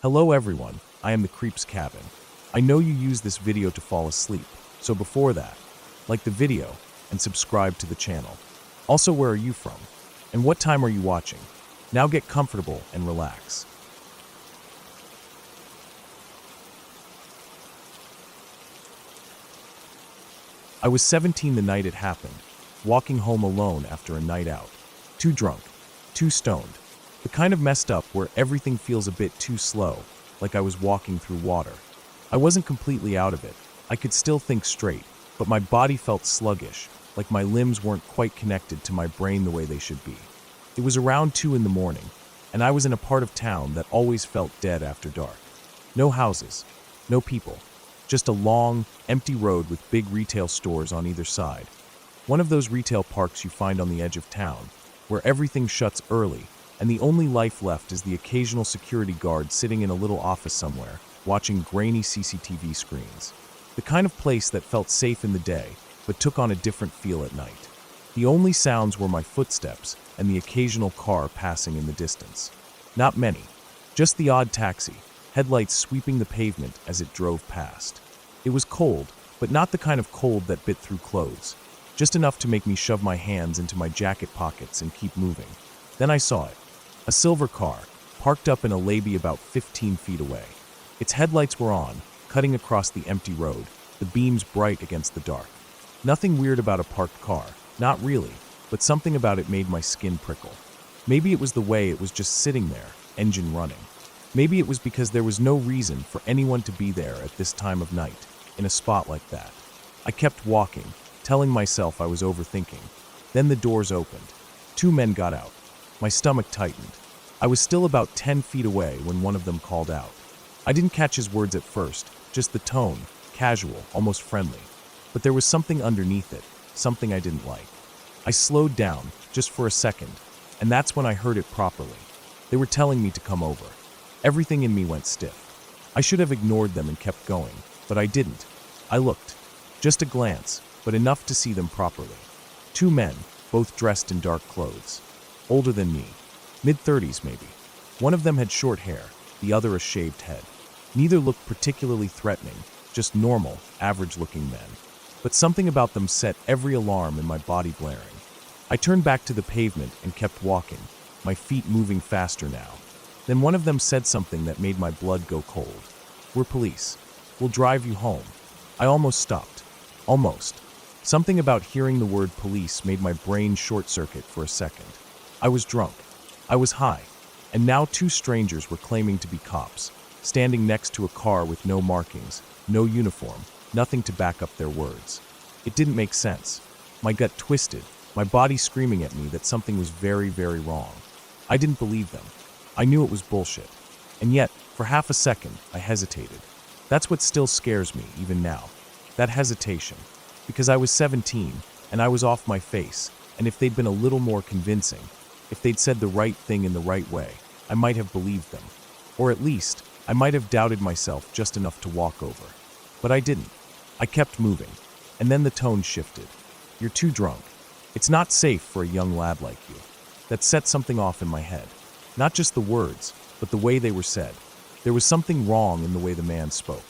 Hello everyone, I am the Creep's Cabin. I know you use this video to fall asleep, so before that, like the video and subscribe to the channel. Also, where are you from? And what time are you watching? Now get comfortable and relax. I was 17 the night it happened, walking home alone after a night out. Too drunk, too stoned. The kind of messed up where everything feels a bit too slow, like I was walking through water. I wasn't completely out of it. I could still think straight, but my body felt sluggish, like my limbs weren't quite connected to my brain the way they should be. It was around 2 in the morning, and I was in a part of town that always felt dead after dark. No houses, no people, just a long, empty road with big retail stores on either side. One of those retail parks you find on the edge of town, where everything shuts early, and the only life left is the occasional security guard sitting in a little office somewhere, watching grainy CCTV screens. The kind of place that felt safe in the day, but took on a different feel at night. The only sounds were my footsteps and the occasional car passing in the distance. Not many, just the odd taxi, headlights sweeping the pavement as it drove past. It was cold, but not the kind of cold that bit through clothes, just enough to make me shove my hands into my jacket pockets and keep moving. Then I saw it. A silver car, parked up in a lobby about 15 feet away. Its headlights were on, cutting across the empty road, the beams bright against the dark. Nothing weird about a parked car, not really, but something about it made my skin prickle. Maybe it was the way it was just sitting there, engine running. Maybe it was because there was no reason for anyone to be there at this time of night, in a spot like that. I kept walking, telling myself I was overthinking. Then the doors opened. 2 men got out. My stomach tightened. I was still about 10 feet away when one of them called out. I didn't catch his words at first, just the tone, casual, almost friendly. But there was something underneath it, something I didn't like. I slowed down, just for a second, and that's when I heard it properly. They were telling me to come over. Everything in me went stiff. I should have ignored them and kept going, but I didn't. I looked. Just a glance, but enough to see them properly. 2 men, both dressed in dark clothes. Older than me, mid-30s maybe. One of them had short hair, the other a shaved head. Neither looked particularly threatening, just normal, average-looking men. But something about them set every alarm in my body blaring. I turned back to the pavement and kept walking, my feet moving faster now. Then one of them said something that made my blood go cold. "We're police. We'll drive you home." I almost stopped. Almost. Something about hearing the word police made my brain short-circuit for a second. I was drunk. I was high. And now 2 strangers were claiming to be cops, standing next to a car with no markings, no uniform, nothing to back up their words. It didn't make sense. My gut twisted, my body screaming at me that something was very, very wrong. I didn't believe them. I knew it was bullshit. And yet, for half a second, I hesitated. That's what still scares me, even now. That hesitation. Because I was 17, and I was off my face, and if they'd been a little more convincing, if they'd said the right thing in the right way, I might have believed them. Or at least, I might have doubted myself just enough to walk over. But I didn't. I kept moving. And then the tone shifted. "You're too drunk. It's not safe for a young lad like you." That set something off in my head. Not just the words, but the way they were said. There was something wrong in the way the man spoke.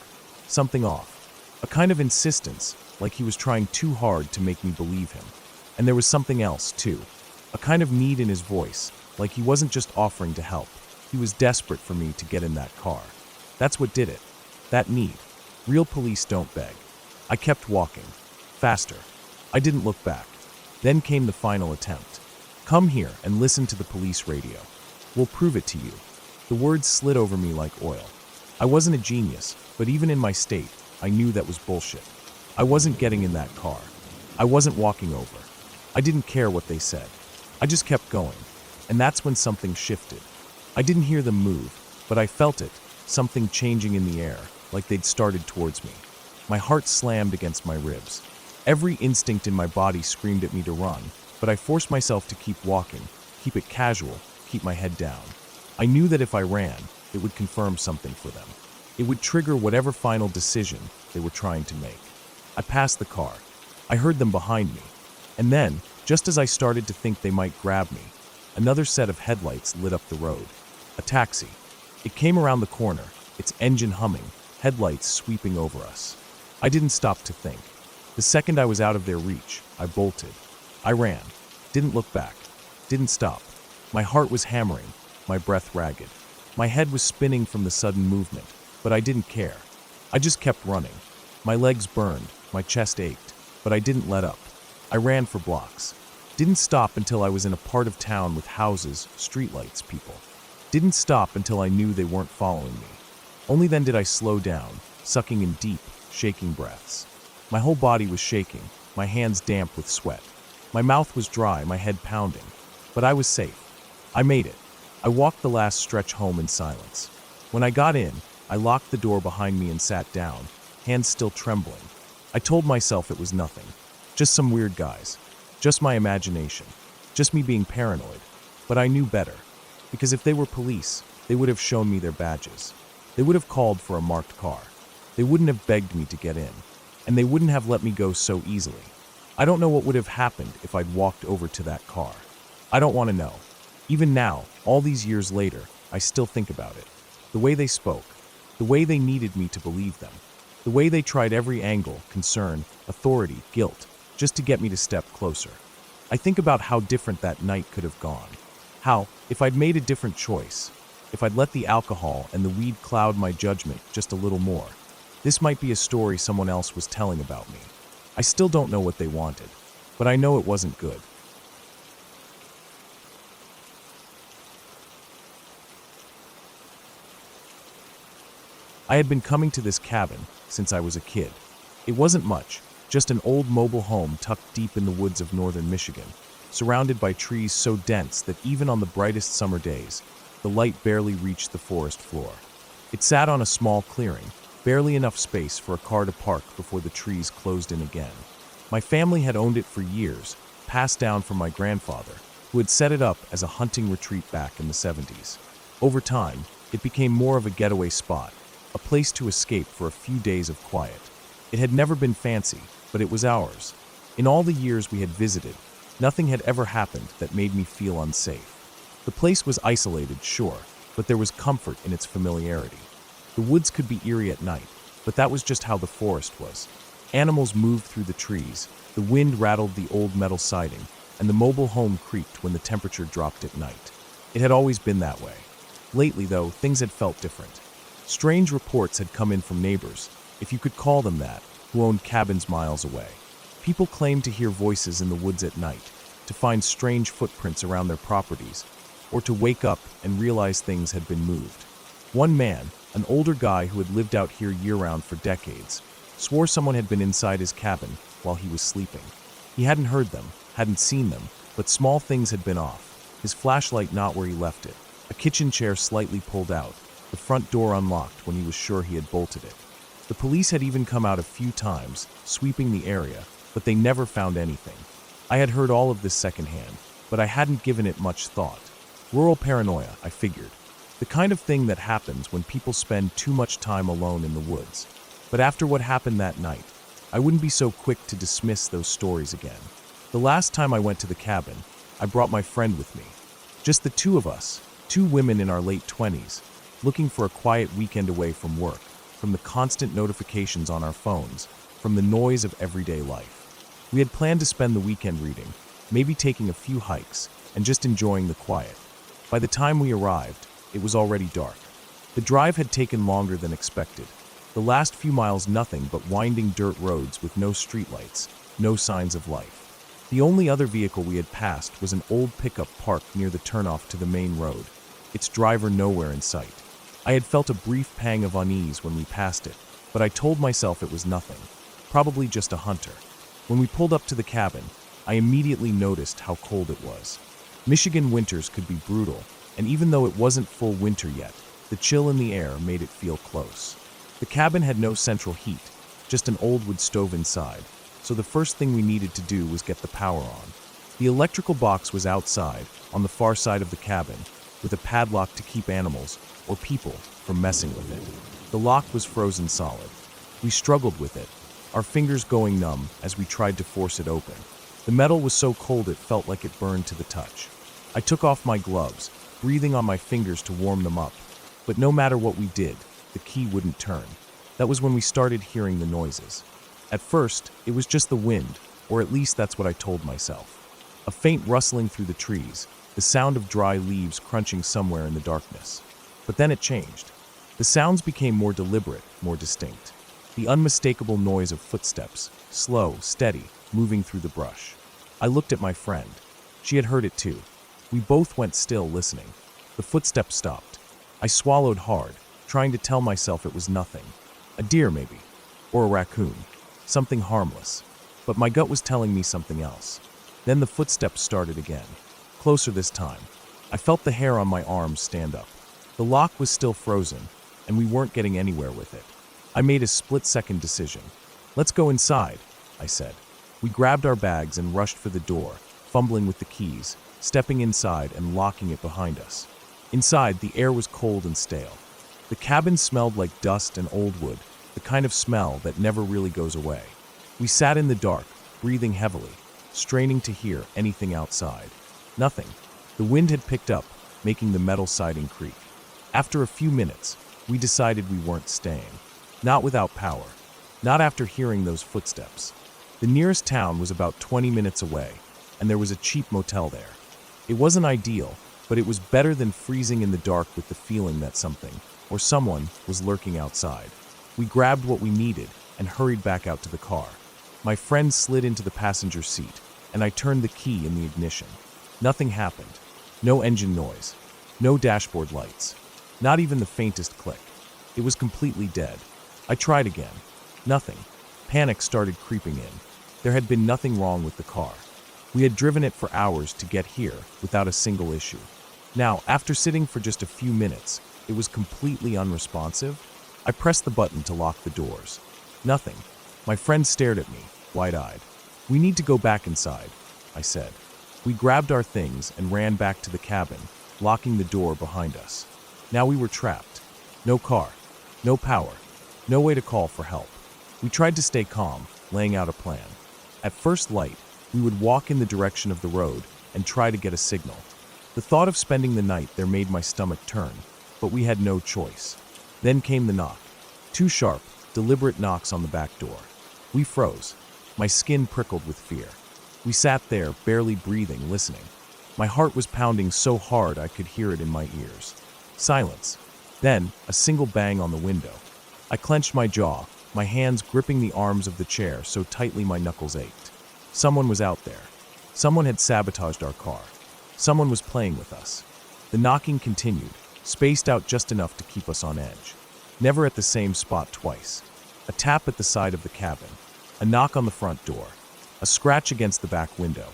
Something off. A kind of insistence, like he was trying too hard to make me believe him. And there was something else, too. A kind of need in his voice, like he wasn't just offering to help. He was desperate for me to get in that car. That's what did it. That need. Real police don't beg. I kept walking. Faster. I didn't look back. Then came the final attempt. "Come here and listen to the police radio. We'll prove it to you." The words slid over me like oil. I wasn't a genius, but even in my state, I knew that was bullshit. I wasn't getting in that car. I wasn't walking over. I didn't care what they said. I just kept going. And that's when something shifted. I didn't hear them move, but I felt it, something changing in the air, like they'd started towards me. My heart slammed against my ribs. Every instinct in my body screamed at me to run, but I forced myself to keep walking, keep it casual, keep my head down. I knew that if I ran, it would confirm something for them. It would trigger whatever final decision they were trying to make. I passed the car. I heard them behind me. And then, just as I started to think they might grab me, another set of headlights lit up the road. A taxi. It came around the corner, its engine humming, headlights sweeping over us. I didn't stop to think. The second I was out of their reach, I bolted. I ran. Didn't look back. Didn't stop. My heart was hammering, my breath ragged. My head was spinning from the sudden movement, but I didn't care. I just kept running. My legs burned, my chest ached, but I didn't let up. I ran for blocks. Didn't stop until I was in a part of town with houses, streetlights, people. Didn't stop until I knew they weren't following me. Only then did I slow down, sucking in deep, shaking breaths. My whole body was shaking, my hands damp with sweat. My mouth was dry, my head pounding. But I was safe. I made it. I walked the last stretch home in silence. When I got in, I locked the door behind me and sat down, hands still trembling. I told myself it was nothing. Just some weird guys. Just my imagination. Just me being paranoid. But I knew better. Because if they were police, they would have shown me their badges. They would have called for a marked car. They wouldn't have begged me to get in. And they wouldn't have let me go so easily. I don't know what would have happened if I'd walked over to that car. I don't want to know. Even now, all these years later, I still think about it. The way they spoke. The way they needed me to believe them. The way they tried every angle, concern, authority, guilt, just to get me to step closer. I think about how different that night could have gone. How, if I'd made a different choice, if I'd let the alcohol and the weed cloud my judgment just a little more, this might be a story someone else was telling about me. I still don't know what they wanted, but I know it wasn't good. I had been coming to this cabin since I was a kid. It wasn't much, just an old mobile home tucked deep in the woods of northern Michigan, surrounded by trees so dense that even on the brightest summer days, the light barely reached the forest floor. It sat on a small clearing, barely enough space for a car to park before the trees closed in again. My family had owned it for years, passed down from my grandfather, who had set it up as a hunting retreat back in the 70s. Over time, it became more of a getaway spot, a place to escape for a few days of quiet. It had never been fancy, but it was ours. In all the years we had visited, nothing had ever happened that made me feel unsafe. The place was isolated, sure, but there was comfort in its familiarity. The woods could be eerie at night, but that was just how the forest was. Animals moved through the trees, the wind rattled the old metal siding, and the mobile home creaked when the temperature dropped at night. It had always been that way. Lately, though, things had felt different. Strange reports had come in from neighbors, if you could call them that, who owned cabins miles away. People claimed to hear voices in the woods at night, to find strange footprints around their properties, or to wake up and realize things had been moved. One man, an older guy who had lived out here year-round for decades, swore someone had been inside his cabin while he was sleeping. He hadn't heard them, hadn't seen them, but small things had been off. His flashlight not where he left it, a kitchen chair slightly pulled out, the front door unlocked when he was sure he had bolted it. The police had even come out a few times, sweeping the area, but they never found anything. I had heard all of this secondhand, but I hadn't given it much thought. Rural paranoia, I figured. The kind of thing that happens when people spend too much time alone in the woods. But after what happened that night, I wouldn't be so quick to dismiss those stories again. The last time I went to the cabin, I brought my friend with me. Just the two of us, two women in our late 20s, looking for a quiet weekend away from work, from the constant notifications on our phones, from the noise of everyday life. We had planned to spend the weekend reading, maybe taking a few hikes, and just enjoying the quiet. By the time we arrived, it was already dark. The drive had taken longer than expected. The last few miles nothing but winding dirt roads with no streetlights, no signs of life. The only other vehicle we had passed was an old pickup parked near the turnoff to the main road, its driver nowhere in sight. I had felt a brief pang of unease when we passed it, but I told myself it was nothing, probably just a hunter. When we pulled up to the cabin, I immediately noticed how cold it was. Michigan winters could be brutal, and even though it wasn't full winter yet, the chill in the air made it feel close. The cabin had no central heat, just an old wood stove inside, so the first thing we needed to do was get the power on. The electrical box was outside, on the far side of the cabin, with a padlock to keep animals, or people, from messing with it. The lock was frozen solid. We struggled with it, our fingers going numb as we tried to force it open. The metal was so cold it felt like it burned to the touch. I took off my gloves, breathing on my fingers to warm them up. But no matter what we did, the key wouldn't turn. That was when we started hearing the noises. At first, it was just the wind, or at least that's what I told myself. A faint rustling through the trees, the sound of dry leaves crunching somewhere in the darkness. But then it changed. The sounds became more deliberate, more distinct. The unmistakable noise of footsteps, slow, steady, moving through the brush. I looked at my friend. She had heard it too. We both went still, listening. The footsteps stopped. I swallowed hard, trying to tell myself it was nothing. A deer, maybe. Or a raccoon. Something harmless. But my gut was telling me something else. Then the footsteps started again. Closer this time. I felt the hair on my arms stand up. The lock was still frozen, and we weren't getting anywhere with it. I made a split-second decision. "Let's go inside," I said. We grabbed our bags and rushed for the door, fumbling with the keys, stepping inside and locking it behind us. Inside, the air was cold and stale. The cabin smelled like dust and old wood, the kind of smell that never really goes away. We sat in the dark, breathing heavily, straining to hear anything outside. Nothing. The wind had picked up, making the metal siding creak. After a few minutes, we decided we weren't staying. Not without power. Not after hearing those footsteps. The nearest town was about 20 minutes away, and there was a cheap motel there. It wasn't ideal, but it was better than freezing in the dark with the feeling that something, or someone, was lurking outside. We grabbed what we needed and hurried back out to the car. My friend slid into the passenger seat, and I turned the key in the ignition. Nothing happened. No engine noise. No dashboard lights. Not even the faintest click. It was completely dead. I tried again. Nothing. Panic started creeping in. There had been nothing wrong with the car. We had driven it for hours to get here without a single issue. Now, after sitting for just a few minutes, it was completely unresponsive. I pressed the button to lock the doors. Nothing. My friend stared at me, wide-eyed. "We need to go back inside," I said. We grabbed our things and ran back to the cabin, locking the door behind us. Now we were trapped. No car. No power. No way to call for help. We tried to stay calm, laying out a plan. At first light, we would walk in the direction of the road and try to get a signal. The thought of spending the night there made my stomach turn, but we had no choice. Then came the knock. 2 sharp, deliberate knocks on the back door. We froze. My skin prickled with fear. We sat there, barely breathing, listening. My heart was pounding so hard I could hear it in my ears. Silence. Then, a single bang on the window. I clenched my jaw, my hands gripping the arms of the chair so tightly my knuckles ached. Someone was out there. Someone had sabotaged our car. Someone was playing with us. The knocking continued, spaced out just enough to keep us on edge. Never at the same spot twice. A tap at the side of the cabin. A knock on the front door. A scratch against the back window.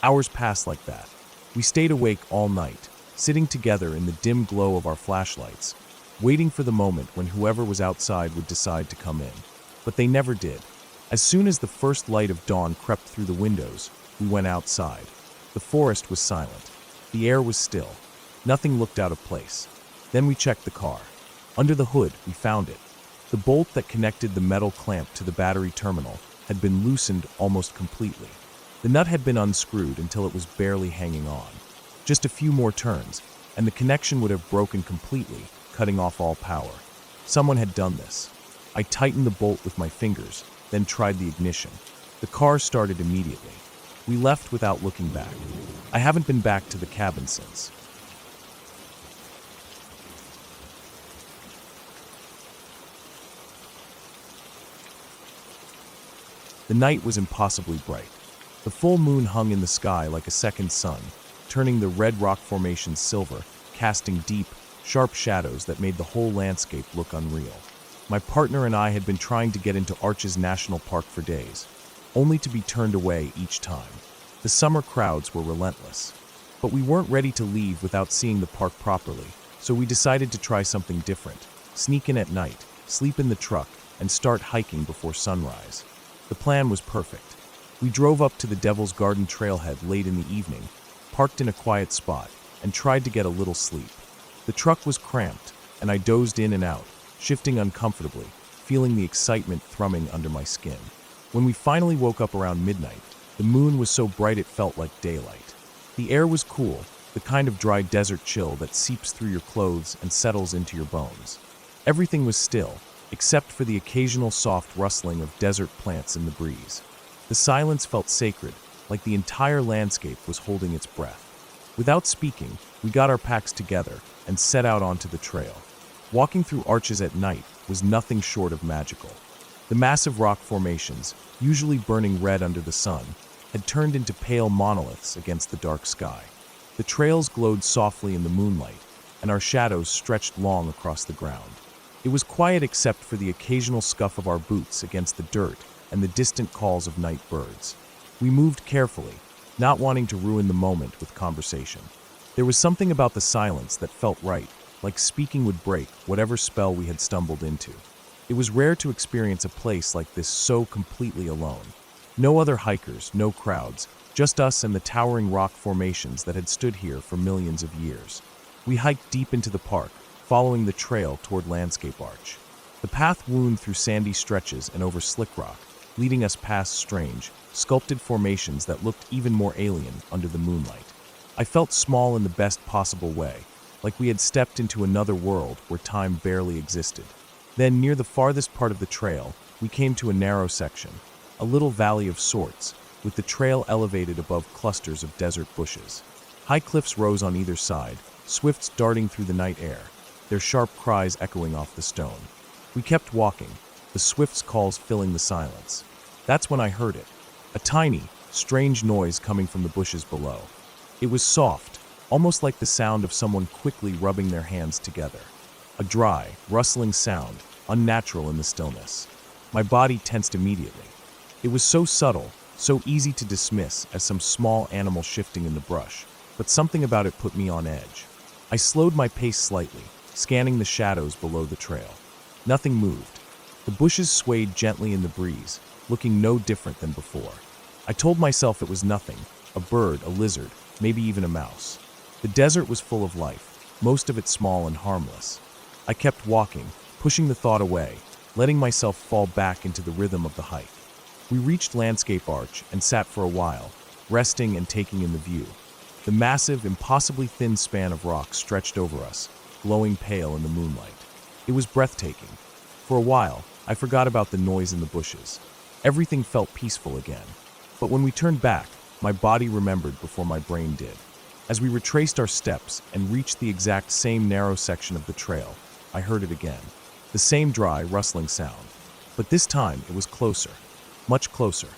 Hours passed like that. We stayed awake all night, sitting together in the dim glow of our flashlights, waiting for the moment when whoever was outside would decide to come in. But they never did. As soon as the first light of dawn crept through the windows, we went outside. The forest was silent. The air was still. Nothing looked out of place. Then we checked the car. Under the hood, we found it. The bolt that connected the metal clamp to the battery terminal had been loosened almost completely. The nut had been unscrewed until it was barely hanging on. Just a few more turns, and the connection would have broken completely, cutting off all power. Someone had done this. I tightened the bolt with my fingers, then tried the ignition. The car started immediately. We left without looking back. I haven't been back to the cabin since. The night was impossibly bright. The full moon hung in the sky like a second sun, turning the red rock formation silver, casting deep, sharp shadows that made the whole landscape look unreal. My partner and I had been trying to get into Arches National Park for days, only to be turned away each time. The summer crowds were relentless. But we weren't ready to leave without seeing the park properly, so we decided to try something different. Sneak in at night, sleep in the truck, and start hiking before sunrise. The plan was perfect. We drove up to the Devil's Garden trailhead late in the evening, parked in a quiet spot, and tried to get a little sleep. The truck was cramped, and I dozed in and out, shifting uncomfortably, feeling the excitement thrumming under my skin. When we finally woke up around midnight, the moon was so bright it felt like daylight. The air was cool, the the kind of dry desert chill that seeps through your clothes and settles into your bones. Everything was still, except for the occasional soft rustling of desert plants in the breeze. The silence felt sacred, like the entire landscape was holding its breath. Without speaking, we got our packs together and set out onto the trail. Walking through arches at night was nothing short of magical. The massive rock formations, usually burning red under the sun, had turned into pale monoliths against the dark sky. The trails glowed softly in the moonlight, and our shadows stretched long across the ground. It was quiet except for the occasional scuff of our boots against the dirt and the distant calls of night birds. We moved carefully, not wanting to ruin the moment with conversation. There was something about the silence that felt right, like speaking would break whatever spell we had stumbled into. It was rare to experience a place like this so completely alone. No other hikers, no crowds, just us and the towering rock formations that had stood here for millions of years. We hiked deep into the park, following the trail toward Landscape Arch. The path wound through sandy stretches and over slick rock, leading us past strange, sculpted formations that looked even more alien under the moonlight. I felt small in the best possible way, like we had stepped into another world where time barely existed. Then, near the farthest part of the trail, we came to a narrow section, a little valley of sorts, with the trail elevated above clusters of desert bushes. High cliffs rose on either side, swifts darting through the night air, their sharp cries echoing off the stone. We kept walking, the swift's calls filling the silence. That's when I heard it, a tiny, strange noise coming from the bushes below. It was soft, almost like the sound of someone quickly rubbing their hands together. A dry, rustling sound, unnatural in the stillness. My body tensed immediately. It was so subtle, so easy to dismiss as some small animal shifting in the brush, but something about it put me on edge. I slowed my pace slightly, scanning the shadows below the trail. Nothing moved. The bushes swayed gently in the breeze, looking no different than before. I told myself it was nothing, a bird, a lizard, maybe even a mouse. The desert was full of life, most of it small and harmless. I kept walking, pushing the thought away, letting myself fall back into the rhythm of the hike. We reached Landscape Arch and sat for a while, resting and taking in the view. The massive, impossibly thin span of rock stretched over us, glowing pale in the moonlight. It was breathtaking. For a while, I forgot about the noise in the bushes. Everything felt peaceful again. But when we turned back, my body remembered before my brain did. As we retraced our steps and reached the exact same narrow section of the trail, I heard it again. The same dry, rustling sound. But this time, it was closer. Much closer.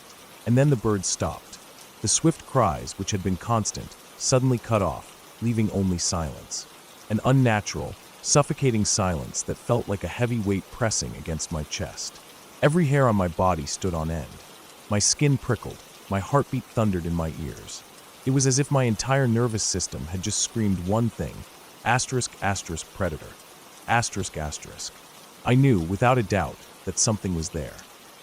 And then the birds stopped. The swift cries, which had been constant, suddenly cut off, leaving only silence. An unnatural, suffocating silence that felt like a heavy weight pressing against my chest. Every hair on my body stood on end. My skin prickled, my heartbeat thundered in my ears. It was as if my entire nervous system had just screamed one thing, asterisk, asterisk, predator, asterisk, asterisk. I knew, without a doubt, that something was there,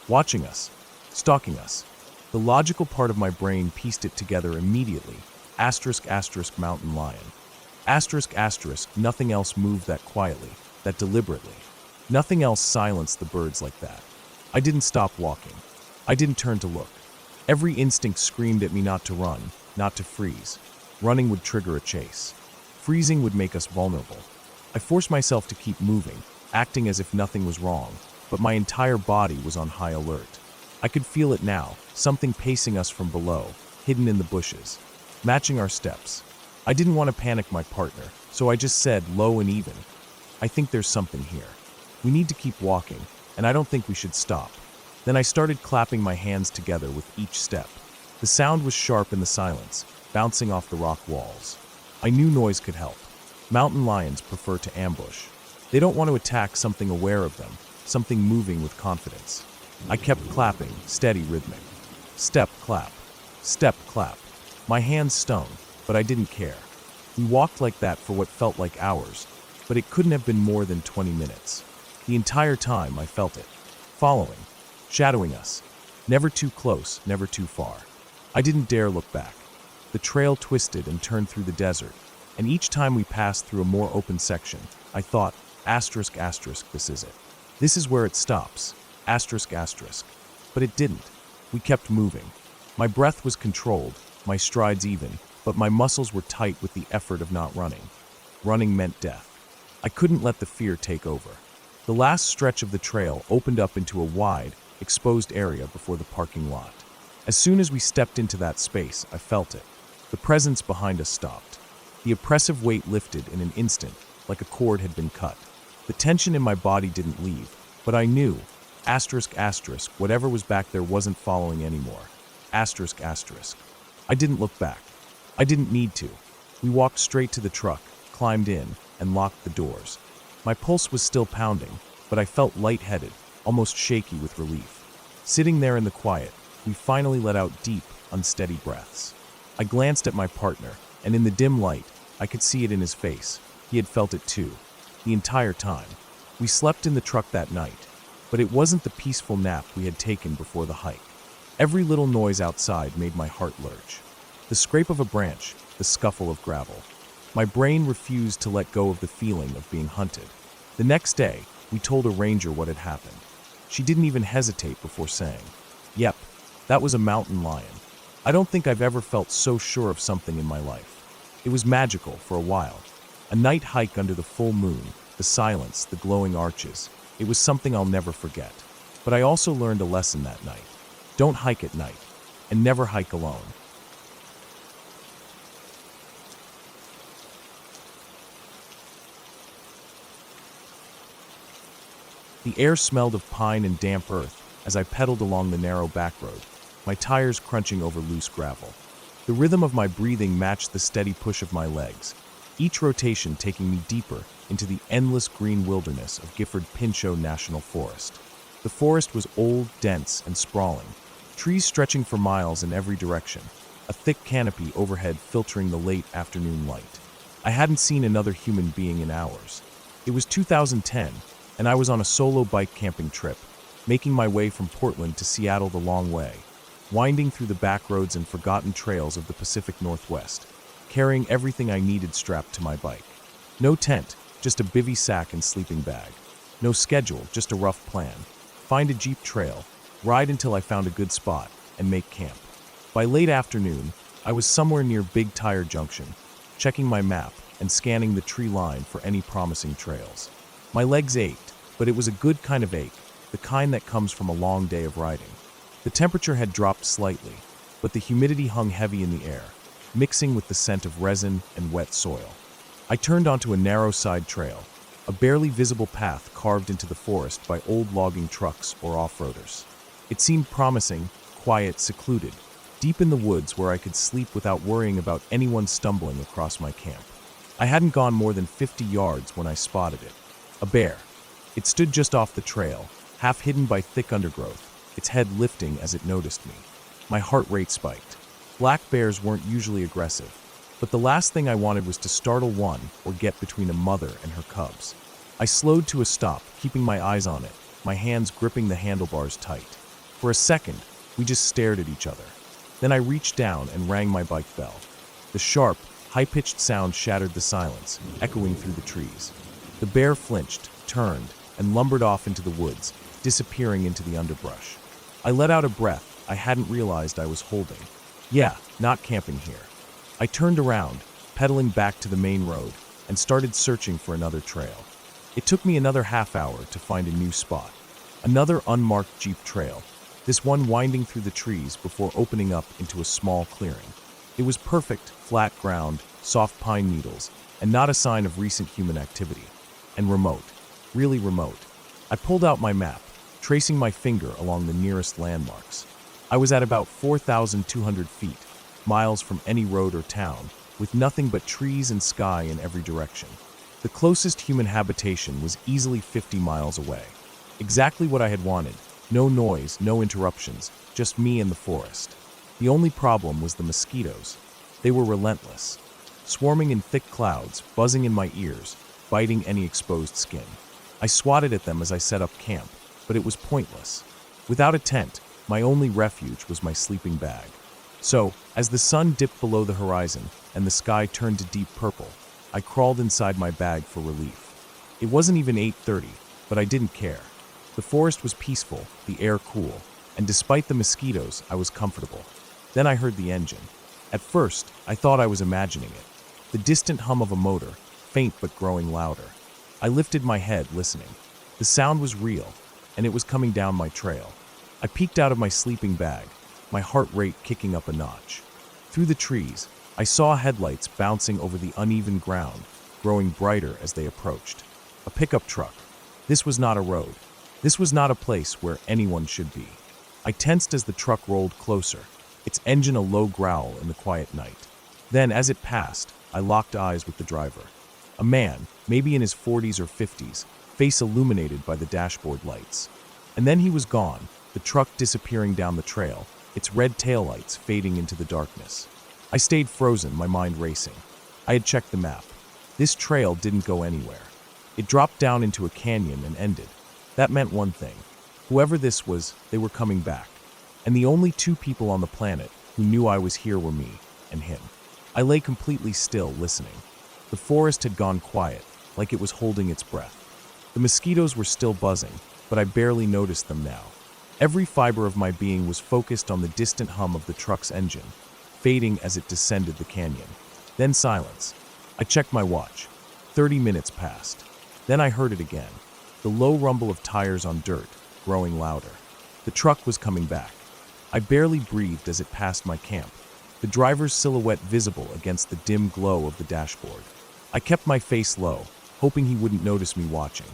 watching us, stalking us. The logical part of my brain pieced it together immediately, asterisk, asterisk, mountain lion. Asterisk, asterisk, nothing else moved that quietly, that deliberately. Nothing else silenced the birds like that. I didn't stop walking. I didn't turn to look. Every instinct screamed at me not to run, not to freeze. Running would trigger a chase. Freezing would make us vulnerable. I forced myself to keep moving, acting as if nothing was wrong, but my entire body was on high alert. I could feel it now, something pacing us from below, hidden in the bushes, matching our steps. I didn't want to panic my partner, so I just said, low and even, "I think there's something here. We need to keep walking, and I don't think we should stop." Then I started clapping my hands together with each step. The sound was sharp in the silence, bouncing off the rock walls. I knew noise could help. Mountain lions prefer to ambush. They don't want to attack something aware of them, something moving with confidence. I kept clapping, steady, rhythmic. Step, clap. Step, clap. My hands stung, but I didn't care. We walked like that for what felt like hours, but it couldn't have been more than 20 minutes. The entire time I felt it, following, shadowing us. Never too close, never too far. I didn't dare look back. The trail twisted and turned through the desert, and each time we passed through a more open section, I thought, asterisk, asterisk, this is it. This is where it stops, asterisk, asterisk. But it didn't. We kept moving. My breath was controlled, my strides even, but my muscles were tight with the effort of not running. Running meant death. I couldn't let the fear take over. The last stretch of the trail opened up into a wide, exposed area before the parking lot. As soon as we stepped into that space, I felt it. The presence behind us stopped. The oppressive weight lifted in an instant, like a cord had been cut. The tension in my body didn't leave, but I knew, whatever was back there wasn't following anymore. I didn't look back. I didn't need to. We walked straight to the truck, climbed in, and locked the doors. My pulse was still pounding, but I felt lightheaded, almost shaky with relief. Sitting there in the quiet, we finally let out deep, unsteady breaths. I glanced at my partner, and in the dim light, I could see it in his face. He had felt it too, the entire time. We slept in the truck that night, but it wasn't the peaceful nap we had taken before the hike. Every little noise outside made my heart lurch. The scrape of a branch, the scuffle of gravel. My brain refused to let go of the feeling of being hunted. The next day, we told a ranger what had happened. She didn't even hesitate before saying, "Yep, that was a mountain lion. I don't think I've ever felt so sure of something in my life." It was magical for a while. A night hike under the full moon, the silence, the glowing arches. It was something I'll never forget. But I also learned a lesson that night. Don't hike at night, and never hike alone. The air smelled of pine and damp earth as I pedaled along the narrow back road, my tires crunching over loose gravel. The rhythm of my breathing matched the steady push of my legs, each rotation taking me deeper into the endless green wilderness of Gifford Pinchot National Forest. The forest was old, dense, and sprawling, trees stretching for miles in every direction, a thick canopy overhead filtering the late afternoon light. I hadn't seen another human being in hours. It was 2010, and I was on a solo bike camping trip, making my way from Portland to Seattle the long way, winding through the back roads and forgotten trails of the Pacific Northwest, carrying everything I needed strapped to my bike. No tent, just a bivy sack and sleeping bag. No schedule, just a rough plan. Find a jeep trail, ride until I found a good spot, and make camp. By late afternoon, I was somewhere near Big Tire Junction, checking my map and scanning the tree line for any promising trails. My legs ached, but it was a good kind of ache, the kind that comes from a long day of riding. The temperature had dropped slightly, but the humidity hung heavy in the air, mixing with the scent of resin and wet soil. I turned onto a narrow side trail, a barely visible path carved into the forest by old logging trucks or off-roaders. It seemed promising, quiet, secluded, deep in the woods where I could sleep without worrying about anyone stumbling across my camp. I hadn't gone more than 50 yards when I spotted it. A bear. It stood just off the trail, half hidden by thick undergrowth, its head lifting as it noticed me. My heart rate spiked. Black bears weren't usually aggressive, but the last thing I wanted was to startle one or get between a mother and her cubs. I slowed to a stop, keeping my eyes on it, my hands gripping the handlebars tight. For a second, we just stared at each other. Then I reached down and rang my bike bell. The sharp, high-pitched sound shattered the silence, echoing through the trees. The bear flinched, turned, and lumbered off into the woods, disappearing into the underbrush. I let out a breath I hadn't realized I was holding. Yeah, not camping here. I turned around, pedaling back to the main road, and started searching for another trail. It took me another half hour to find a new spot. Another unmarked jeep trail, this one winding through the trees before opening up into a small clearing. It was perfect, flat ground, soft pine needles, and not a sign of recent human activity. And remote, really remote. I pulled out my map, tracing my finger along the nearest landmarks. I was at about 4,200 feet, miles from any road or town, with nothing but trees and sky in every direction. The closest human habitation was easily 50 miles away. Exactly what I had wanted. No noise, no interruptions, just me and the forest. The only problem was the mosquitoes. They were relentless, swarming in thick clouds, buzzing in my ears, biting any exposed skin. I swatted at them as I set up camp, but it was pointless. Without a tent, my only refuge was my sleeping bag. So, as the sun dipped below the horizon and the sky turned to deep purple, I crawled inside my bag for relief. It wasn't even 8:30, but I didn't care. The forest was peaceful, the air cool, and despite the mosquitoes, I was comfortable. Then I heard the engine. At first, I thought I was imagining it. The distant hum of a motor, faint but growing louder. I lifted my head, listening. The sound was real, and it was coming down my trail. I peeked out of my sleeping bag, my heart rate kicking up a notch. Through the trees, I saw headlights bouncing over the uneven ground, growing brighter as they approached. A pickup truck. This was not a road. This was not a place where anyone should be. I tensed as the truck rolled closer, its engine a low growl in the quiet night. Then, as it passed, I locked eyes with the driver. A man, maybe in his 40s or 50s, face illuminated by the dashboard lights. And then he was gone, the truck disappearing down the trail, its red taillights fading into the darkness. I stayed frozen, my mind racing. I had checked the map. This trail didn't go anywhere. It dropped down into a canyon and ended. That meant one thing. Whoever this was, they were coming back. And the only two people on the planet who knew I was here were me and him. I lay completely still, listening. The forest had gone quiet, like it was holding its breath. The mosquitoes were still buzzing, but I barely noticed them now. Every fiber of my being was focused on the distant hum of the truck's engine, fading as it descended the canyon. Then silence. I checked my watch. 30 minutes passed. Then I heard it again. The low rumble of tires on dirt, growing louder. The truck was coming back. I barely breathed as it passed my camp, the driver's silhouette visible against the dim glow of the dashboard. I kept my face low, hoping he wouldn't notice me watching.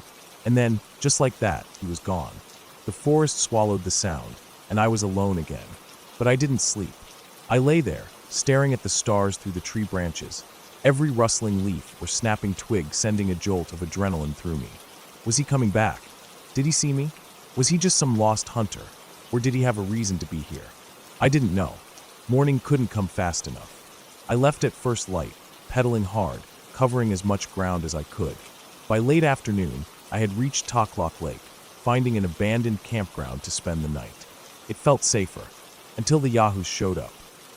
And then, just like that, he was gone. The forest swallowed the sound, and I was alone again. But I didn't sleep. I lay there, staring at the stars through the tree branches, every rustling leaf or snapping twig sending a jolt of adrenaline through me. Was he coming back? Did he see me? Was he just some lost hunter? Or did he have a reason to be here? I didn't know. Morning couldn't come fast enough. I left at first light, pedaling hard, covering as much ground as I could. By late afternoon, I had reached Taklock Lake, finding an abandoned campground to spend the night. It felt safer, until the Yahoos showed up.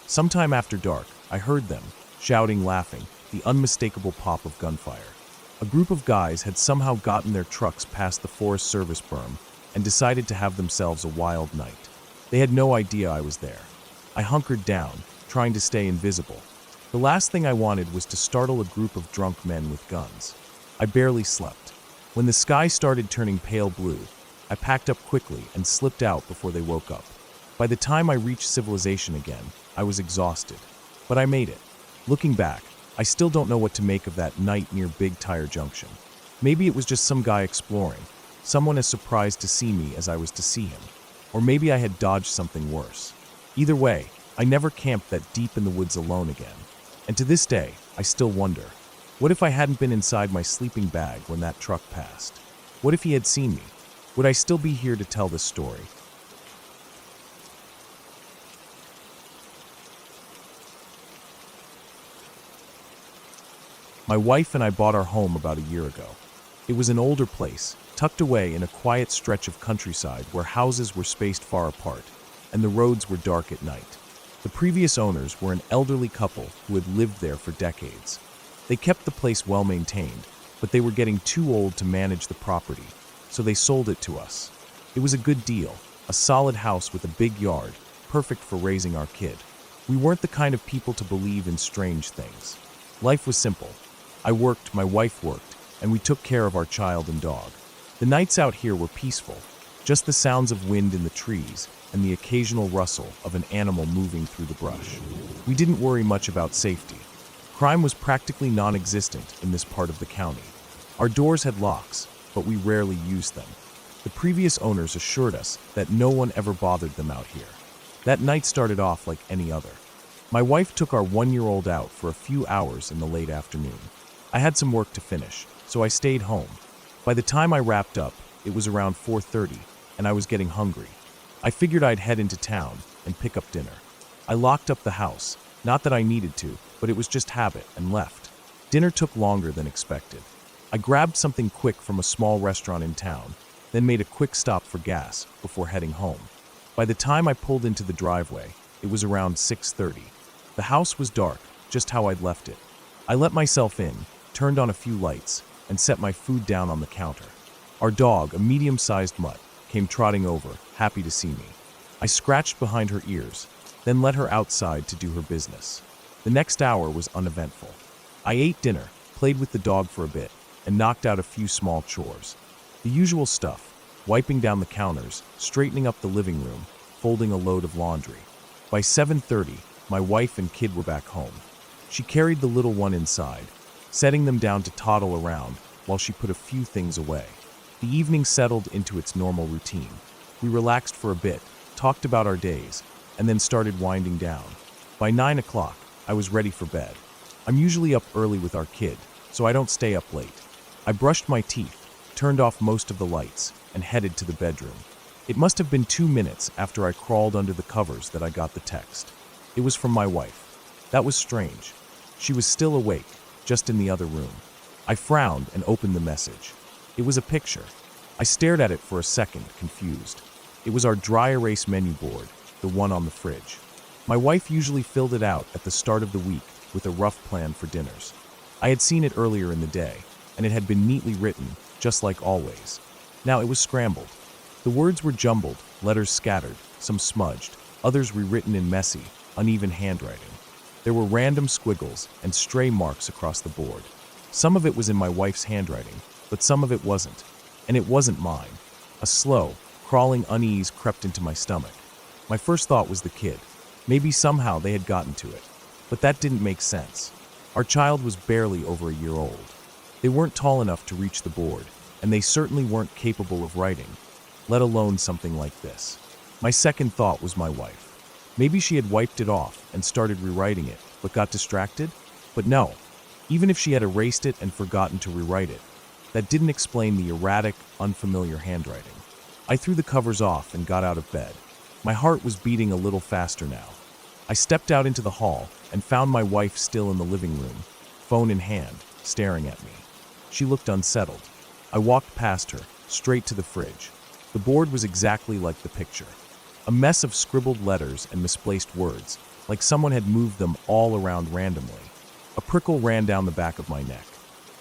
Sometime after dark, I heard them, shouting, laughing, the unmistakable pop of gunfire. A group of guys had somehow gotten their trucks past the Forest Service berm and decided to have themselves a wild night. They had no idea I was there. I hunkered down, trying to stay invisible. The last thing I wanted was to startle a group of drunk men with guns. I barely slept. When the sky started turning pale blue, I packed up quickly and slipped out before they woke up. By the time I reached civilization again, I was exhausted. But I made it. Looking back, I still don't know what to make of that night near Big Tire Junction. Maybe it was just some guy exploring, someone as surprised to see me as I was to see him. Or maybe I had dodged something worse. Either way, I never camped that deep in the woods alone again. And to this day, I still wonder, what if I hadn't been inside my sleeping bag when that truck passed? What if he had seen me? Would I still be here to tell this story? My wife and I bought our home about a year ago. It was an older place, tucked away in a quiet stretch of countryside where houses were spaced far apart, and the roads were dark at night. The previous owners were an elderly couple who had lived there for decades. They kept the place well maintained, but they were getting too old to manage the property, so they sold it to us. It was a good deal, a solid house with a big yard, perfect for raising our kid. We weren't the kind of people to believe in strange things. Life was simple. I worked, my wife worked, and we took care of our child and dog. The nights out here were peaceful, just the sounds of wind in the trees and the occasional rustle of an animal moving through the brush. We didn't worry much about safety. Crime was practically non-existent in this part of the county. Our doors had locks, but we rarely used them. The previous owners assured us that no one ever bothered them out here. That night started off like any other. My wife took our 1-year-old out for a few hours in the late afternoon. I had some work to finish, so I stayed home. By the time I wrapped up, it was around 4:30, and I was getting hungry. I figured I'd head into town and pick up dinner. I locked up the house, not that I needed to, but it was just habit, and left. Dinner took longer than expected. I grabbed something quick from a small restaurant in town, then made a quick stop for gas before heading home. By the time I pulled into the driveway, it was around 6:30. The house was dark, just how I'd left it. I let myself in, turned on a few lights, and set my food down on the counter. Our dog, a medium-sized mutt, came trotting over, happy to see me. I scratched behind her ears, then let her outside to do her business. The next hour was uneventful. I ate dinner, played with the dog for a bit, and knocked out a few small chores. The usual stuff: wiping down the counters, straightening up the living room, folding a load of laundry. By 7:30, my wife and kid were back home. She carried the little one inside, setting them down to toddle around while she put a few things away. The evening settled into its normal routine. We relaxed for a bit, talked about our days, and then started winding down. By 9 o'clock, I was ready for bed. I'm usually up early with our kid, so I don't stay up late. I brushed my teeth, turned off most of the lights, and headed to the bedroom. It must have been 2 minutes after I crawled under the covers that I got the text. It was from my wife. That was strange. She was still awake, just in the other room. I frowned and opened the message. It was a picture. I stared at it for a second, confused. It was our dry erase menu board, the one on the fridge. My wife usually filled it out at the start of the week with a rough plan for dinners. I had seen it earlier in the day, and it had been neatly written, just like always. Now it was scrambled. The words were jumbled, letters scattered, some smudged, others rewritten in messy, uneven handwriting. There were random squiggles and stray marks across the board. Some of it was in my wife's handwriting, but some of it wasn't. And it wasn't mine. A slow, crawling unease crept into my stomach. My first thought was the kid. Maybe somehow they had gotten to it. But that didn't make sense. Our child was barely over a year old. They weren't tall enough to reach the board, and they certainly weren't capable of writing, let alone something like this. My second thought was my wife. Maybe she had wiped it off and started rewriting it, but got distracted? But no. Even if she had erased it and forgotten to rewrite it, that didn't explain the erratic, unfamiliar handwriting. I threw the covers off and got out of bed. My heart was beating a little faster now. I stepped out into the hall and found my wife still in the living room, phone in hand, staring at me. She looked unsettled. I walked past her, straight to the fridge. The board was exactly like the picture. A mess of scribbled letters and misplaced words, like someone had moved them all around randomly. A prickle ran down the back of my neck.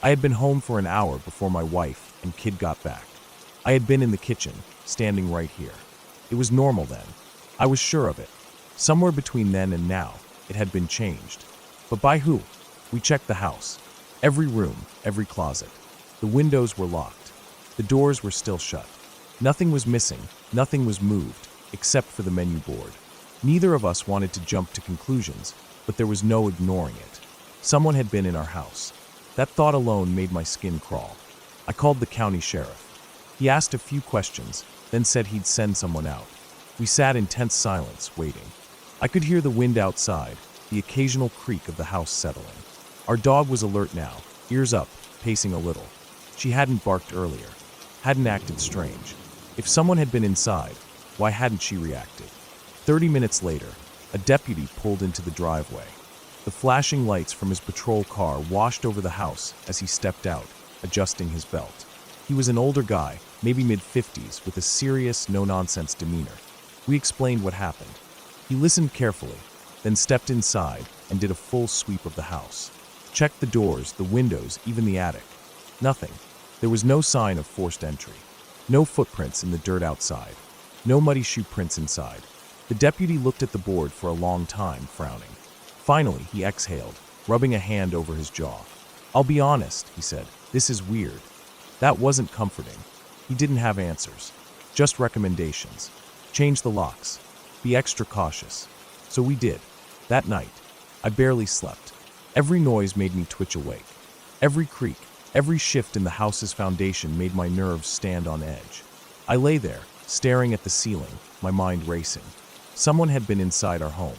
I had been home for an hour before my wife and kid got back. I had been in the kitchen, standing right here. It was normal then. I was sure of it. Somewhere between then and now, it had been changed. But by who? We checked the house. Every room, every closet. The windows were locked. The doors were still shut. Nothing was missing, nothing was moved, except for the menu board. Neither of us wanted to jump to conclusions, but there was no ignoring it. Someone had been in our house. That thought alone made my skin crawl. I called the county sheriff. He asked a few questions, then said he'd send someone out. We sat in tense silence, waiting. I could hear the wind outside, the occasional creak of the house settling. Our dog was alert now, ears up, pacing a little. She hadn't barked earlier, hadn't acted strange. If someone had been inside, why hadn't she reacted? 30 minutes later, a deputy pulled into the driveway. The flashing lights from his patrol car washed over the house as he stepped out, adjusting his belt. He was an older guy, maybe mid-50s, with a serious, no-nonsense demeanor. We explained what happened. He listened carefully, then stepped inside and did a full sweep of the house. Checked the doors, the windows, even the attic. Nothing. There was no sign of forced entry. No footprints in the dirt outside. No muddy shoe prints inside. The deputy looked at the board for a long time, frowning. Finally, he exhaled, rubbing a hand over his jaw. "I'll be honest," he said. "This is weird." That wasn't comforting. He didn't have answers. Just recommendations. Change the locks. Be extra cautious. So we did. That night, I barely slept. Every noise made me twitch awake. Every creak, every shift in the house's foundation made my nerves stand on edge. I lay there, staring at the ceiling, my mind racing. Someone had been inside our home.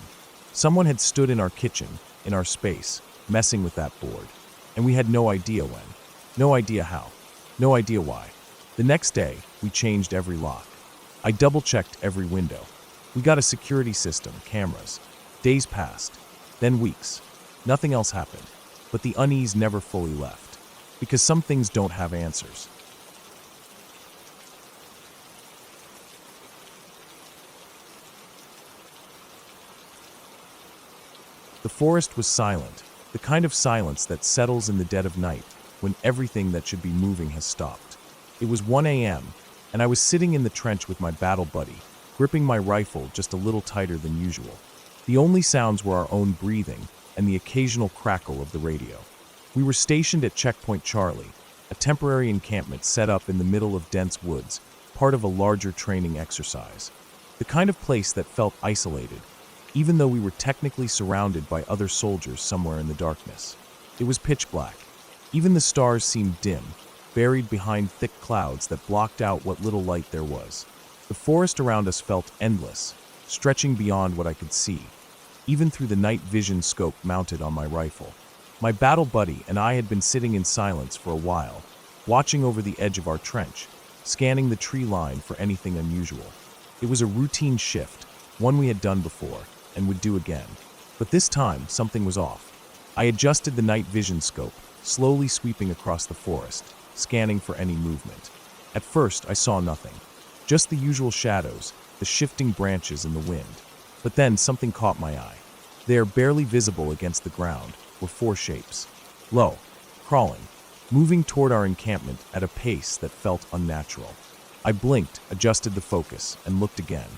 Someone had stood in our kitchen, in our space, messing with that board. And we had no idea when. No idea how. No idea why. The next day, we changed every lock. I double-checked every window. We got a security system, cameras. Days passed. Then weeks. Nothing else happened. But the unease never fully left. Because some things don't have answers. The forest was silent, the kind of silence that settles in the dead of night when everything that should be moving has stopped. It was 1 a.m., and I was sitting in the trench with my battle buddy, gripping my rifle just a little tighter than usual. The only sounds were our own breathing and the occasional crackle of the radio. We were stationed at Checkpoint Charlie, a temporary encampment set up in the middle of dense woods, part of a larger training exercise. The kind of place that felt isolated, even though we were technically surrounded by other soldiers somewhere in the darkness. It was pitch black. Even the stars seemed dim, buried behind thick clouds that blocked out what little light there was. The forest around us felt endless, stretching beyond what I could see, even through the night vision scope mounted on my rifle. My battle buddy and I had been sitting in silence for a while, watching over the edge of our trench, scanning the tree line for anything unusual. It was a routine shift, one we had done before, and would do again. But this time, something was off. I adjusted the night vision scope, slowly sweeping across the forest, scanning for any movement. At first, I saw nothing. Just the usual shadows, the shifting branches in the wind. But then something caught my eye. There, barely visible against the ground, were 4 shapes. Low, crawling, moving toward our encampment at a pace that felt unnatural. I blinked, adjusted the focus, and looked again.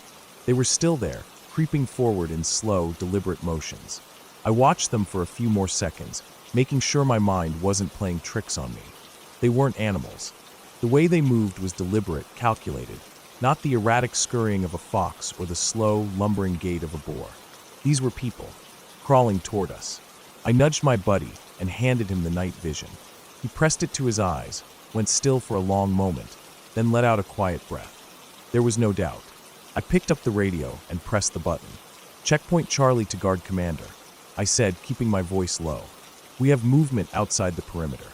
They were still there, creeping forward in slow, deliberate motions. I watched them for a few more seconds, making sure my mind wasn't playing tricks on me. They weren't animals. The way they moved was deliberate, calculated, not the erratic scurrying of a fox or the slow, lumbering gait of a boar. These were people, crawling toward us. I nudged my buddy and handed him the night vision. He pressed it to his eyes, went still for a long moment, then let out a quiet breath. There was no doubt. I picked up the radio and pressed the button. "Checkpoint Charlie to Guard Commander," I said, keeping my voice low. "We have movement outside the perimeter.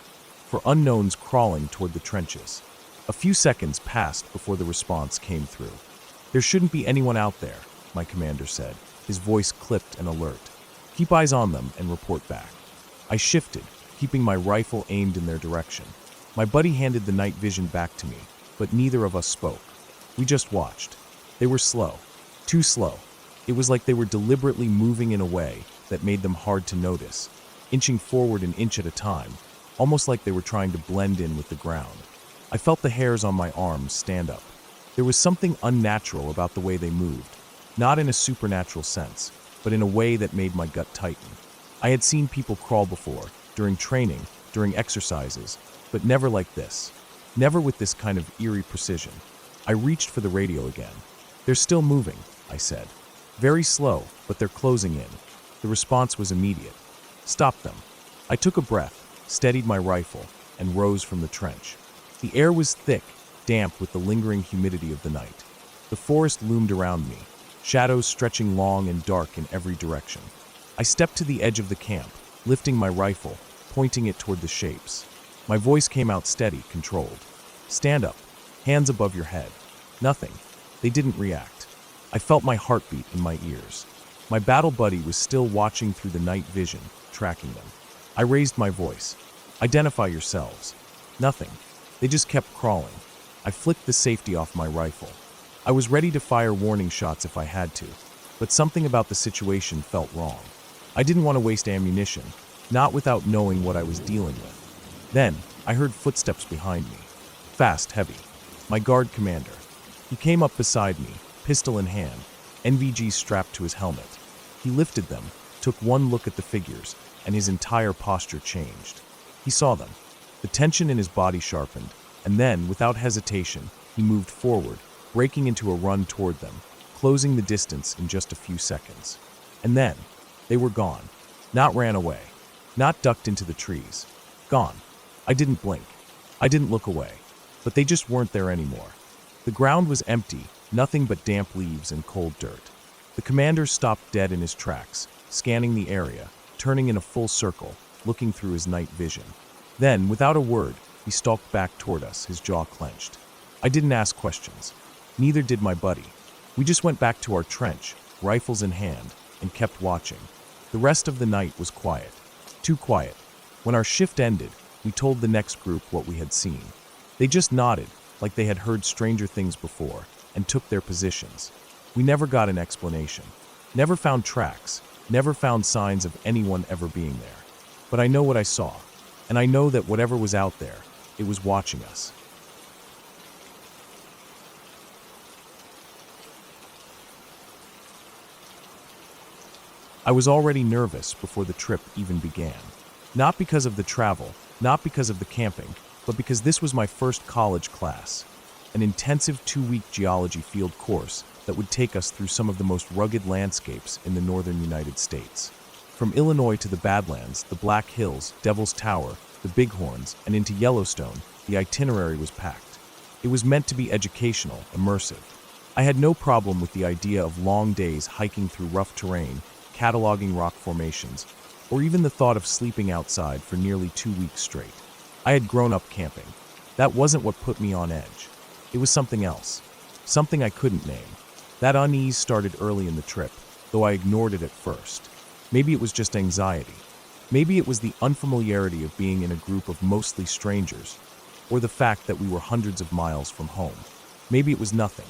For unknowns crawling toward the trenches." A few seconds passed before the response came through. "There shouldn't be anyone out there," my commander said, his voice clipped and alert. "Keep eyes on them and report back." I shifted, keeping my rifle aimed in their direction. My buddy handed the night vision back to me, but neither of us spoke. We just watched. They were slow. Too slow. It was like they were deliberately moving in a way that made them hard to notice, inching forward an inch at a time, almost like they were trying to blend in with the ground. I felt the hairs on my arms stand up. There was something unnatural about the way they moved, not in a supernatural sense, but in a way that made my gut tighten. I had seen people crawl before, during training, during exercises, but never like this. Never with this kind of eerie precision. I reached for the radio again. "They're still moving," I said. "Very slow, but they're closing in." The response was immediate. "Stop them." I took a breath, steadied my rifle, and rose from the trench. The air was thick, damp with the lingering humidity of the night. The forest loomed around me, shadows stretching long and dark in every direction. I stepped to the edge of the camp, lifting my rifle, pointing it toward the shapes. My voice came out steady, controlled. "Stand up, hands above your head." Nothing. They didn't react. I felt my heartbeat in my ears. My battle buddy was still watching through the night vision, tracking them. I raised my voice. "Identify yourselves." Nothing. They just kept crawling. I flicked the safety off my rifle. I was ready to fire warning shots if I had to, but something about the situation felt wrong. I didn't want to waste ammunition, not without knowing what I was dealing with. Then, I heard footsteps behind me. Fast, heavy. My guard commander. He came up beside me, pistol in hand, NVG strapped to his helmet. He lifted them, took one look at the figures, and his entire posture changed. He saw them. The tension in his body sharpened, and then, without hesitation, he moved forward, breaking into a run toward them, closing the distance in just a few seconds. And then, they were gone. Not ran away. Not ducked into the trees. Gone. I didn't blink. I didn't look away. But they just weren't there anymore. The ground was empty, nothing but damp leaves and cold dirt. The commander stopped dead in his tracks, scanning the area, turning in a full circle, looking through his night vision. Then, without a word, he stalked back toward us, his jaw clenched. I didn't ask questions. Neither did my buddy. We just went back to our trench, rifles in hand, and kept watching. The rest of the night was quiet. Too quiet. When our shift ended, we told the next group what we had seen. They just nodded, like they had heard stranger things before, and took their positions. We never got an explanation. Never found tracks. Never found signs of anyone ever being there. But I know what I saw. And I know that whatever was out there, it was watching us. I was already nervous before the trip even began. Not because of the travel, not because of the camping, but because this was my first college class, an intensive 2-week geology field course that would take us through some of the most rugged landscapes in the northern United States. From Illinois to the Badlands, the Black Hills, Devil's Tower, the Bighorns, and into Yellowstone, the itinerary was packed. It was meant to be educational, immersive. I had no problem with the idea of long days hiking through rough terrain, cataloging rock formations, or even the thought of sleeping outside for nearly 2 weeks straight. I had grown up camping. That wasn't what put me on edge. It was something else, something I couldn't name. That unease started early in the trip, though I ignored it at first. Maybe it was just anxiety. Maybe it was the unfamiliarity of being in a group of mostly strangers, or the fact that we were hundreds of miles from home. Maybe it was nothing,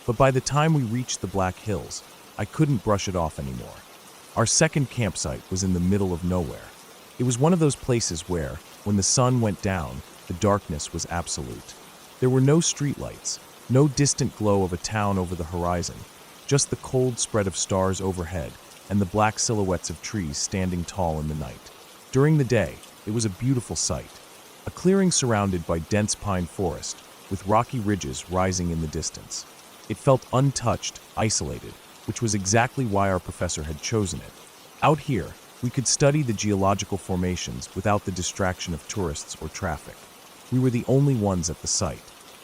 but by the time we reached the Black Hills, I couldn't brush it off anymore. Our second campsite was in the middle of nowhere. It was one of those places where, when the sun went down, the darkness was absolute. There were no streetlights, no distant glow of a town over the horizon, just the cold spread of stars overhead and the black silhouettes of trees standing tall in the night. During the day, it was a beautiful sight. A clearing surrounded by dense pine forest, with rocky ridges rising in the distance. It felt untouched, isolated, which was exactly why our professor had chosen it. Out here, we could study the geological formations without the distraction of tourists or traffic. We were the only ones at the site.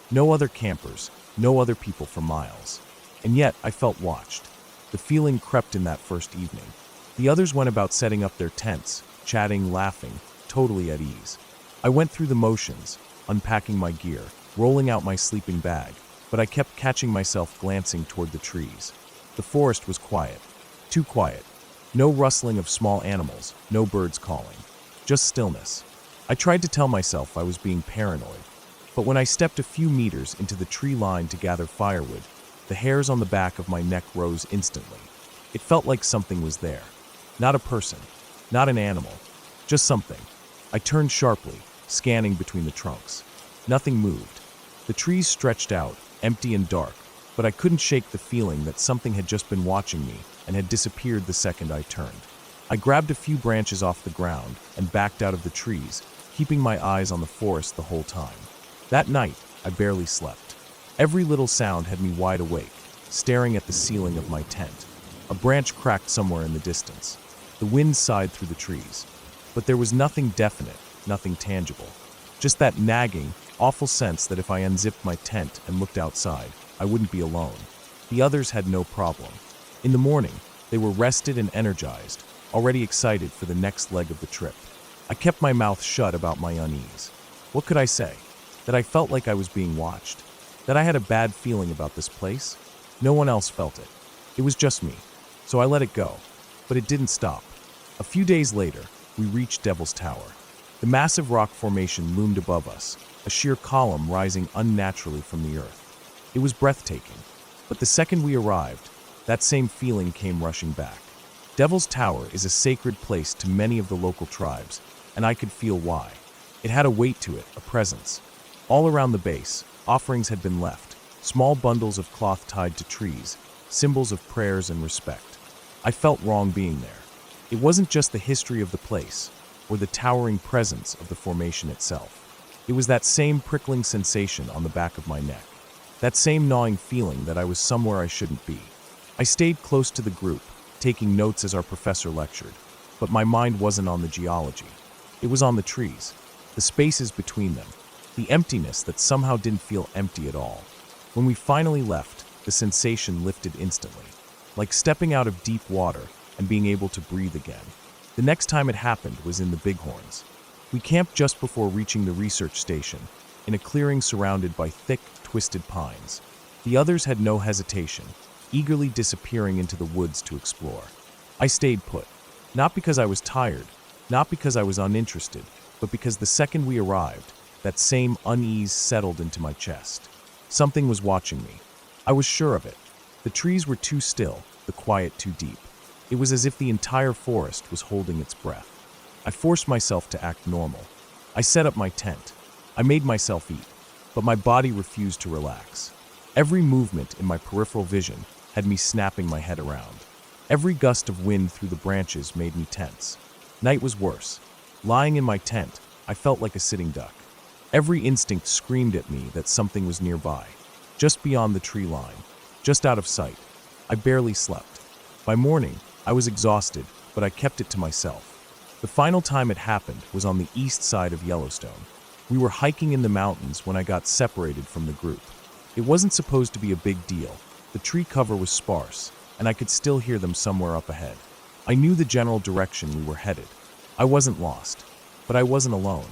No other campers, no other people for miles. And yet, I felt watched. The feeling crept in that first evening. The others went about setting up their tents, chatting, laughing, totally at ease. I went through the motions, unpacking my gear, rolling out my sleeping bag, but I kept catching myself glancing toward the trees. The forest was quiet. Too quiet. No rustling of small animals, no birds calling. Just stillness. I tried to tell myself I was being paranoid, but when I stepped a few meters into the tree line to gather firewood, the hairs on the back of my neck rose instantly. It felt like something was there. Not a person, not an animal, just something. I turned sharply, scanning between the trunks. Nothing moved. The trees stretched out, empty and dark, but I couldn't shake the feeling that something had just been watching me and had disappeared the second I turned. I grabbed a few branches off the ground and backed out of the trees, keeping my eyes on the forest the whole time. That night, I barely slept. Every little sound had me wide awake, staring at the ceiling of my tent. A branch cracked somewhere in the distance. The wind sighed through the trees. But there was nothing definite, nothing tangible. Just that nagging, awful sense that if I unzipped my tent and looked outside, I wouldn't be alone. The others had no problem. In the morning, they were rested and energized, already excited for the next leg of the trip. I kept my mouth shut about my unease. What could I say? That I felt like I was being watched? That I had a bad feeling about this place? No one else felt it. It was just me. So I let it go. But it didn't stop. A few days later, we reached Devil's Tower. The massive rock formation loomed above us, a sheer column rising unnaturally from the earth. It was breathtaking. But the second we arrived, that same feeling came rushing back. Devil's Tower is a sacred place to many of the local tribes, and I could feel why. It had a weight to it, a presence. All around the base, offerings had been left, small bundles of cloth tied to trees, symbols of prayers and respect. I felt wrong being there. It wasn't just the history of the place, or the towering presence of the formation itself. It was that same prickling sensation on the back of my neck, that same gnawing feeling that I was somewhere I shouldn't be. I stayed close to the group, taking notes as our professor lectured, but my mind wasn't on the geology. It was on the trees, the spaces between them, the emptiness that somehow didn't feel empty at all. When we finally left, the sensation lifted instantly, like stepping out of deep water and being able to breathe again. The next time it happened was in the Bighorns. We camped just before reaching the research station, in a clearing surrounded by thick, twisted pines. The others had no hesitation, eagerly disappearing into the woods to explore. I stayed put, not because I was tired, not because I was uninterested, but because the second we arrived, that same unease settled into my chest. Something was watching me. I was sure of it. The trees were too still, the quiet too deep. It was as if the entire forest was holding its breath. I forced myself to act normal. I set up my tent. I made myself eat, but my body refused to relax. Every movement in my peripheral vision had me snapping my head around. Every gust of wind through the branches made me tense. Night was worse. Lying in my tent, I felt like a sitting duck. Every instinct screamed at me that something was nearby, just beyond the tree line, just out of sight. I barely slept. By morning, I was exhausted, but I kept it to myself. The final time it happened was on the east side of Yellowstone. We were hiking in the mountains when I got separated from the group. It wasn't supposed to be a big deal. The tree cover was sparse, and I could still hear them somewhere up ahead. I knew the general direction we were headed. I wasn't lost, but I wasn't alone.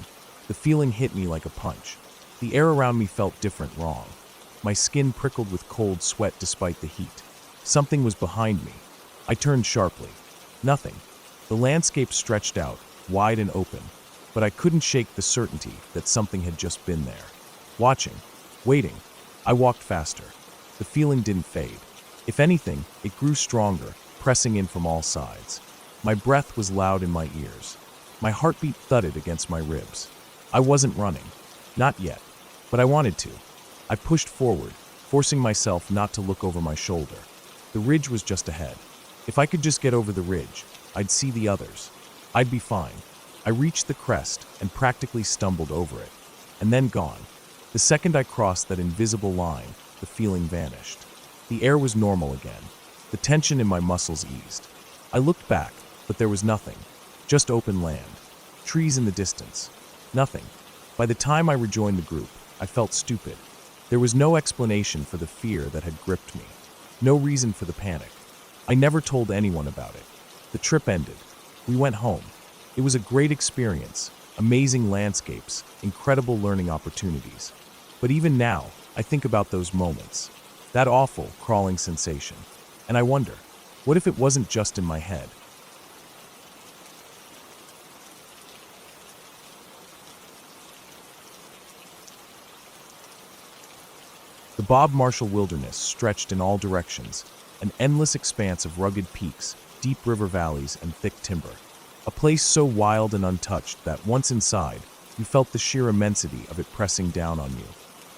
The feeling hit me like a punch. The air around me felt different, wrong. My skin prickled with cold sweat despite the heat. Something was behind me. I turned sharply. Nothing. The landscape stretched out, wide and open, but I couldn't shake the certainty that something had just been there. Watching, waiting, I walked faster. The feeling didn't fade. If anything, it grew stronger, pressing in from all sides. My breath was loud in my ears. My heartbeat thudded against my ribs. I wasn't running. Not yet. But I wanted to. I pushed forward, forcing myself not to look over my shoulder. The ridge was just ahead. If I could just get over the ridge, I'd see the others. I'd be fine. I reached the crest and practically stumbled over it. And then gone. The second I crossed that invisible line, the feeling vanished. The air was normal again. The tension in my muscles eased. I looked back, but there was nothing. Just open land. Trees in the distance. Nothing. By the time I rejoined the group, I felt stupid. There was no explanation for the fear that had gripped me. No reason for the panic. I never told anyone about it. The trip ended. We went home. It was a great experience, amazing landscapes, incredible learning opportunities. But even now, I think about those moments. That awful, crawling sensation. And I wonder, what if it wasn't just in my head? The Bob Marshall Wilderness stretched in all directions, an endless expanse of rugged peaks, deep river valleys, and thick timber. A place so wild and untouched that once inside, you felt the sheer immensity of it pressing down on you.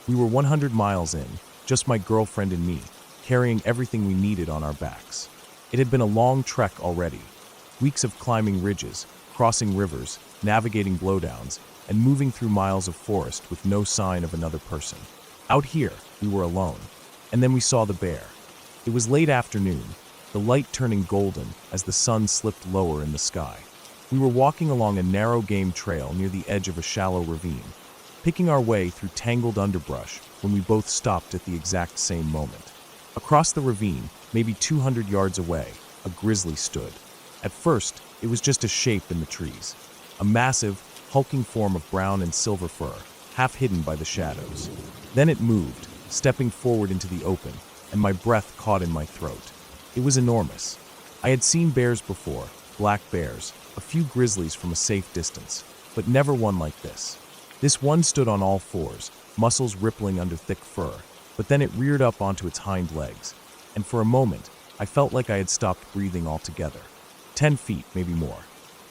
We were 100 miles in, just my girlfriend and me, carrying everything we needed on our backs. It had been a long trek already. Weeks of climbing ridges, crossing rivers, navigating blowdowns, and moving through miles of forest with no sign of another person. Out here, we were alone. And then we saw the bear. It was late afternoon, the light turning golden as the sun slipped lower in the sky. We were walking along a narrow game trail near the edge of a shallow ravine, picking our way through tangled underbrush when we both stopped at the exact same moment. Across the ravine, maybe 200 yards away, a grizzly stood. At first, it was just a shape in the trees, a massive, hulking form of brown and silver fur, half hidden by the shadows. Then it moved, stepping forward into the open, and my breath caught in my throat. It was enormous. I had seen bears before, black bears, a few grizzlies from a safe distance, but never one like this. This one stood on all fours, muscles rippling under thick fur, but then it reared up onto its hind legs, and for a moment, I felt like I had stopped breathing altogether. 10 feet, maybe more.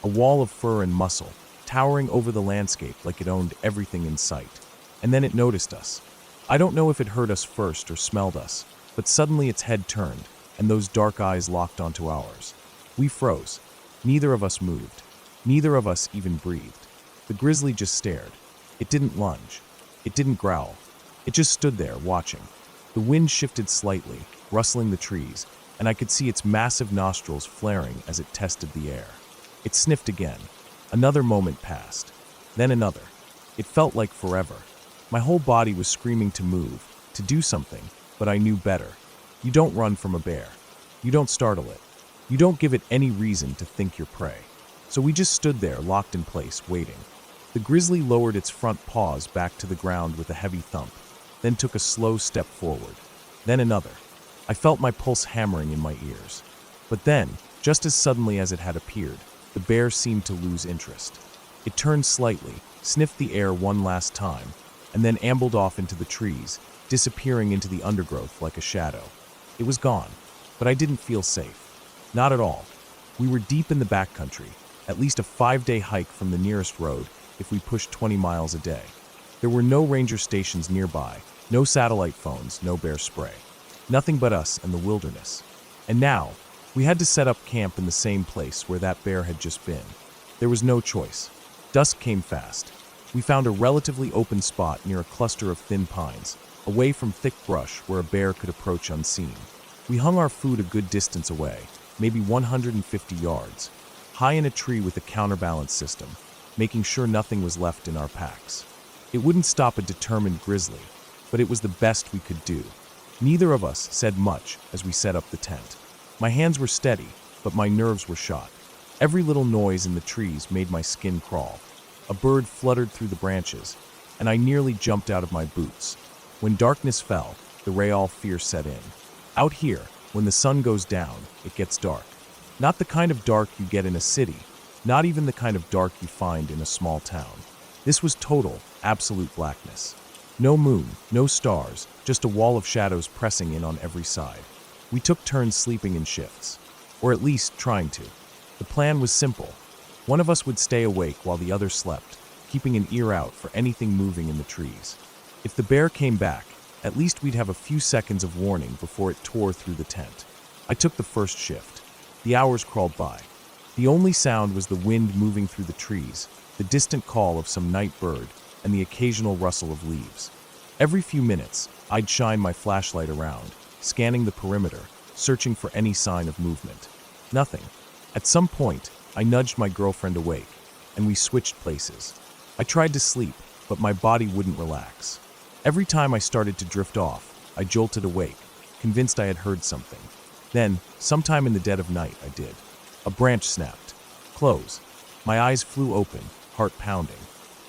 A wall of fur and muscle, towering over the landscape like it owned everything in sight. And then it noticed us. I don't know if it heard us first or smelled us, but suddenly its head turned, and those dark eyes locked onto ours. We froze. Neither of us moved. Neither of us even breathed. The grizzly just stared. It didn't lunge. It didn't growl. It just stood there, watching. The wind shifted slightly, rustling the trees, and I could see its massive nostrils flaring as it tested the air. It sniffed again. Another moment passed. Then another. It felt like forever. My whole body was screaming to move, to do something, but I knew better. You don't run from a bear. You don't startle it. You don't give it any reason to think you're prey. So we just stood there, locked in place, waiting. The grizzly lowered its front paws back to the ground with a heavy thump, then took a slow step forward. Then another. I felt my pulse hammering in my ears. But then, just as suddenly as it had appeared, the bear seemed to lose interest. It turned slightly, sniffed the air one last time, and then ambled off into the trees, disappearing into the undergrowth like a shadow. It was gone, but I didn't feel safe. Not at all. We were deep in the backcountry, at least a 5-day hike from the nearest road if we pushed 20 miles a day. There were no ranger stations nearby, no satellite phones, no bear spray. Nothing but us and the wilderness. And now, We had to set up camp in the same place where that bear had just been. There was no choice. Dusk came fast. We found a relatively open spot near a cluster of thin pines, away from thick brush where a bear could approach unseen. We hung our food a good distance away, maybe 150 yards, high in a tree with a counterbalance system, making sure nothing was left in our packs. It wouldn't stop a determined grizzly, but it was the best we could do. Neither of us said much as we set up the tent. My hands were steady, but my nerves were shot. Every little noise in the trees made my skin crawl. A bird fluttered through the branches, and I nearly jumped out of my boots. When darkness fell, the real fear set in. Out here, when the sun goes down, it gets dark. Not the kind of dark you get in a city, not even the kind of dark you find in a small town. This was total, absolute blackness. No moon, no stars, just a wall of shadows pressing in on every side. We took turns sleeping in shifts, or at least trying to. The plan was simple. One of us would stay awake while the other slept, keeping an ear out for anything moving in the trees. If the bear came back, at least we'd have a few seconds of warning before it tore through the tent. I took the first shift. The hours crawled by. The only sound was the wind moving through the trees, the distant call of some night bird, and the occasional rustle of leaves. Every few minutes, I'd shine my flashlight around, scanning the perimeter, searching for any sign of movement. Nothing. At some point, I nudged my girlfriend awake, and we switched places. I tried to sleep, but my body wouldn't relax. Every time I started to drift off, I jolted awake, convinced I had heard something. Then, sometime in the dead of night, I did. A branch snapped. Close. My eyes flew open, heart pounding.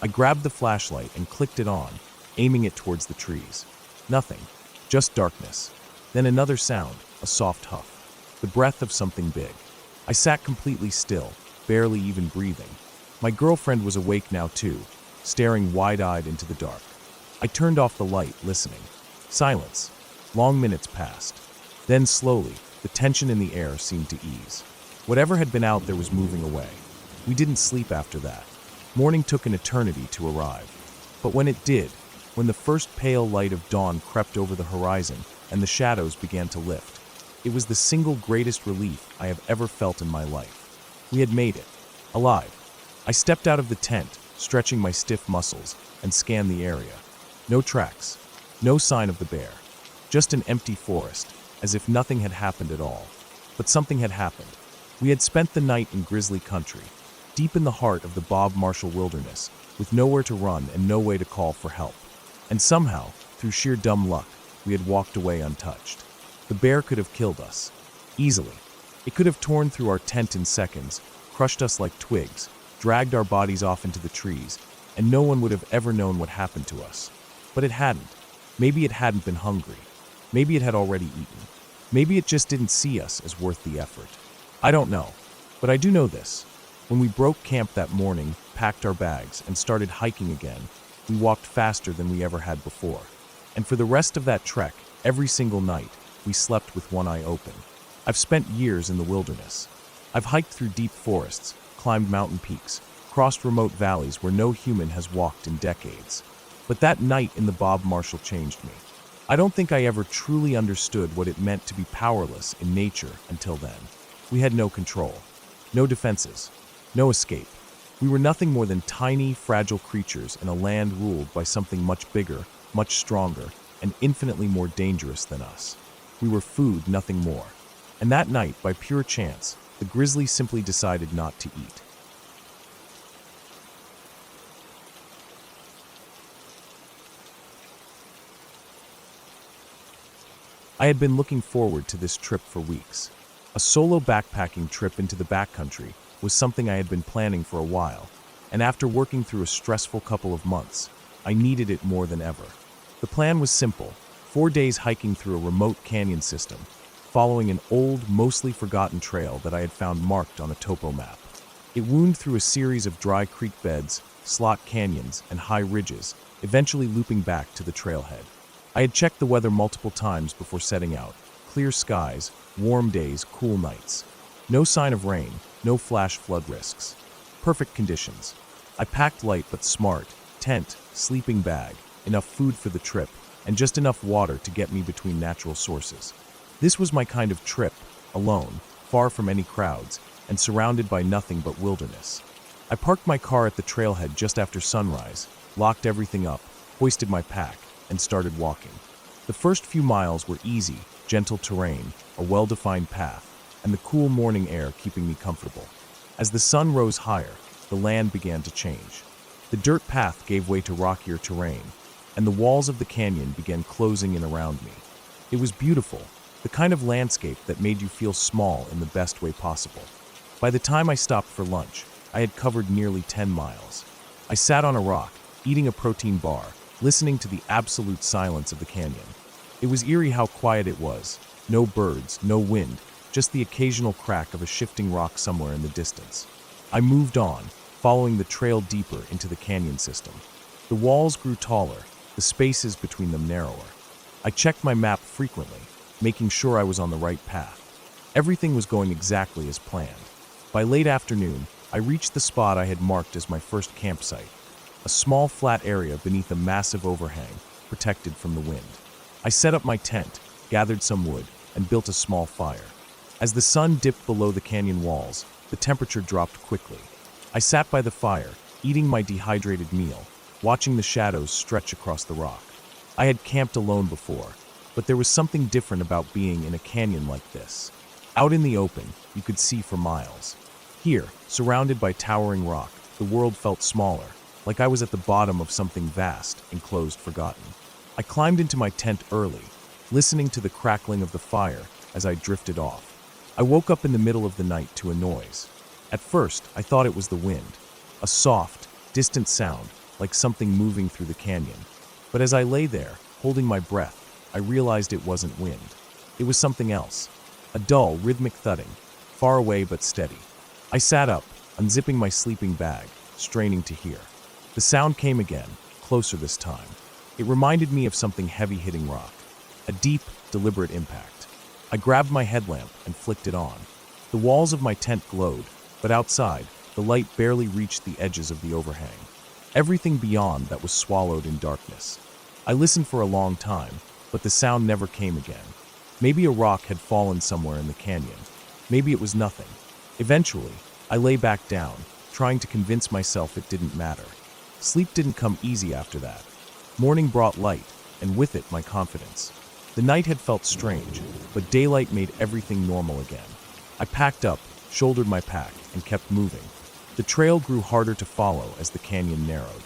I grabbed the flashlight and clicked it on, aiming it towards the trees. Nothing. Just darkness. Then another sound, a soft huff. The breath of something big. I sat completely still, barely even breathing. My girlfriend was awake now too, staring wide-eyed into the dark. I turned off the light, listening. Silence. Long minutes passed. Then slowly, the tension in the air seemed to ease. Whatever had been out there was moving away. We didn't sleep after that. Morning took an eternity to arrive. But when it did, when the first pale light of dawn crept over the horizon and the shadows began to lift, it was the single greatest relief I have ever felt in my life. We had made it. Alive. I stepped out of the tent, stretching my stiff muscles, and scanned the area. No tracks. No sign of the bear. Just an empty forest, as if nothing had happened at all. But something had happened. We had spent the night in grizzly country, deep in the heart of the Bob Marshall wilderness, with nowhere to run and no way to call for help. And somehow, through sheer dumb luck, we had walked away untouched. The bear could have killed us. Easily. It could have torn through our tent in seconds, crushed us like twigs, dragged our bodies off into the trees, and no one would have ever known what happened to us. But it hadn't. Maybe it hadn't been hungry. Maybe it had already eaten. Maybe it just didn't see us as worth the effort. I don't know. But I do know this. When we broke camp that morning, packed our bags, and started hiking again, we walked faster than we ever had before. And for the rest of that trek, every single night, we slept with one eye open. I've spent years in the wilderness. I've hiked through deep forests, climbed mountain peaks, crossed remote valleys where no human has walked in decades. But that night in the Bob Marshall changed me. I don't think I ever truly understood what it meant to be powerless in nature until then. We had no control, no defenses, no escape. We were nothing more than tiny, fragile creatures in a land ruled by something much bigger, much stronger, and infinitely more dangerous than us. We were food, nothing more. And that night, by pure chance, the grizzly simply decided not to eat. I had been looking forward to this trip for weeks. A solo backpacking trip into the backcountry was something I had been planning for a while, and after working through a stressful couple of months, I needed it more than ever. The plan was simple: 4 days hiking through a remote canyon system, following an old, mostly forgotten trail that I had found marked on a topo map. It wound through a series of dry creek beds, slot canyons, and high ridges, eventually looping back to the trailhead. I had checked the weather multiple times before setting out. Clear skies, warm days, cool nights. No sign of rain, no flash flood risks. Perfect conditions. I packed light but smart: tent, sleeping bag, enough food for the trip, and just enough water to get me between natural sources. This was my kind of trip, alone, far from any crowds, and surrounded by nothing but wilderness. I parked my car at the trailhead just after sunrise, locked everything up, hoisted my pack, and started walking. The first few miles were easy, gentle terrain, a well-defined path, and the cool morning air keeping me comfortable. As the sun rose higher, the land began to change. The dirt path gave way to rockier terrain, and the walls of the canyon began closing in around me. It was beautiful, the kind of landscape that made you feel small in the best way possible. By the time I stopped for lunch, I had covered nearly 10 miles. I sat on a rock, eating a protein bar, listening to the absolute silence of the canyon. It was eerie how quiet it was. No birds, no wind, just the occasional crack of a shifting rock somewhere in the distance. I moved on, following the trail deeper into the canyon system. The walls grew taller, the spaces between them narrower. I checked my map frequently, making sure I was on the right path. Everything was going exactly as planned. By late afternoon, I reached the spot I had marked as my first campsite, a small flat area beneath a massive overhang, protected from the wind. I set up my tent, gathered some wood, and built a small fire. As the sun dipped below the canyon walls, the temperature dropped quickly. I sat by the fire, eating my dehydrated meal, watching the shadows stretch across the rock. I had camped alone before, but there was something different about being in a canyon like this. Out in the open, you could see for miles. Here, surrounded by towering rock, the world felt smaller, like I was at the bottom of something vast, enclosed, forgotten. I climbed into my tent early, listening to the crackling of the fire as I drifted off. I woke up in the middle of the night to a noise. At first, I thought it was the wind, a soft, distant sound, like something moving through the canyon. But as I lay there, holding my breath, I realized it wasn't wind. It was something else, a dull, rhythmic thudding, far away but steady. I sat up, unzipping my sleeping bag, straining to hear. The sound came again, closer this time. It reminded me of something heavy hitting rock, a deep, deliberate impact. I grabbed my headlamp and flicked it on. The walls of my tent glowed, but outside, the light barely reached the edges of the overhang. Everything beyond that was swallowed in darkness. I listened for a long time, but the sound never came again. Maybe a rock had fallen somewhere in the canyon. Maybe it was nothing. Eventually, I lay back down, trying to convince myself it didn't matter. Sleep didn't come easy after that. Morning brought light, and with it my confidence. The night had felt strange, but daylight made everything normal again. I packed up, shouldered my pack, and kept moving. The trail grew harder to follow as the canyon narrowed.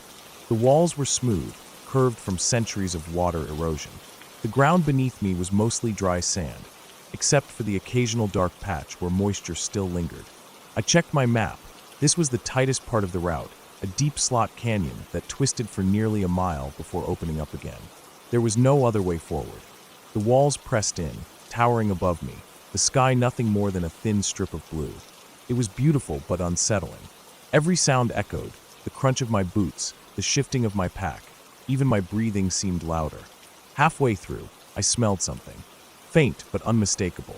The walls were smooth, curved from centuries of water erosion. The ground beneath me was mostly dry sand, except for the occasional dark patch where moisture still lingered. I checked my map. This was the tightest part of the route, a deep slot canyon that twisted for nearly a mile before opening up again. There was no other way forward. The walls pressed in, towering above me, the sky nothing more than a thin strip of blue. It was beautiful but unsettling. Every sound echoed, the crunch of my boots, the shifting of my pack, even my breathing seemed louder. Halfway through, I smelled something. Faint but unmistakable.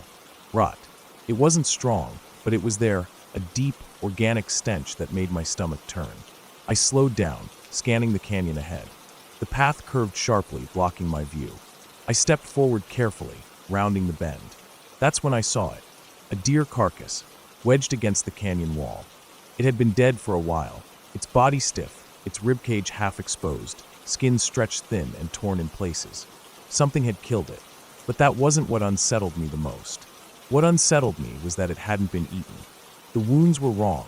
Rot. It wasn't strong, but it was there, a deep, organic stench that made my stomach turn. I slowed down, scanning the canyon ahead. The path curved sharply, blocking my view. I stepped forward carefully, rounding the bend. That's when I saw it. A deer carcass, wedged against the canyon wall. It had been dead for a while, its body stiff, its ribcage half exposed, skin stretched thin and torn in places. Something had killed it. But that wasn't what unsettled me the most. What unsettled me was that it hadn't been eaten. The wounds were wrong.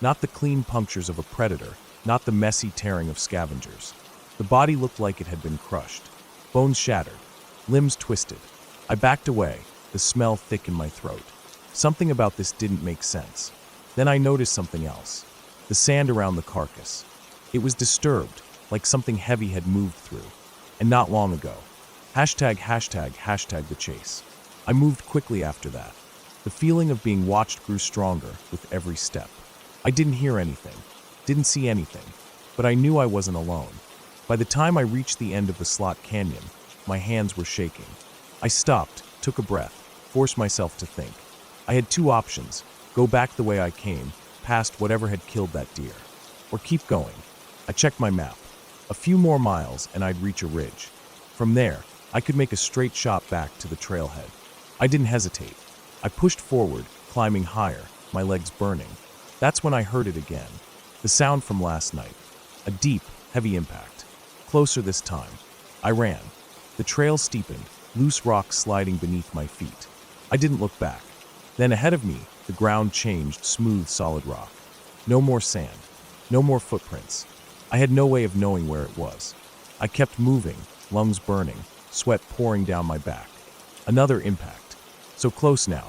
Not the clean punctures of a predator, not the messy tearing of scavengers. The body looked like it had been crushed. Bones shattered, limbs twisted. I backed away, the smell thick in my throat. Something about this didn't make sense. Then I noticed something else. The sand around the carcass. It was disturbed, like something heavy had moved through. And not long ago. Hashtag the chase. I moved quickly after that. The feeling of being watched grew stronger with every step. I didn't hear anything, didn't see anything, but I knew I wasn't alone. By the time I reached the end of the slot canyon, my hands were shaking. I stopped, took a breath, forced myself to think. I had two options: go back the way I came, past whatever had killed that deer, or keep going. I checked my map. A few more miles and I'd reach a ridge. From there, I could make a straight shot back to the trailhead. I didn't hesitate. I pushed forward, climbing higher, my legs burning. That's when I heard it again. The sound from last night. A deep, heavy impact. Closer this time. I ran. The trail steepened, loose rocks sliding beneath my feet. I didn't look back. Then ahead of me, the ground changed, smooth, solid rock. No more sand. No more footprints. I had no way of knowing where it was. I kept moving, lungs burning, sweat pouring down my back. Another impact. So close now.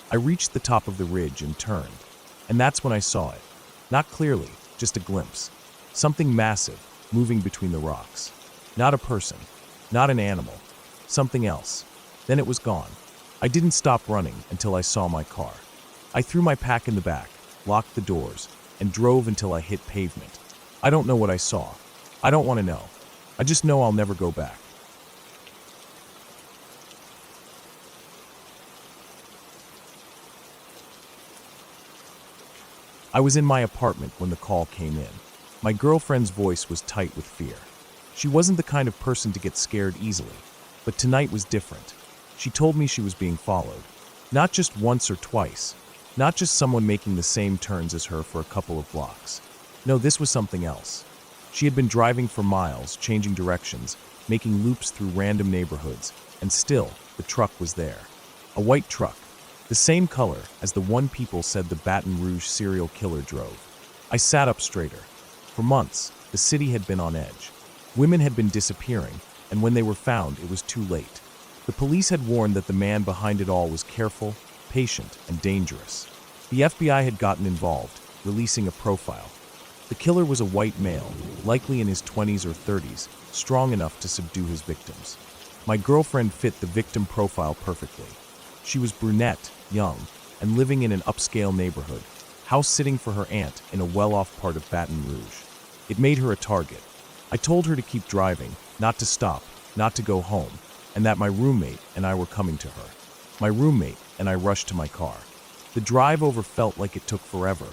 I reached the top of the ridge and turned. And that's when I saw it. Not clearly, just a glimpse. Something massive, moving between the rocks. Not a person. Not an animal. Something else. Then it was gone. I didn't stop running until I saw my car. I threw my pack in the back, locked the doors, and drove until I hit pavement. I don't know what I saw. I don't want to know. I just know I'll never go back. I was in my apartment when the call came in. My girlfriend's voice was tight with fear. She wasn't the kind of person to get scared easily, but tonight was different. She told me she was being followed. Not just once or twice. Not just someone making the same turns as her for a couple of blocks. No, this was something else. She had been driving for miles, changing directions, making loops through random neighborhoods, and still, the truck was there. A white truck. The same color as the one people said the Baton Rouge serial killer drove. I sat up straighter. For months, the city had been on edge. Women had been disappearing, and when they were found, it was too late. The police had warned that the man behind it all was careful, patient, and dangerous. The FBI had gotten involved, releasing a profile. The killer was a white male, likely in his 20s or 30s, strong enough to subdue his victims. My girlfriend fit the victim profile perfectly. She was brunette, young, and living in an upscale neighborhood, house-sitting for her aunt in a well-off part of Baton Rouge. It made her a target. I told her to keep driving, not to stop, not to go home, and that my roommate and I were coming to her. My roommate and I rushed to my car. The drive over felt like it took forever,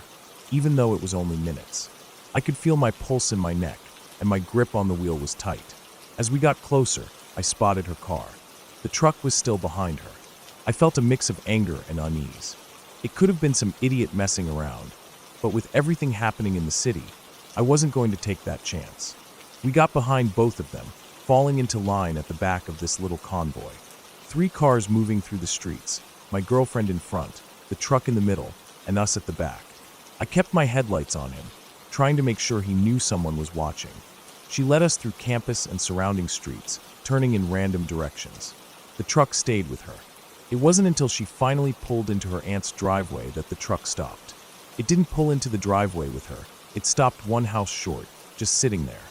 even though it was only minutes. I could feel my pulse in my neck, and my grip on the wheel was tight. As we got closer, I spotted her car. The truck was still behind her. I felt a mix of anger and unease. It could have been some idiot messing around, but with everything happening in the city, I wasn't going to take that chance. We got behind both of them, falling into line at the back of this little convoy. 3 cars moving through the streets, my girlfriend in front, the truck in the middle, and us at the back. I kept my headlights on him, trying to make sure he knew someone was watching. She led us through campus and surrounding streets, turning in random directions. The truck stayed with her. It wasn't until she finally pulled into her aunt's driveway that the truck stopped. It didn't pull into the driveway with her. It stopped one house short, just sitting there.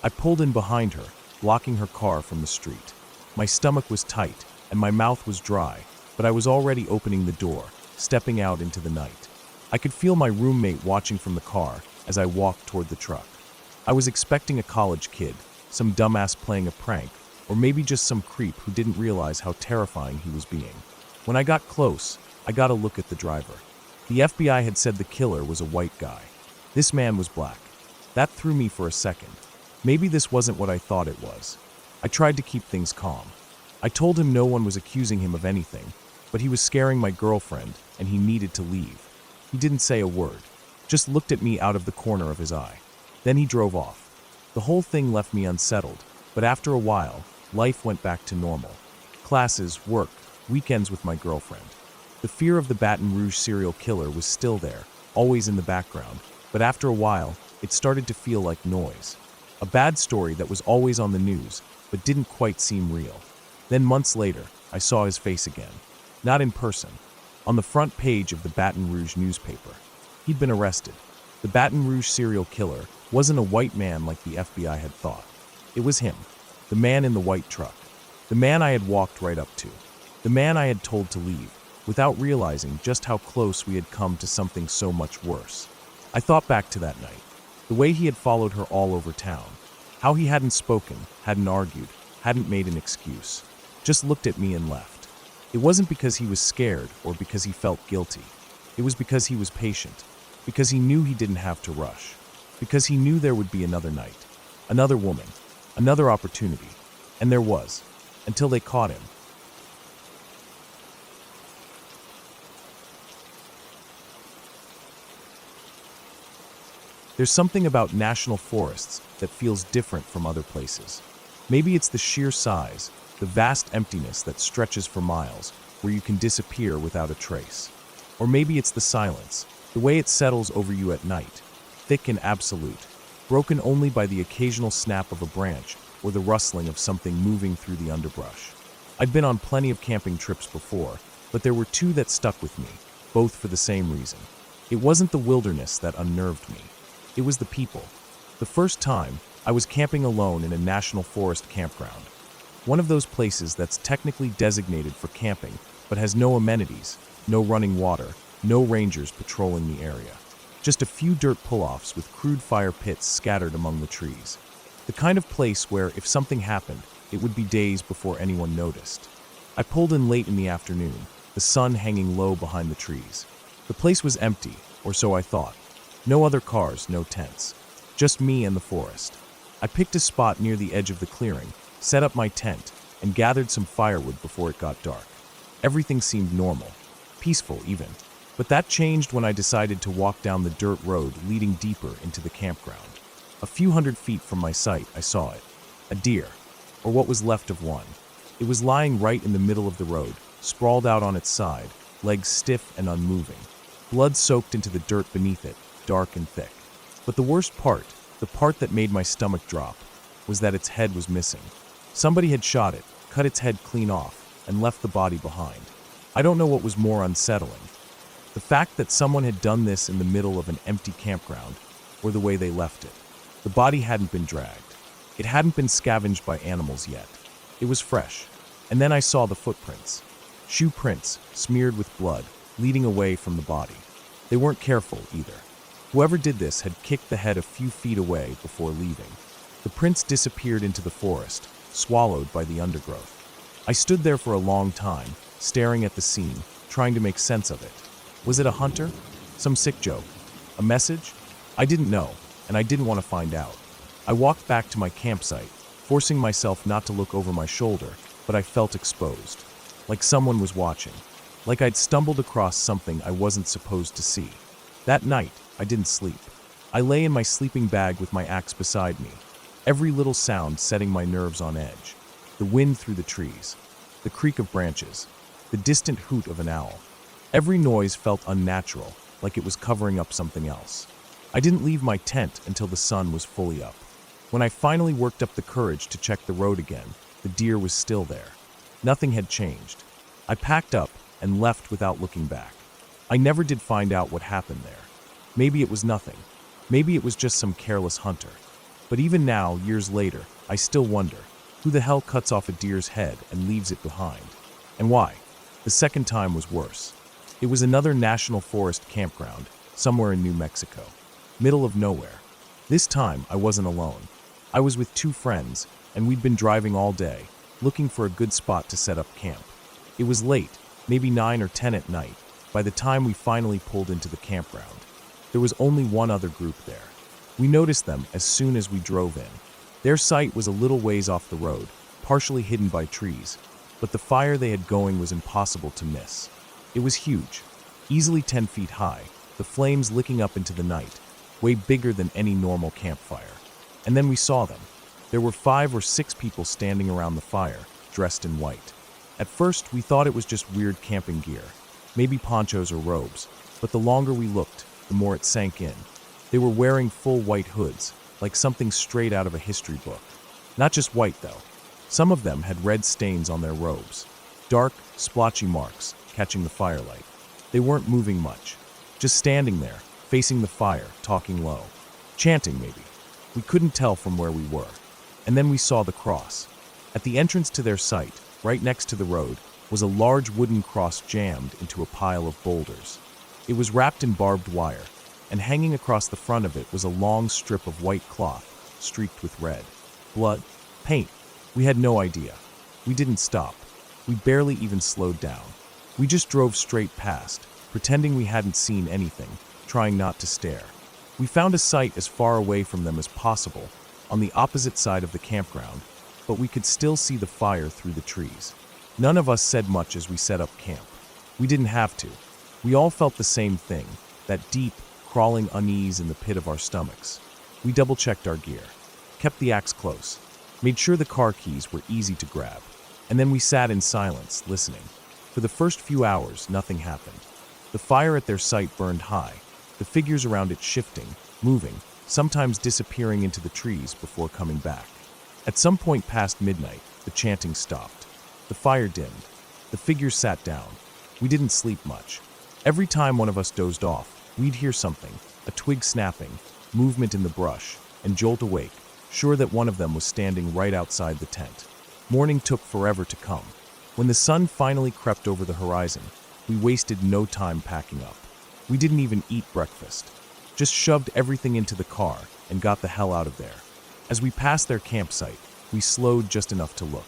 I pulled in behind her, blocking her car from the street. My stomach was tight, and my mouth was dry, but I was already opening the door, stepping out into the night. I could feel my roommate watching from the car as I walked toward the truck. I was expecting a college kid, some dumbass playing a prank, or maybe just some creep who didn't realize how terrifying he was being. When I got close, I got a look at the driver. The FBI had said the killer was a white guy. This man was black. That threw me for a second. Maybe this wasn't what I thought it was. I tried to keep things calm. I told him no one was accusing him of anything, but he was scaring my girlfriend, and he needed to leave. He didn't say a word, just looked at me out of the corner of his eye. Then he drove off. The whole thing left me unsettled, but after a while, life went back to normal. Classes, work, weekends with my girlfriend. The fear of the Baton Rouge serial killer was still there, always in the background, but after a while, it started to feel like noise. A bad story that was always on the news, but didn't quite seem real. Then months later, I saw his face again. Not in person. On the front page of the Baton Rouge newspaper. He'd been arrested. The Baton Rouge serial killer wasn't a white man like the FBI had thought. It was him. The man in the white truck. The man I had walked right up to. The man I had told to leave, without realizing just how close we had come to something so much worse. I thought back to that night. The way he had followed her all over town. How he hadn't spoken, hadn't argued, hadn't made an excuse. Just looked at me and left. It wasn't because he was scared or because he felt guilty. It was because he was patient. Because he knew he didn't have to rush. Because he knew there would be another night. Another woman. Another opportunity. And there was. Until they caught him. There's something about national forests that feels different from other places. Maybe it's the sheer size, the vast emptiness that stretches for miles, where you can disappear without a trace. Or maybe it's the silence, the way it settles over you at night, thick and absolute, broken only by the occasional snap of a branch or the rustling of something moving through the underbrush. I'd been on plenty of camping trips before, but there were two that stuck with me, both for the same reason. It wasn't the wilderness that unnerved me. It was the people. The first time, I was camping alone in a national forest campground. One of those places that's technically designated for camping, but has no amenities, no running water, no rangers patrolling the area. Just a few dirt pull-offs with crude fire pits scattered among the trees. The kind of place where, if something happened, it would be days before anyone noticed. I pulled in late in the afternoon, the sun hanging low behind the trees. The place was empty, or so I thought. No other cars, no tents. Just me and the forest. I picked a spot near the edge of the clearing, set up my tent, and gathered some firewood before it got dark. Everything seemed normal, peaceful even. But that changed when I decided to walk down the dirt road leading deeper into the campground. A few hundred feet from my sight, I saw it. A deer, or what was left of one. It was lying right in the middle of the road, sprawled out on its side, legs stiff and unmoving. Blood soaked into the dirt beneath it, dark and thick. But the worst part, the part that made my stomach drop, was that its head was missing. Somebody had shot it, cut its head clean off, and left the body behind. I don't know what was more unsettling. The fact that someone had done this in the middle of an empty campground, or the way they left it. The body hadn't been dragged. It hadn't been scavenged by animals yet. It was fresh. And then I saw the footprints. Shoe prints, smeared with blood, leading away from the body. They weren't careful either. Whoever did this had kicked the head a few feet away before leaving. The prints disappeared into the forest, swallowed by the undergrowth. I stood there for a long time, staring at the scene, trying to make sense of it. Was it a hunter? Some sick joke? A message? I didn't know, and I didn't want to find out. I walked back to my campsite, forcing myself not to look over my shoulder, but I felt exposed. Like someone was watching. Like I'd stumbled across something I wasn't supposed to see. That night, I didn't sleep. I lay in my sleeping bag with my axe beside me, every little sound setting my nerves on edge. The wind through the trees, the creak of branches, the distant hoot of an owl. Every noise felt unnatural, like it was covering up something else. I didn't leave my tent until the sun was fully up. When I finally worked up the courage to check the road again, the deer was still there. Nothing had changed. I packed up and left without looking back. I never did find out what happened there. Maybe it was nothing. Maybe it was just some careless hunter. But even now, years later, I still wonder, who the hell cuts off a deer's head and leaves it behind? And why? The second time was worse. It was another national forest campground, somewhere in New Mexico. Middle of nowhere. This time, I wasn't alone. I was with two friends, and we'd been driving all day, looking for a good spot to set up camp. It was late, maybe 9 or 10 at night, by the time we finally pulled into the campground. There was only one other group there. We noticed them as soon as we drove in. Their site was a little ways off the road, partially hidden by trees, but the fire they had going was impossible to miss. It was huge, easily 10 feet high, the flames licking up into the night, way bigger than any normal campfire. And then we saw them. There were 5 or 6 people standing around the fire, dressed in white. At first, we thought it was just weird camping gear, maybe ponchos or robes, but the longer we looked, the more it sank in. They were wearing full white hoods, like something straight out of a history book. Not just white, though. Some of them had red stains on their robes. Dark, splotchy marks, catching the firelight. They weren't moving much. Just standing there, facing the fire, talking low. Chanting, maybe. We couldn't tell from where we were. And then we saw the cross. At the entrance to their site, right next to the road, was a large wooden cross jammed into a pile of boulders. It was wrapped in barbed wire, and hanging across the front of it was a long strip of white cloth, streaked with red. Blood? Paint? We had no idea. We didn't stop. We barely even slowed down. We just drove straight past, pretending we hadn't seen anything, trying not to stare. We found a site as far away from them as possible, on the opposite side of the campground, but we could still see the fire through the trees. None of us said much as we set up camp. We didn't have to. We all felt the same thing, that deep, crawling unease in the pit of our stomachs. We double-checked our gear, kept the axe close, made sure the car keys were easy to grab, and then we sat in silence, listening. For the first few hours, nothing happened. The fire at their site burned high, the figures around it shifting, moving, sometimes disappearing into the trees before coming back. At some point past midnight, the chanting stopped. The fire dimmed. The figures sat down. We didn't sleep much. Every time one of us dozed off, we'd hear something, a twig snapping, movement in the brush, and jolt awake, sure that one of them was standing right outside the tent. Morning took forever to come. When the sun finally crept over the horizon, we wasted no time packing up. We didn't even eat breakfast. Just shoved everything into the car and got the hell out of there. As we passed their campsite, we slowed just enough to look.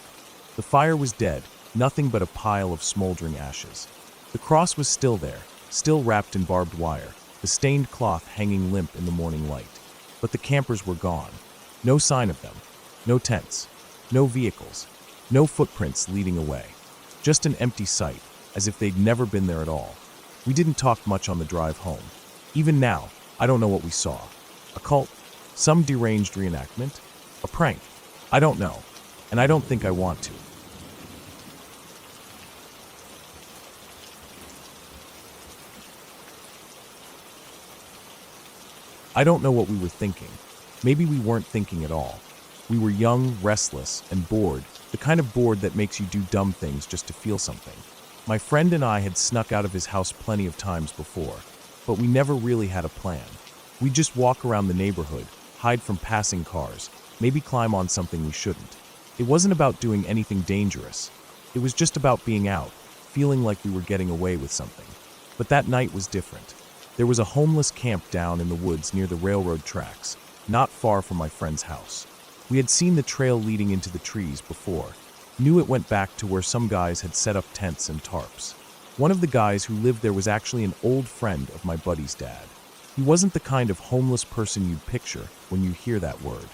The fire was dead, nothing but a pile of smoldering ashes. The cross was still there, still wrapped in barbed wire, the stained cloth hanging limp in the morning light. But the campers were gone. No sign of them. No tents. No vehicles. No footprints leading away. Just an empty site, as if they'd never been there at all. We didn't talk much on the drive home. Even now, I don't know what we saw. A cult? Some deranged reenactment? A prank? I don't know, and I don't think I want to. I don't know what we were thinking. Maybe we weren't thinking at all. We were young, restless, and bored, the kind of bored that makes you do dumb things just to feel something. My friend and I had snuck out of his house plenty of times before, but we never really had a plan. We'd just walk around the neighborhood, hide from passing cars, maybe climb on something we shouldn't. It wasn't about doing anything dangerous. It was just about being out, feeling like we were getting away with something. But that night was different. There was a homeless camp down in the woods near the railroad tracks, not far from my friend's house. We had seen the trail leading into the trees before, knew it went back to where some guys had set up tents and tarps. One of the guys who lived there was actually an old friend of my buddy's dad. He wasn't the kind of homeless person you'd picture when you hear that word.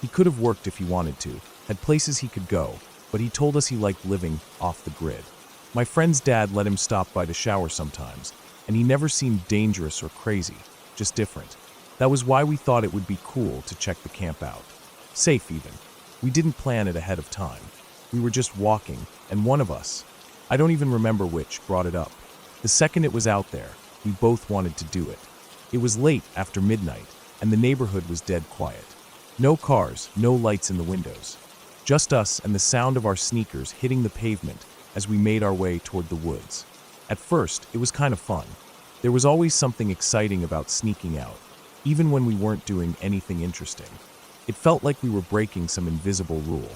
He could have worked if he wanted to, had places he could go, but he told us he liked living off the grid. My friend's dad let him stop by to shower sometimes, and he never seemed dangerous or crazy, just different. That was why we thought it would be cool to check the camp out. Safe even. We didn't plan it ahead of time. We were just walking, and one of us, I don't even remember which, brought it up. The second it was out there, we both wanted to do it. It was late after midnight, and the neighborhood was dead quiet. No cars, no lights in the windows. Just us and the sound of our sneakers hitting the pavement as we made our way toward the woods. At first, it was kind of fun. There was always something exciting about sneaking out, even when we weren't doing anything interesting. It felt like we were breaking some invisible rule.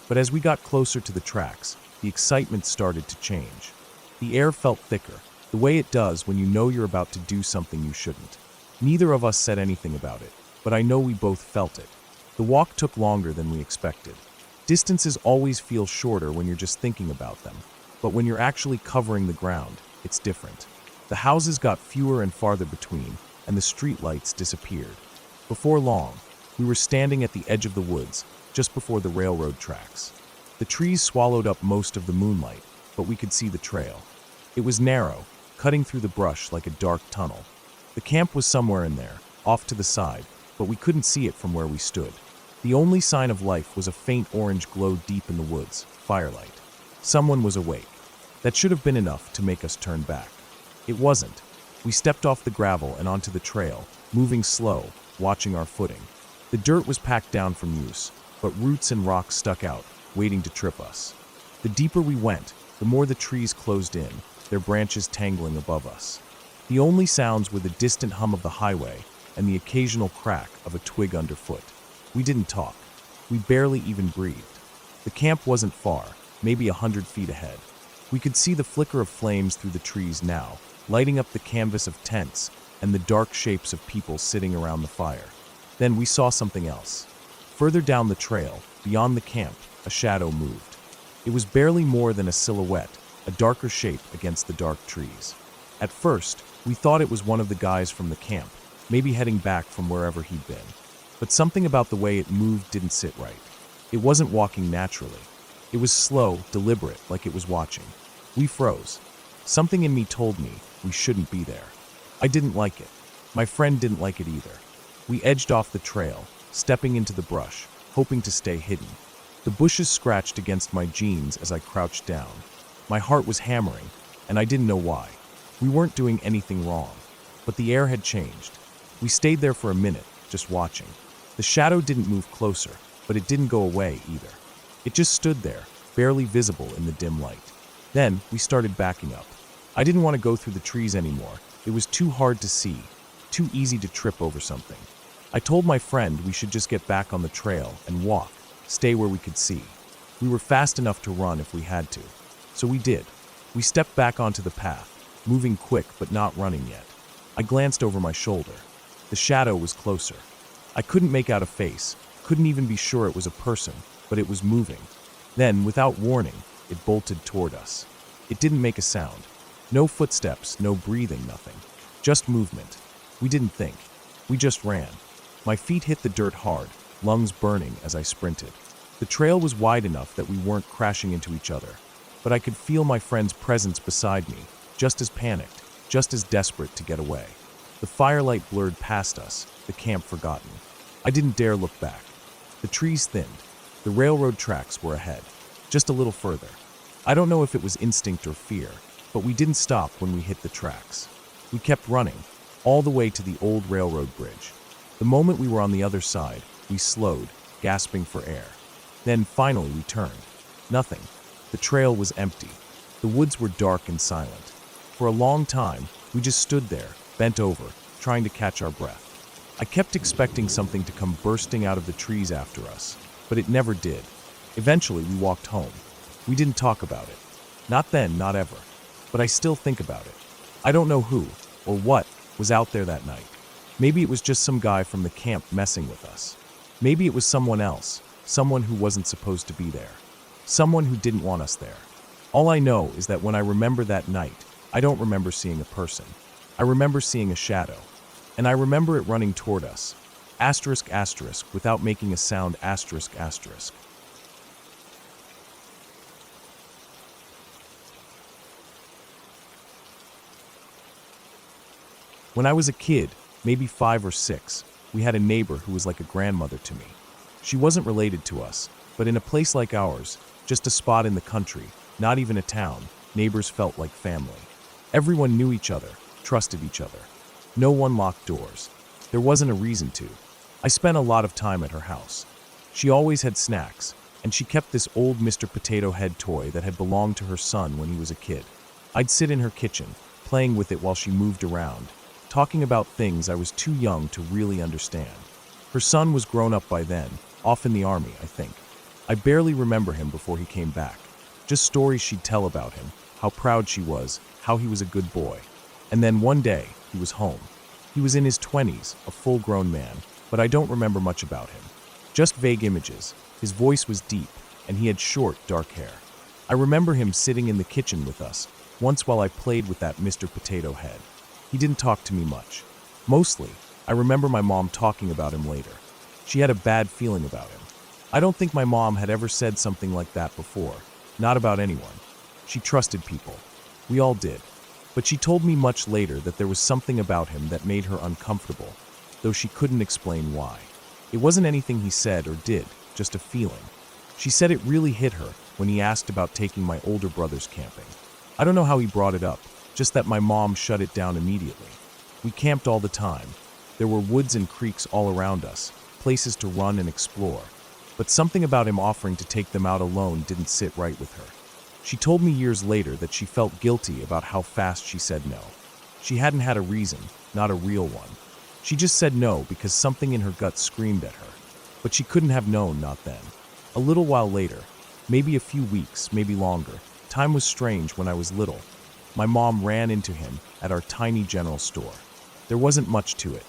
But as we got closer to the tracks, the excitement started to change. The air felt thicker, the way it does when you know you're about to do something you shouldn't. Neither of us said anything about it, but I know we both felt it. The walk took longer than we expected. Distances always feel shorter when you're just thinking about them, but when you're actually covering the ground, it's different. The houses got fewer and farther between, and the streetlights disappeared. Before long, we were standing at the edge of the woods, just before the railroad tracks. The trees swallowed up most of the moonlight, but we could see the trail. It was narrow, cutting through the brush like a dark tunnel. The camp was somewhere in there, off to the side, but we couldn't see it from where we stood. The only sign of life was a faint orange glow deep in the woods, firelight. Someone was awake. That should have been enough to make us turn back. It wasn't. We stepped off the gravel and onto the trail, moving slow, watching our footing. The dirt was packed down from use, but roots and rocks stuck out, waiting to trip us. The deeper we went, the more the trees closed in, their branches tangling above us. The only sounds were the distant hum of the highway and the occasional crack of a twig underfoot. We didn't talk. We barely even breathed. The camp wasn't far, maybe 100 feet ahead. We could see the flicker of flames through the trees now, lighting up the canvas of tents and the dark shapes of people sitting around the fire. Then we saw something else. Further down the trail, beyond the camp, a shadow moved. It was barely more than a silhouette, a darker shape against the dark trees. At first, we thought it was one of the guys from the camp, maybe heading back from wherever he'd been. But something about the way it moved didn't sit right. It wasn't walking naturally. It was slow, deliberate, like it was watching. We froze. Something in me told me we shouldn't be there. I didn't like it. My friend didn't like it either. We edged off the trail, stepping into the brush, hoping to stay hidden. The bushes scratched against my jeans as I crouched down. My heart was hammering, and I didn't know why. We weren't doing anything wrong, but the air had changed. We stayed there for a minute, just watching. The shadow didn't move closer, but it didn't go away either. It just stood there, barely visible in the dim light. Then we started backing up. I didn't want to go through the trees anymore. It was too hard to see, too easy to trip over something. I told my friend we should just get back on the trail and walk, stay where we could see. We were fast enough to run if we had to. So we did. We stepped back onto the path, moving quick but not running yet. I glanced over my shoulder. The shadow was closer. I couldn't make out a face, couldn't even be sure it was a person, but it was moving. Then, without warning, it bolted toward us. It didn't make a sound. No footsteps, no breathing, nothing. Just movement. We didn't think. We just ran. My feet hit the dirt hard, lungs burning as I sprinted. The trail was wide enough that we weren't crashing into each other, but I could feel my friend's presence beside me, just as panicked, just as desperate to get away. The firelight blurred past us, the camp forgotten. I didn't dare look back. The trees thinned. The railroad tracks were ahead, just a little further. I don't know if it was instinct or fear, but we didn't stop when we hit the tracks. We kept running, all the way to the old railroad bridge. The moment we were on the other side, we slowed, gasping for air. Then finally we turned. Nothing. The trail was empty. The woods were dark and silent. For a long time, we just stood there, bent over, trying to catch our breath. I kept expecting something to come bursting out of the trees after us, but it never did. Eventually, we walked home. We didn't talk about it. Not then, not ever. But I still think about it. I don't know who, or what, was out there that night. Maybe it was just some guy from the camp messing with us. Maybe it was someone else, someone who wasn't supposed to be there. Someone who didn't want us there. All I know is that when I remember that night, I don't remember seeing a person. I remember seeing a shadow. And I remember it running toward us. Asterisk, asterisk, without making a sound, asterisk, asterisk. When I was a kid, maybe 5 or 6, we had a neighbor who was like a grandmother to me. She wasn't related to us, but in a place like ours, just a spot in the country, not even a town, neighbors felt like family. Everyone knew each other, trusted each other. No one locked doors. There wasn't a reason to. I spent a lot of time at her house. She always had snacks, and she kept this old Mr. Potato Head toy that had belonged to her son when he was a kid. I'd sit in her kitchen, playing with it while she moved around, talking about things I was too young to really understand. Her son was grown up by then, off in the army, I think. I barely remember him before he came back. Just stories she'd tell about him, how proud she was, how he was a good boy. And then one day, he was home. He was in his 20s, a full-grown man, but I don't remember much about him. Just vague images. His voice was deep, and he had short, dark hair. I remember him sitting in the kitchen with us, once while I played with that Mr. Potato Head. He didn't talk to me much. Mostly, I remember my mom talking about him later. She had a bad feeling about him. I don't think my mom had ever said something like that before. Not about anyone. She trusted people. We all did. But she told me much later that there was something about him that made her uncomfortable, though she couldn't explain why. It wasn't anything he said or did, just a feeling. She said it really hit her when he asked about taking my older brothers camping. I don't know how he brought it up, just that my mom shut it down immediately. We camped all the time. There were woods and creeks all around us, places to run and explore. But something about him offering to take them out alone didn't sit right with her. She told me years later that she felt guilty about how fast she said no. She hadn't had a reason, not a real one. She just said no because something in her gut screamed at her. But she couldn't have known, not then. A little while later, maybe a few weeks, maybe longer, time was strange when I was little. My mom ran into him at our tiny general store. There wasn't much to it.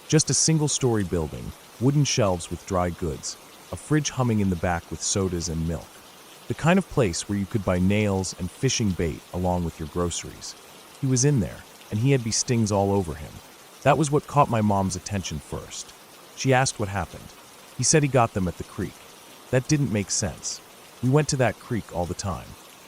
Just a single-story building, wooden shelves with dry goods, a fridge humming in the back with sodas and milk. The kind of place where you could buy nails and fishing bait along with your groceries. He was in there, and he had bee stings all over him. That was what caught my mom's attention first. She asked what happened. He said he got them at the creek. That didn't make sense. We went to that creek all the time.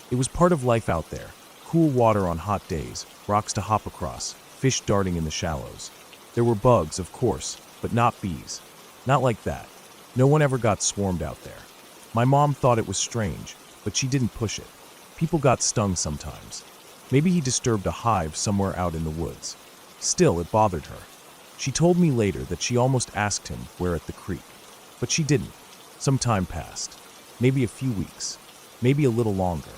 It was part of life out there. Cool water on hot days, rocks to hop across, fish darting in the shallows. There were bugs, of course, but not bees. Not like that. No one ever got swarmed out there. My mom thought it was strange, but she didn't push it. People got stung sometimes. Maybe he disturbed a hive somewhere out in the woods. Still, it bothered her. She told me later that she almost asked him where at the creek. But she didn't. Some time passed. Maybe a few weeks. Maybe a little longer.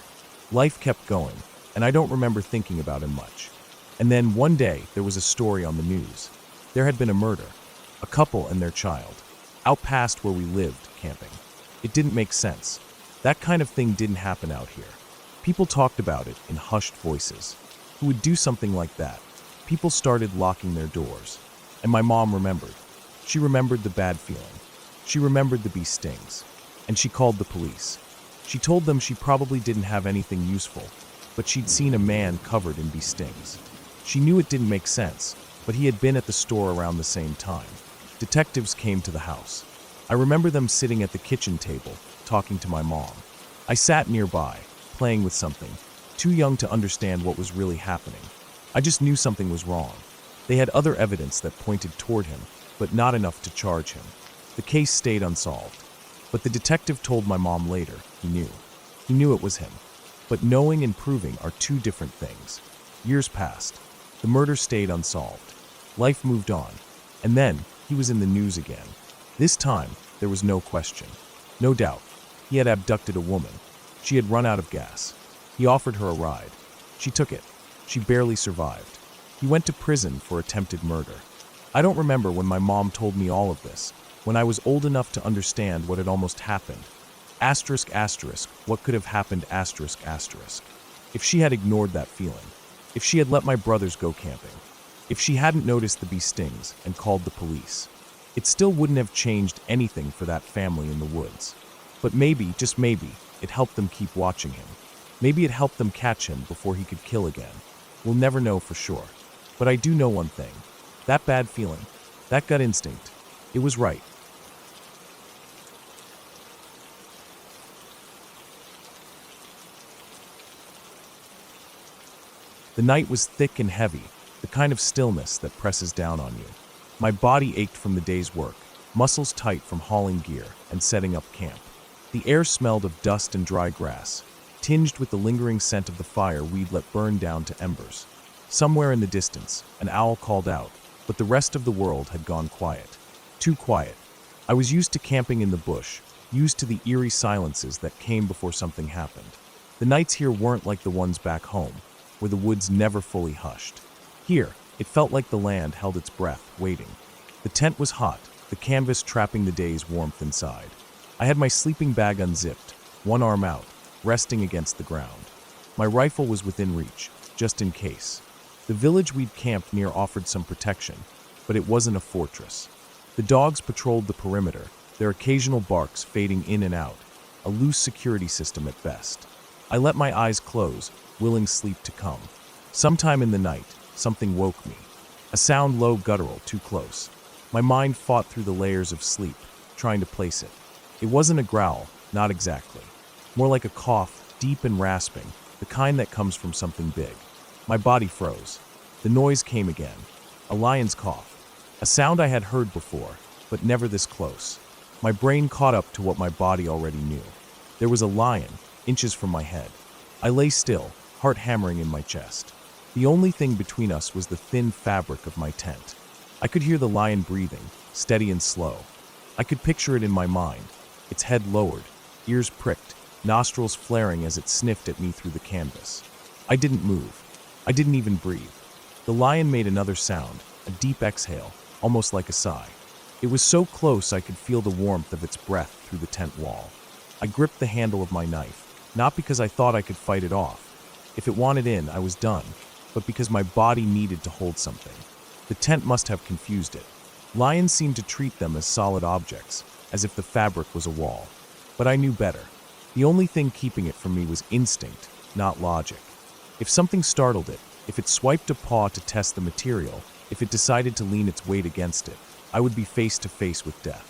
Life kept going, and I don't remember thinking about him much. And then one day, there was a story on the news. There had been a murder. A couple and their child. Out past where we lived, camping. It didn't make sense. That kind of thing didn't happen out here. People talked about it in hushed voices. Who would do something like that? People started locking their doors. And my mom remembered. She remembered the bad feeling. She remembered the bee stings. And she called the police. She told them she probably didn't have anything useful, but she'd seen a man covered in bee stings. She knew it didn't make sense, but he had been at the store around the same time. Detectives came to the house. I remember them sitting at the kitchen table, talking to my mom. I sat nearby, playing with something, too young to understand what was really happening. I just knew something was wrong. They had other evidence that pointed toward him, but not enough to charge him. The case stayed unsolved. But the detective told my mom later he knew. He knew it was him. But knowing and proving are two different things. Years passed. The murder stayed unsolved. Life moved on. And then he was in the news again. This time, there was no question. No doubt. He had abducted a woman. She had run out of gas. He offered her a ride. She took it. She barely survived. He went to prison for attempted murder. I don't remember when my mom told me all of this, when I was old enough to understand what had almost happened. Asterisk, asterisk, what could have happened, asterisk, asterisk. If she had ignored that feeling. If she had let my brothers go camping. If she hadn't noticed the bee stings and called the police. It still wouldn't have changed anything for that family in the woods. But maybe, just maybe, it helped them keep watching him. Maybe it helped them catch him before he could kill again. We'll never know for sure. But I do know one thing. That bad feeling, that gut instinct, it was right. The night was thick and heavy, the kind of stillness that presses down on you. My body ached from the day's work, muscles tight from hauling gear and setting up camp. The air smelled of dust and dry grass, tinged with the lingering scent of the fire we'd let burn down to embers. Somewhere in the distance, an owl called out, but the rest of the world had gone quiet. Too quiet. I was used to camping in the bush, used to the eerie silences that came before something happened. The nights here weren't like the ones back home, where the woods never fully hushed. Here, it felt like the land held its breath, waiting. The tent was hot, the canvas trapping the day's warmth inside. I had my sleeping bag unzipped, one arm out, resting against the ground. My rifle was within reach, just in case. The village we'd camped near offered some protection, but it wasn't a fortress. The dogs patrolled the perimeter, their occasional barks fading in and out, a loose security system at best. I let my eyes close, willing sleep to come. Sometime in the night, something woke me. A sound low guttural, too close. My mind fought through the layers of sleep, trying to place it. It wasn't a growl, not exactly. More like a cough, deep and rasping, the kind that comes from something big. My body froze. The noise came again. A lion's cough. A sound I had heard before, but never this close. My brain caught up to what my body already knew. There was a lion, inches from my head. I lay still, heart hammering in my chest. The only thing between us was the thin fabric of my tent. I could hear the lion breathing, steady and slow. I could picture it in my mind, its head lowered, ears pricked, nostrils flaring as it sniffed at me through the canvas. I didn't move. I didn't even breathe. The lion made another sound, a deep exhale, almost like a sigh. It was so close I could feel the warmth of its breath through the tent wall. I gripped the handle of my knife, not because I thought I could fight it off. If it wanted in, I was done, but because my body needed to hold something. The tent must have confused it. Lions seemed to treat them as solid objects, as if the fabric was a wall. But I knew better. The only thing keeping it from me was instinct, not logic. If something startled it, if it swiped a paw to test the material, if it decided to lean its weight against it, I would be face to face with death.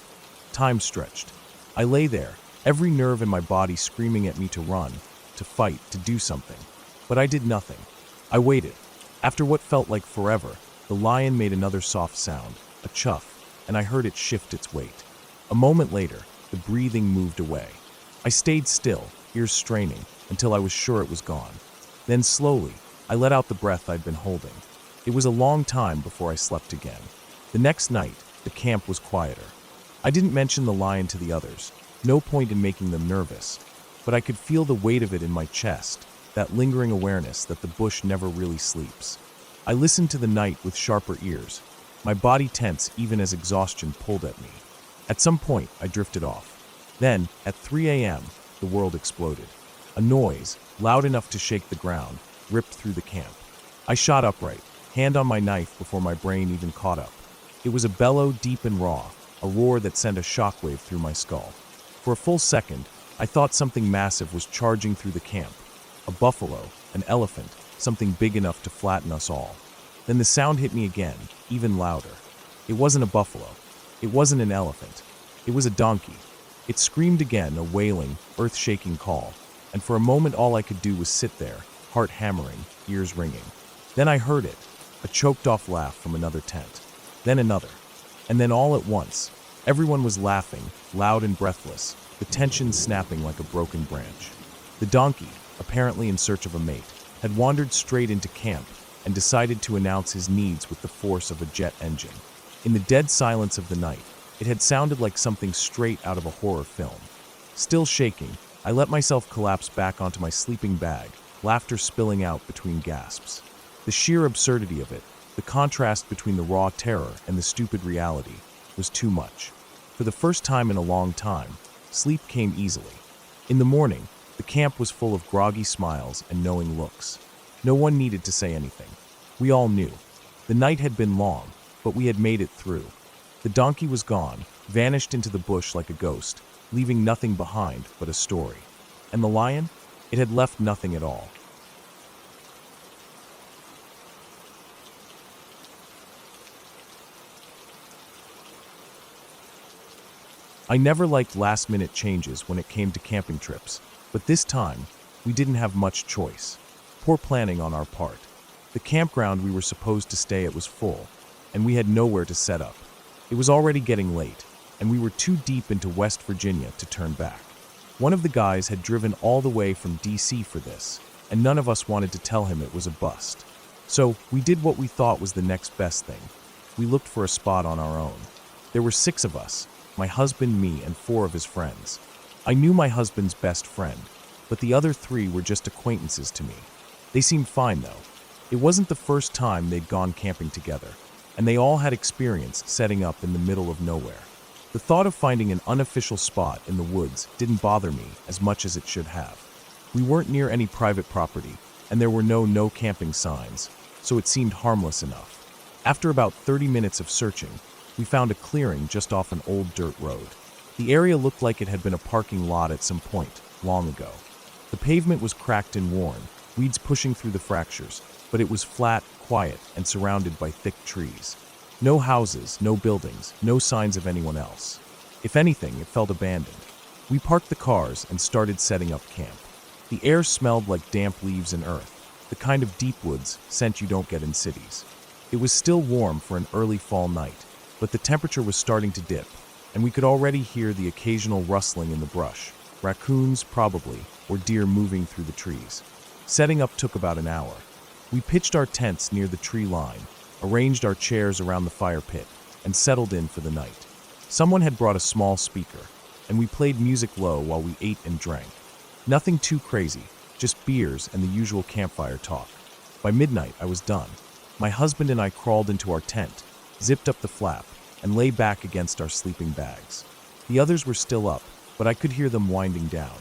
Time stretched. I lay there, every nerve in my body screaming at me to run, to fight, to do something. But I did nothing. I waited. After what felt like forever, the lion made another soft sound, a chuff, and I heard it shift its weight. A moment later, the breathing moved away. I stayed still, ears straining, until I was sure it was gone. Then slowly, I let out the breath I'd been holding. It was a long time before I slept again. The next night, the camp was quieter. I didn't mention the lion to the others, no point in making them nervous, but I could feel the weight of it in my chest, that lingering awareness that the bush never really sleeps. I listened to the night with sharper ears, my body tense even as exhaustion pulled at me. At some point, I drifted off. Then, at 3 a.m., the world exploded. A noise, loud enough to shake the ground, ripped through the camp. I shot upright, hand on my knife before my brain even caught up. It was a bellow deep and raw, a roar that sent a shockwave through my skull. For a full second, I thought something massive was charging through the camp. A buffalo, an elephant, something big enough to flatten us all. Then the sound hit me again, even louder. It wasn't a buffalo. It wasn't an elephant. It was a donkey. It screamed again, a wailing, earth-shaking call, and for a moment all I could do was sit there, heart hammering, ears ringing. Then I heard it, a choked-off laugh from another tent. Then another. And then all at once, everyone was laughing, loud and breathless, the tension snapping like a broken branch. The donkey, apparently in search of a mate, had wandered straight into camp and decided to announce his needs with the force of a jet engine. In the dead silence of the night, it had sounded like something straight out of a horror film. Still shaking, I let myself collapse back onto my sleeping bag, laughter spilling out between gasps. The sheer absurdity of it, the contrast between the raw terror and the stupid reality, was too much. For the first time in a long time, sleep came easily. In the morning, the camp was full of groggy smiles and knowing looks. No one needed to say anything. We all knew. The night had been long, but we had made it through. The donkey was gone, vanished into the bush like a ghost, leaving nothing behind but a story. And the lion? It had left nothing at all. I never liked last-minute changes when it came to camping trips, but this time, we didn't have much choice. Poor planning on our part. The campground we were supposed to stay at was full, and we had nowhere to set up. It was already getting late, and we were too deep into West Virginia to turn back. One of the guys had driven all the way from DC for this, and none of us wanted to tell him it was a bust. So, we did what we thought was the next best thing. We looked for a spot on our own. There were 6 of us, my husband, me, and 4 of his friends. I knew my husband's best friend, but the other 3 were just acquaintances to me. They seemed fine, though. It wasn't the first time they'd gone camping together, and they all had experience setting up in the middle of nowhere. The thought of finding an unofficial spot in the woods didn't bother me as much as it should have. We weren't near any private property, and there were no camping signs, so it seemed harmless enough. After about 30 minutes of searching, we found a clearing just off an old dirt road. The area looked like it had been a parking lot at some point, long ago. The pavement was cracked and worn, weeds pushing through the fractures, but it was flat, quiet, and surrounded by thick trees. No houses, no buildings, no signs of anyone else. If anything, it felt abandoned. We parked the cars and started setting up camp. The air smelled like damp leaves and earth, the kind of deep woods scent you don't get in cities. It was still warm for an early fall night, but the temperature was starting to dip, and we could already hear the occasional rustling in the brush, raccoons probably, or deer moving through the trees. Setting up took about an hour. We pitched our tents near the tree line, arranged our chairs around the fire pit, and settled in for the night. Someone had brought a small speaker, and we played music low while we ate and drank. Nothing too crazy, just beers and the usual campfire talk. By midnight, I was done. My husband and I crawled into our tent, zipped up the flap, and lay back against our sleeping bags. The others were still up, but I could hear them winding down.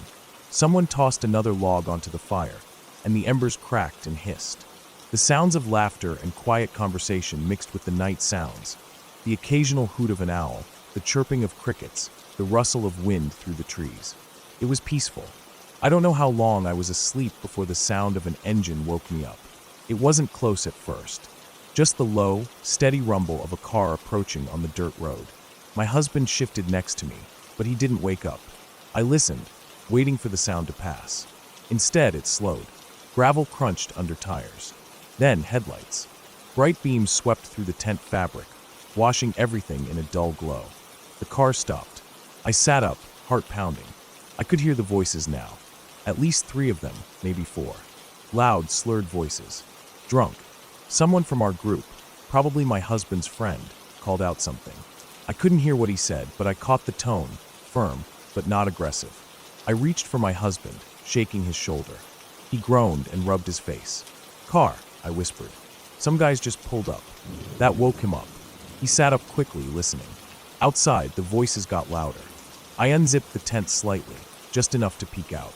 Someone tossed another log onto the fire, and the embers cracked and hissed. The sounds of laughter and quiet conversation mixed with the night sounds, the occasional hoot of an owl, the chirping of crickets, the rustle of wind through the trees. It was peaceful. I don't know how long I was asleep before the sound of an engine woke me up. It wasn't close at first. Just the low, steady rumble of a car approaching on the dirt road. My husband shifted next to me, but he didn't wake up. I listened, waiting for the sound to pass. Instead, it slowed. Gravel crunched under tires. Then headlights. Bright beams swept through the tent fabric, washing everything in a dull glow. The car stopped. I sat up, heart pounding. I could hear the voices now. At least 3 of them, maybe 4. Loud, slurred voices. Drunk. Someone from our group, probably my husband's friend, called out something. I couldn't hear what he said, but I caught the tone, firm, but not aggressive. I reached for my husband, shaking his shoulder. He groaned and rubbed his face. "Car," I whispered. "Some guys just pulled up." That woke him up. He sat up quickly, listening. Outside, the voices got louder. I unzipped the tent slightly, just enough to peek out.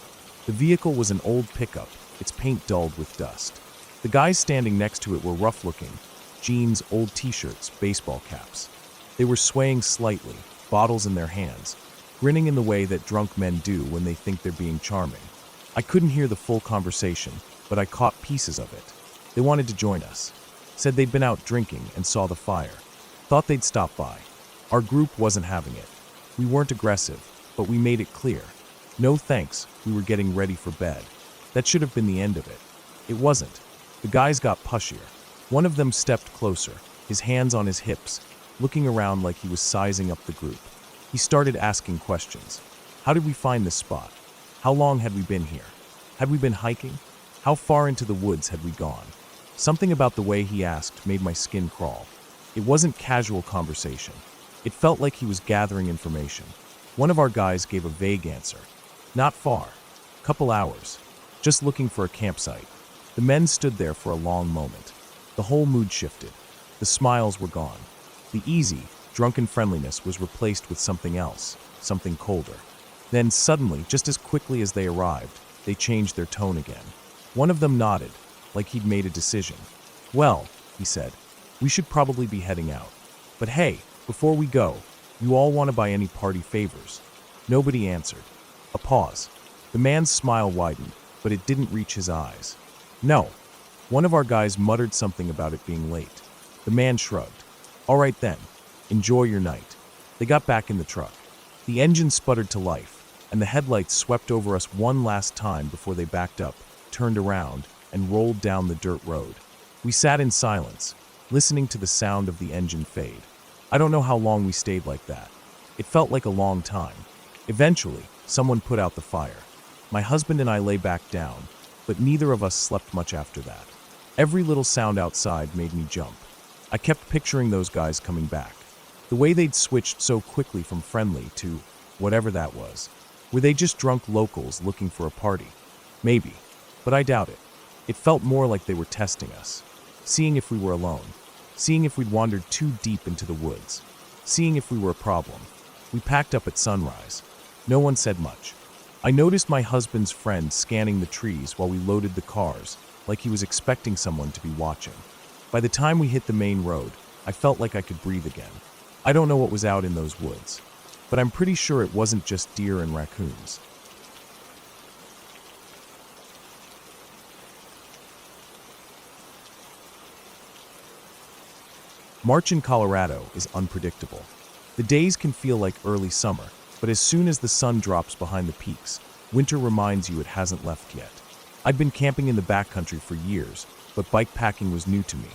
The vehicle was an old pickup, its paint dulled with dust. The guys standing next to it were rough-looking. Jeans, old t-shirts, baseball caps. They were swaying slightly, bottles in their hands, grinning in the way that drunk men do when they think they're being charming. I couldn't hear the full conversation, but I caught pieces of it. They wanted to join us. Said they'd been out drinking and saw the fire. Thought they'd stop by. Our group wasn't having it. We weren't aggressive, but we made it clear. No thanks, we were getting ready for bed. That should have been the end of it. It wasn't. The guys got pushier. One of them stepped closer, his hands on his hips, looking around like he was sizing up the group. He started asking questions. How did we find this spot? How long had we been here? Had we been hiking? How far into the woods had we gone? Something about the way he asked made my skin crawl. It wasn't casual conversation. It felt like he was gathering information. One of our guys gave a vague answer. Not far. Couple hours. Just looking for a campsite. The men stood there for a long moment. The whole mood shifted. The smiles were gone. The easy, drunken friendliness was replaced with something else, something colder. Then suddenly, just as quickly as they arrived, they changed their tone again. One of them nodded, like he'd made a decision. "Well," he said, "we should probably be heading out. But hey, before we go, you all want to buy any party favors?" Nobody answered. A pause. The man's smile widened, but it didn't reach his eyes. "No." One of our guys muttered something about it being late. The man shrugged. "All right then, enjoy your night." They got back in the truck. The engine sputtered to life, and the headlights swept over us one last time before they backed up, turned around, and rolled down the dirt road. We sat in silence, listening to the sound of the engine fade. I don't know how long we stayed like that. It felt like a long time. Eventually, someone put out the fire. My husband and I lay back down, but neither of us slept much after that. Every little sound outside made me jump. I kept picturing those guys coming back. The way they'd switched so quickly from friendly to whatever that was. Were they just drunk locals looking for a party? Maybe, but I doubt it. It felt more like they were testing us, seeing if we were alone, seeing if we'd wandered too deep into the woods, seeing if we were a problem. We packed up at sunrise. No one said much. I noticed my husband's friend scanning the trees while we loaded the cars, like he was expecting someone to be watching. By the time we hit the main road, I felt like I could breathe again. I don't know what was out in those woods, but I'm pretty sure it wasn't just deer and raccoons. March in Colorado is unpredictable. The days can feel like early summer, but as soon as the sun drops behind the peaks, winter reminds you it hasn't left yet. I'd been camping in the backcountry for years, but bikepacking was new to me.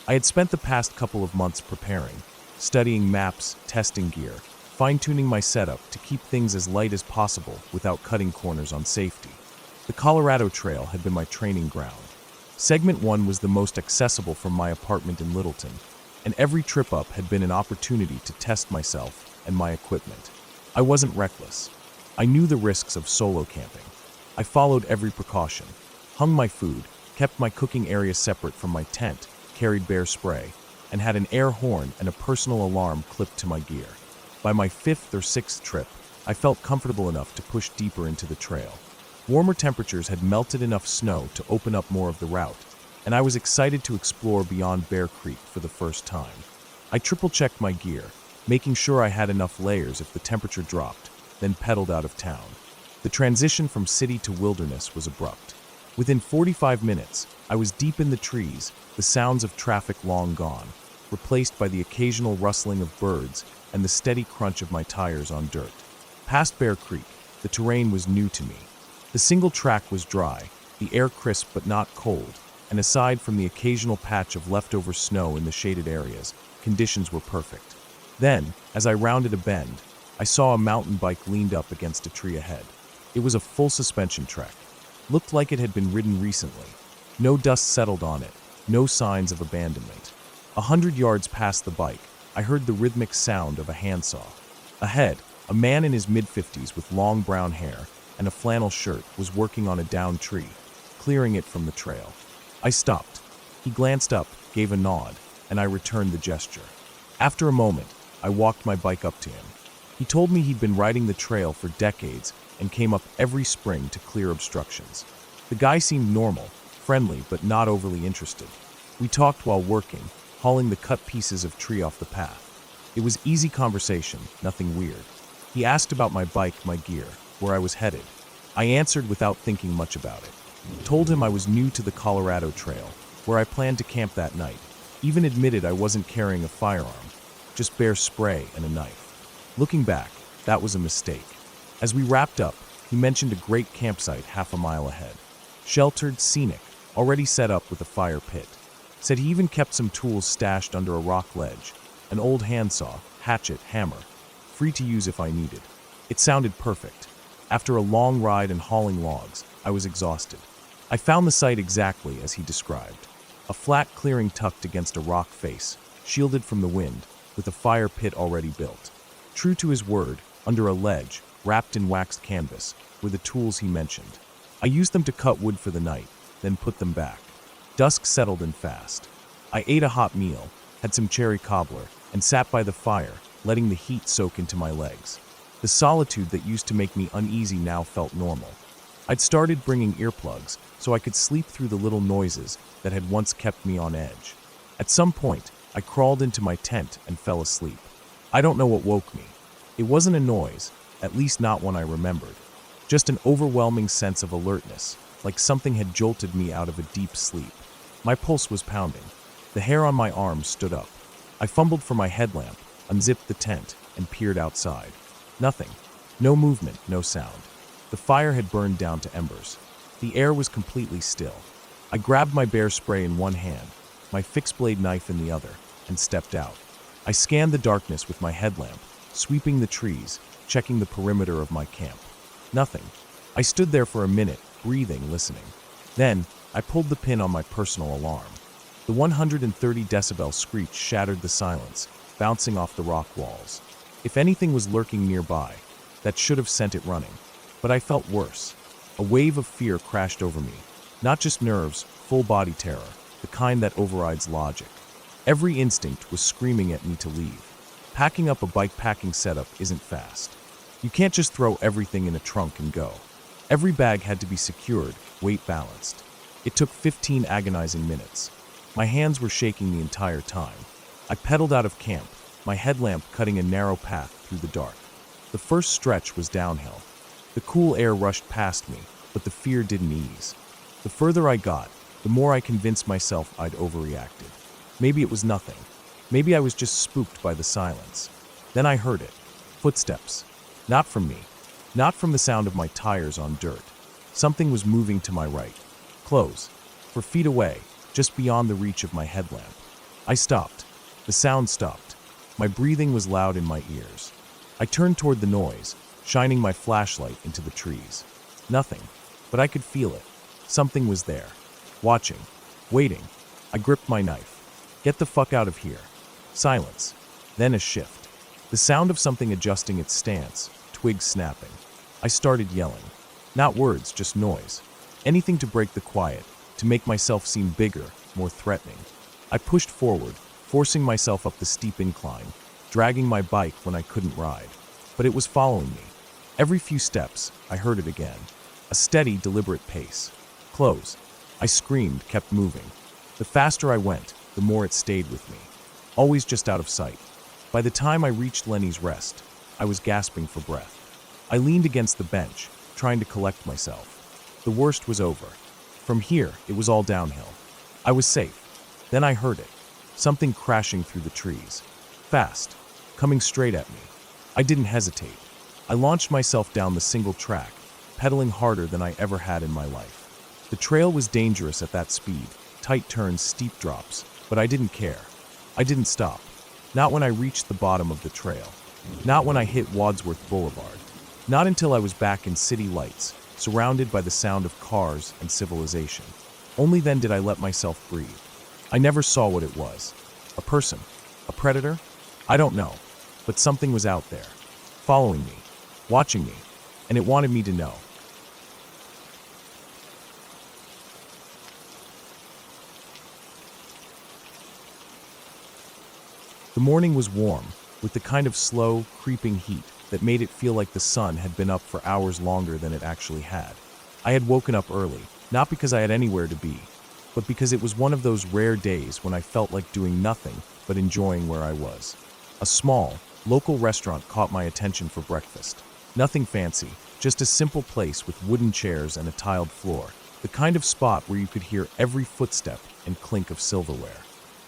I had spent the past couple of months preparing, studying maps, testing gear, fine-tuning my setup to keep things as light as possible without cutting corners on safety. The Colorado Trail had been my training ground. Segment 1 was the most accessible from my apartment in Littleton, and every trip up had been an opportunity to test myself and my equipment. I wasn't reckless. I knew the risks of solo camping. I followed every precaution, hung my food, kept my cooking area separate from my tent, carried bear spray, and had an air horn and a personal alarm clipped to my gear. By my 5th or 6th trip, I felt comfortable enough to push deeper into the trail. Warmer temperatures had melted enough snow to open up more of the route, and I was excited to explore beyond Bear Creek for the first time. I triple-checked my gear, making sure I had enough layers if the temperature dropped, then pedaled out of town. The transition from city to wilderness was abrupt. Within 45 minutes, I was deep in the trees, the sounds of traffic long gone, replaced by the occasional rustling of birds and the steady crunch of my tires on dirt. Past Bear Creek, the terrain was new to me. The single track was dry, the air crisp but not cold, and aside from the occasional patch of leftover snow in the shaded areas, conditions were perfect. Then, as I rounded a bend, I saw a mountain bike leaned up against a tree ahead. It was a full suspension trek. Looked like it had been ridden recently. No dust settled on it, no signs of abandonment. 100 yards past the bike, I heard the rhythmic sound of a handsaw. Ahead, a man in his mid-50s with long brown hair and a flannel shirt was working on a downed tree, clearing it from the trail. I stopped. He glanced up, gave a nod, and I returned the gesture. After a moment, I walked my bike up to him. He told me he'd been riding the trail for decades and came up every spring to clear obstructions. The guy seemed normal, friendly, but not overly interested. We talked while working, hauling the cut pieces of tree off the path. It was easy conversation, nothing weird. He asked about my bike, my gear, where I was headed. I answered without thinking much about it. Told him I was new to the Colorado Trail, where I planned to camp that night. Even admitted I wasn't carrying a firearm, just bear spray and a knife. Looking back, that was a mistake. As we wrapped up, he mentioned a great campsite half a mile ahead. Sheltered, scenic, already set up with a fire pit. Said he even kept some tools stashed under a rock ledge, an old handsaw, hatchet, hammer, free to use if I needed. It sounded perfect. After a long ride and hauling logs, I was exhausted. I found the site exactly as he described. A flat clearing tucked against a rock face, shielded from the wind, with a fire pit already built. True to his word, under a ledge, wrapped in waxed canvas, were the tools he mentioned. I used them to cut wood for the night, then put them back. Dusk settled in fast. I ate a hot meal, had some cherry cobbler, and sat by the fire, letting the heat soak into my legs. The solitude that used to make me uneasy now felt normal. I'd started bringing earplugs so I could sleep through the little noises that had once kept me on edge. At some point, I crawled into my tent and fell asleep. I don't know what woke me. It wasn't a noise, at least not one I remembered. Just an overwhelming sense of alertness, like something had jolted me out of a deep sleep. My pulse was pounding. The hair on my arms stood up. I fumbled for my headlamp, unzipped the tent, and peered outside. Nothing. No movement, no sound. The fire had burned down to embers. The air was completely still. I grabbed my bear spray in one hand, my fixed blade knife in the other, and stepped out. I scanned the darkness with my headlamp, sweeping the trees, checking the perimeter of my camp. Nothing. I stood there for a minute, breathing, listening. Then, I pulled the pin on my personal alarm. The 130 decibel screech shattered the silence, bouncing off the rock walls. If anything was lurking nearby, that should have sent it running. But I felt worse. A wave of fear crashed over me. Not just nerves, full-body terror, the kind that overrides logic. Every instinct was screaming at me to leave. Packing up a bike-packing setup isn't fast. You can't just throw everything in a trunk and go. Every bag had to be secured, weight balanced. It took 15 agonizing minutes. My hands were shaking the entire time. I pedaled out of camp, my headlamp cutting a narrow path through the dark. The first stretch was downhill. The cool air rushed past me, but the fear didn't ease. The further I got, the more I convinced myself I'd overreacted. Maybe it was nothing. Maybe I was just spooked by the silence. Then I heard it. Footsteps. Not from me. Not from the sound of my tires on dirt. Something was moving to my right. Close. 4 feet away, just beyond the reach of my headlamp. I stopped. The sound stopped. My breathing was loud in my ears. I turned toward the noise, shining my flashlight into the trees. Nothing, but I could feel it. Something was there. Watching. Waiting. I gripped my knife. Get the fuck out of here. Silence. Then a shift. The sound of something adjusting its stance, twigs snapping. I started yelling. Not words, just noise. Anything to break the quiet, to make myself seem bigger, more threatening. I pushed forward, forcing myself up the steep incline, dragging my bike when I couldn't ride. But it was following me. Every few steps, I heard it again. A steady, deliberate pace. Close. I screamed, kept moving. The faster I went, the more it stayed with me. Always just out of sight. By the time I reached Lenny's Rest, I was gasping for breath. I leaned against the bench, trying to collect myself. The worst was over. From here, it was all downhill. I was safe. Then I heard it. Something crashing through the trees. Fast. Coming straight at me. I didn't hesitate. I launched myself down the single track, pedaling harder than I ever had in my life. The trail was dangerous at that speed, tight turns, steep drops, but I didn't care. I didn't stop. Not when I reached the bottom of the trail. Not when I hit Wadsworth Boulevard. Not until I was back in city lights, surrounded by the sound of cars and civilization. Only then did I let myself breathe. I never saw what it was. A person? A predator? I don't know. But something was out there, following me, watching me, and it wanted me to know. The morning was warm, with the kind of slow, creeping heat that made it feel like the sun had been up for hours longer than it actually had. I had woken up early, not because I had anywhere to be, but because it was one of those rare days when I felt like doing nothing but enjoying where I was. A small, local restaurant caught my attention for breakfast. Nothing fancy, just a simple place with wooden chairs and a tiled floor, the kind of spot where you could hear every footstep and clink of silverware.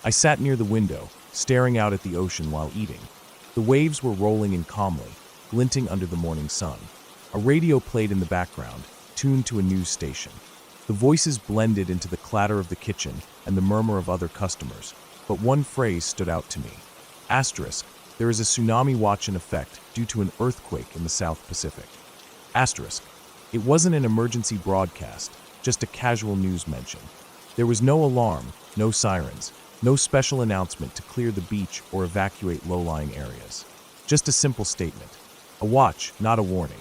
I sat near the window, staring out at the ocean while eating. The waves were rolling in calmly, glinting under the morning sun. A radio played in the background, tuned to a news station. The voices blended into the clatter of the kitchen and the murmur of other customers, but one phrase stood out to me. Asterisk, there is a tsunami watch in effect due to an earthquake in the South Pacific. Asterisk, it wasn't an emergency broadcast, just a casual news mention. There was no alarm, no sirens, no special announcement to clear the beach or evacuate low-lying areas. Just a simple statement. A watch, not a warning.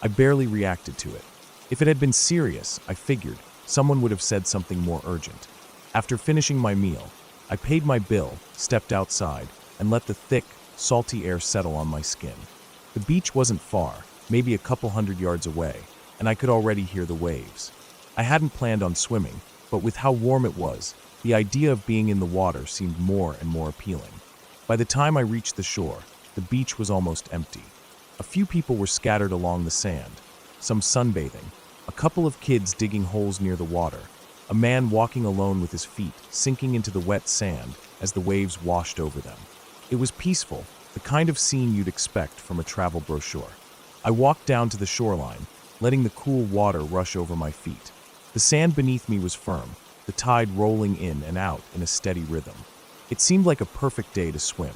I barely reacted to it. If it had been serious, I figured, someone would have said something more urgent. After finishing my meal, I paid my bill, stepped outside, and let the thick, salty air settle on my skin. The beach wasn't far, maybe a couple 100 yards away, and I could already hear the waves. I hadn't planned on swimming, but with how warm it was, the idea of being in the water seemed more and more appealing. By the time I reached the shore, the beach was almost empty. A few people were scattered along the sand, some sunbathing, a couple of kids digging holes near the water, a man walking alone with his feet sinking into the wet sand as the waves washed over them. It was peaceful, the kind of scene you'd expect from a travel brochure. I walked down to the shoreline, letting the cool water rush over my feet. The sand beneath me was firm, the tide rolling in and out in a steady rhythm. It seemed like a perfect day to swim.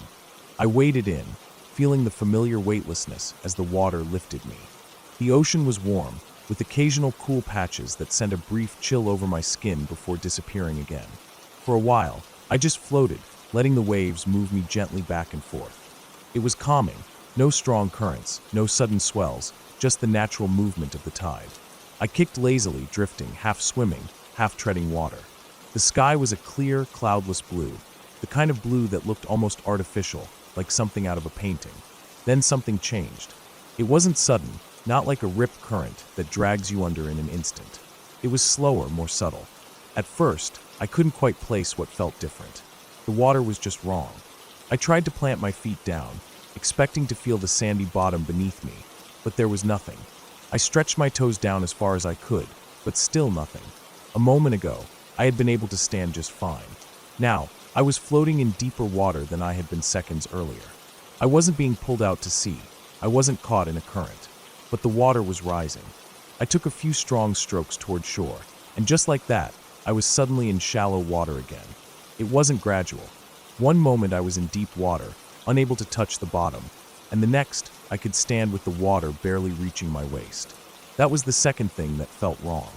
I waded in, feeling the familiar weightlessness as the water lifted me. The ocean was warm, with occasional cool patches that sent a brief chill over my skin before disappearing again. For a while, I just floated, letting the waves move me gently back and forth. It was calming, no strong currents, no sudden swells, just the natural movement of the tide. I kicked lazily, drifting, half swimming, half treading water. The sky was a clear, cloudless blue, the kind of blue that looked almost artificial, like something out of a painting. Then something changed. It wasn't sudden, not like a rip current that drags you under in an instant. It was slower, more subtle. At first, I couldn't quite place what felt different. The water was just wrong. I tried to plant my feet down, expecting to feel the sandy bottom beneath me, but there was nothing. I stretched my toes down as far as I could, but still nothing. A moment ago, I had been able to stand just fine. Now, I was floating in deeper water than I had been seconds earlier. I wasn't being pulled out to sea. I wasn't caught in a current. But the water was rising. I took a few strong strokes toward shore, and just like that, I was suddenly in shallow water again. It wasn't gradual. One moment I was in deep water, unable to touch the bottom, and the next, I could stand with the water barely reaching my waist. That was the second thing that felt wrong.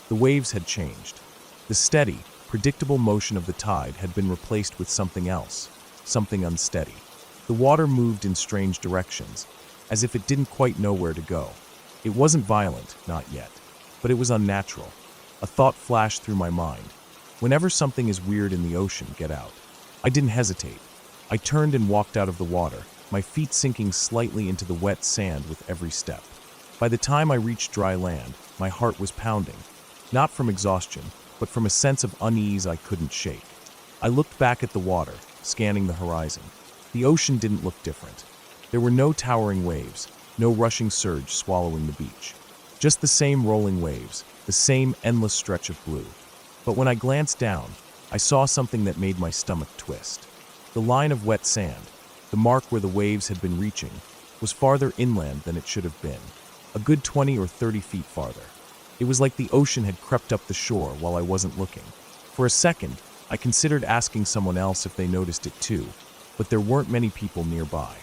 The waves had changed. The steady, predictable motion of the tide had been replaced with something else, something unsteady. The water moved in strange directions, as if it didn't quite know where to go. It wasn't violent, not yet, but it was unnatural. A thought flashed through my mind. Whenever something is weird in the ocean, get out. I didn't hesitate. I turned and walked out of the water, my feet sinking slightly into the wet sand with every step. By the time I reached dry land, my heart was pounding, not from exhaustion, but from a sense of unease I couldn't shake. I looked back at the water, scanning the horizon. The ocean didn't look different. There were no towering waves, no rushing surge swallowing the beach. Just the same rolling waves, the same endless stretch of blue. But when I glanced down, I saw something that made my stomach twist. The line of wet sand, the mark where the waves had been reaching, was farther inland than it should have been, a good 20 or 30 feet farther. It was like the ocean had crept up the shore while I wasn't looking. For a second, I considered asking someone else if they noticed it too, but there weren't many people nearby.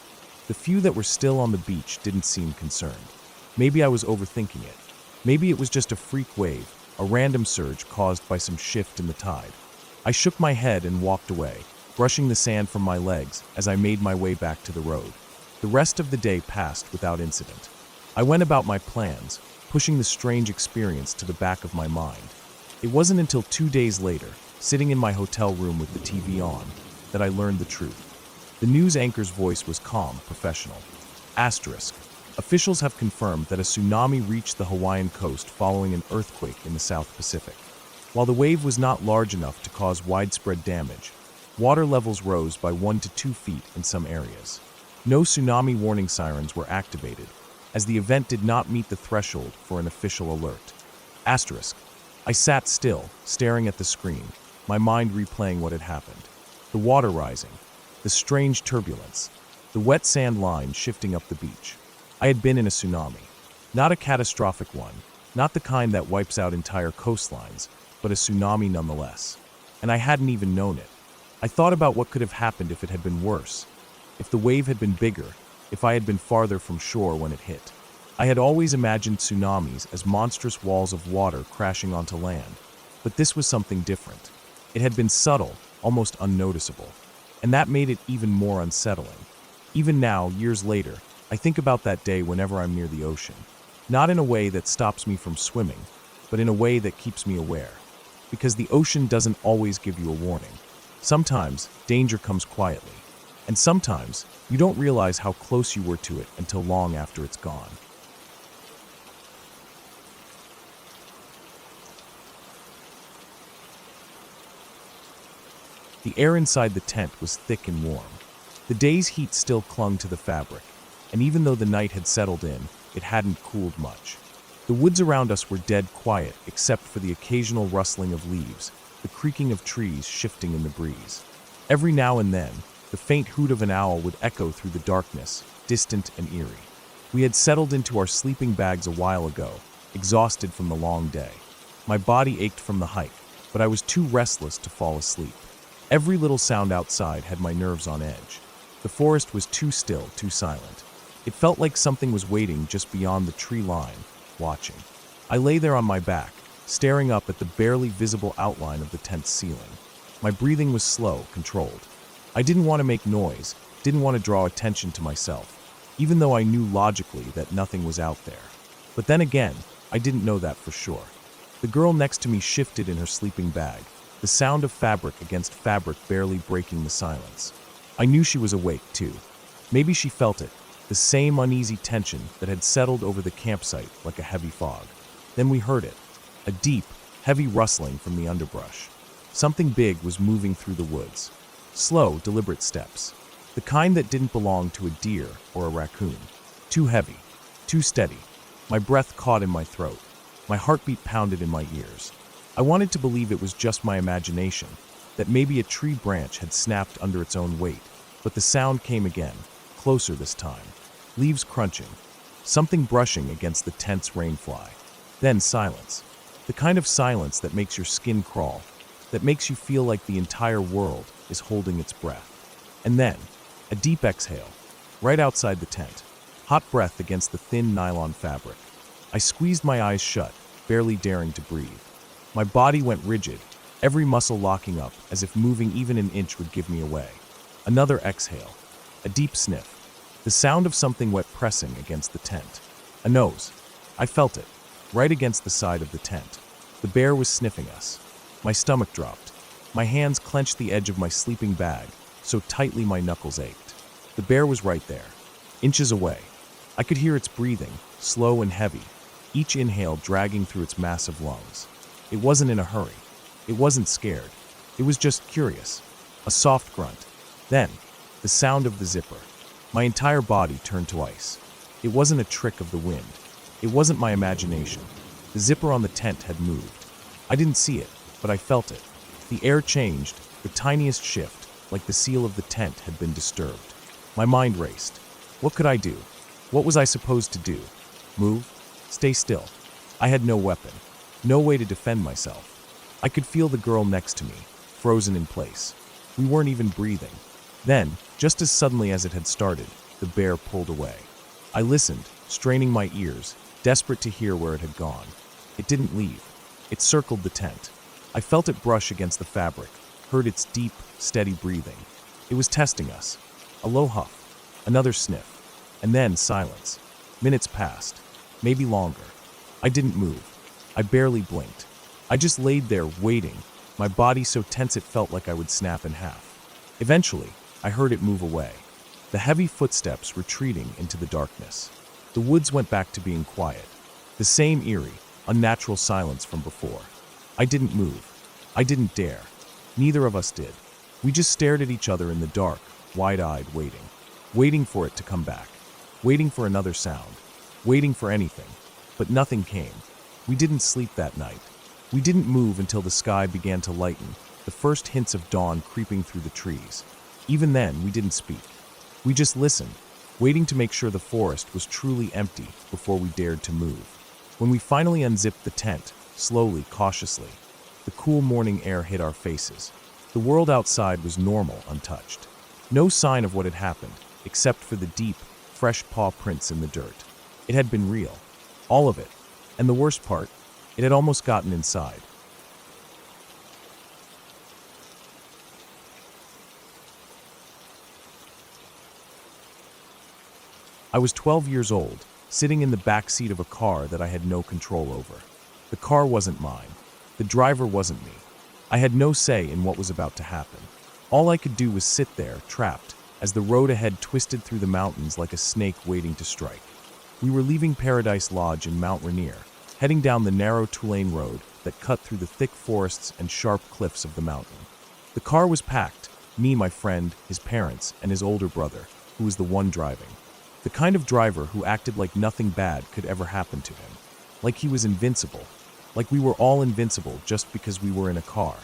The few that were still on the beach didn't seem concerned. Maybe I was overthinking it. Maybe it was just a freak wave, a random surge caused by some shift in the tide. I shook my head and walked away, brushing the sand from my legs as I made my way back to the road. The rest of the day passed without incident. I went about my plans, pushing the strange experience to the back of my mind. It wasn't until 2 days later, sitting in my hotel room with the TV on, that I learned the truth. The news anchor's voice was calm, professional. Asterisk. Officials have confirmed that a tsunami reached the Hawaiian coast following an earthquake in the South Pacific. While the wave was not large enough to cause widespread damage, water levels rose by 1 to 2 feet in some areas. No tsunami warning sirens were activated, as the event did not meet the threshold for an official alert. Asterisk. I sat still, staring at the screen, my mind replaying what had happened. The water rising, the strange turbulence, the wet sand line shifting up the beach. I had been in a tsunami. Not a catastrophic one, not the kind that wipes out entire coastlines, but a tsunami nonetheless. And I hadn't even known it. I thought about what could have happened if it had been worse. If the wave had been bigger, if I had been farther from shore when it hit. I had always imagined tsunamis as monstrous walls of water crashing onto land, but this was something different. It had been subtle, almost unnoticeable, and that made it even more unsettling. Even now, years later, I think about that day whenever I'm near the ocean. Not in a way that stops me from swimming, but in a way that keeps me aware. Because the ocean doesn't always give you a warning. Sometimes, danger comes quietly. And sometimes, you don't realize how close you were to it until long after it's gone. The air inside the tent was thick and warm. The day's heat still clung to the fabric, and even though the night had settled in, it hadn't cooled much. The woods around us were dead quiet except for the occasional rustling of leaves, the creaking of trees shifting in the breeze. Every now and then, the faint hoot of an owl would echo through the darkness, distant and eerie. We had settled into our sleeping bags a while ago, exhausted from the long day. My body ached from the hike, but I was too restless to fall asleep. Every little sound outside had my nerves on edge. The forest was too still, too silent. It felt like something was waiting just beyond the tree line, watching. I lay there on my back, staring up at the barely visible outline of the tent's ceiling. My breathing was slow, controlled. I didn't want to make noise, didn't want to draw attention to myself, even though I knew logically that nothing was out there. But then again, I didn't know that for sure. The girl next to me shifted in her sleeping bag, the sound of fabric against fabric barely breaking the silence. I knew she was awake, too. Maybe she felt it, the same uneasy tension that had settled over the campsite like a heavy fog. Then we heard it, a deep, heavy rustling from the underbrush. Something big was moving through the woods. Slow, deliberate steps. The kind that didn't belong to a deer or a raccoon. Too heavy, too steady. My breath caught in my throat. My heartbeat pounded in my ears. I wanted to believe it was just my imagination, that maybe a tree branch had snapped under its own weight, but the sound came again, closer this time. Leaves crunching, something brushing against the tent's rainfly. Then silence. The kind of silence that makes your skin crawl, that makes you feel like the entire world is holding its breath. And then, a deep exhale, right outside the tent. Hot breath against the thin nylon fabric. I squeezed my eyes shut, barely daring to breathe. My body went rigid, every muscle locking up as if moving even an inch would give me away. Another exhale, a deep sniff, the sound of something wet pressing against the tent. A nose. I felt it, right against the side of the tent. The bear was sniffing us. My stomach dropped. My hands clenched the edge of my sleeping bag, so tightly my knuckles ached. The bear was right there, inches away. I could hear its breathing, slow and heavy, each inhale dragging through its massive lungs. It wasn't in a hurry. It wasn't scared. It was just curious. A soft grunt. Then, the sound of the zipper. My entire body turned to ice. It wasn't a trick of the wind. It wasn't my imagination. The zipper on the tent had moved. I didn't see it, but I felt it. The air changed, the tiniest shift, like the seal of the tent had been disturbed. My mind raced. What could I do? What was I supposed to do? Move? Stay still. I had no weapon. No way to defend myself. I could feel the girl next to me, frozen in place. We weren't even breathing. Then, just as suddenly as it had started, the bear pulled away. I listened, straining my ears, desperate to hear where it had gone. It didn't leave. It circled the tent. I felt it brush against the fabric, heard its deep, steady breathing. It was testing us. A low huff, another sniff, and then silence. Minutes passed, maybe longer. I didn't move. I barely blinked. I just laid there, waiting, my body so tense it felt like I would snap in half. Eventually, I heard it move away, the heavy footsteps retreating into the darkness. The woods went back to being quiet, the same eerie, unnatural silence from before. I didn't move. I didn't dare. Neither of us did. We just stared at each other in the dark, wide-eyed, waiting for it to come back, waiting for another sound, waiting for anything. But nothing came. We didn't sleep that night. We didn't move until the sky began to lighten, the first hints of dawn creeping through the trees. Even then, we didn't speak. We just listened, waiting to make sure the forest was truly empty before we dared to move. When we finally unzipped the tent, slowly, cautiously, the cool morning air hit our faces. The world outside was normal, untouched. No sign of what had happened, except for the deep, fresh paw prints in the dirt. It had been real. All of it. And the worst part, it had almost gotten inside. I was 12 years old, sitting in the back seat of a car that I had no control over. The car wasn't mine. The driver wasn't me. I had no say in what was about to happen. All I could do was sit there, trapped, as the road ahead twisted through the mountains like a snake waiting to strike. We were leaving Paradise Lodge in Mount Rainier, heading down the narrow two-lane road that cut through the thick forests and sharp cliffs of the mountain. The car was packed, me, my friend, his parents, and his older brother, who was the one driving. The kind of driver who acted like nothing bad could ever happen to him. Like he was invincible. Like we were all invincible just because we were in a car.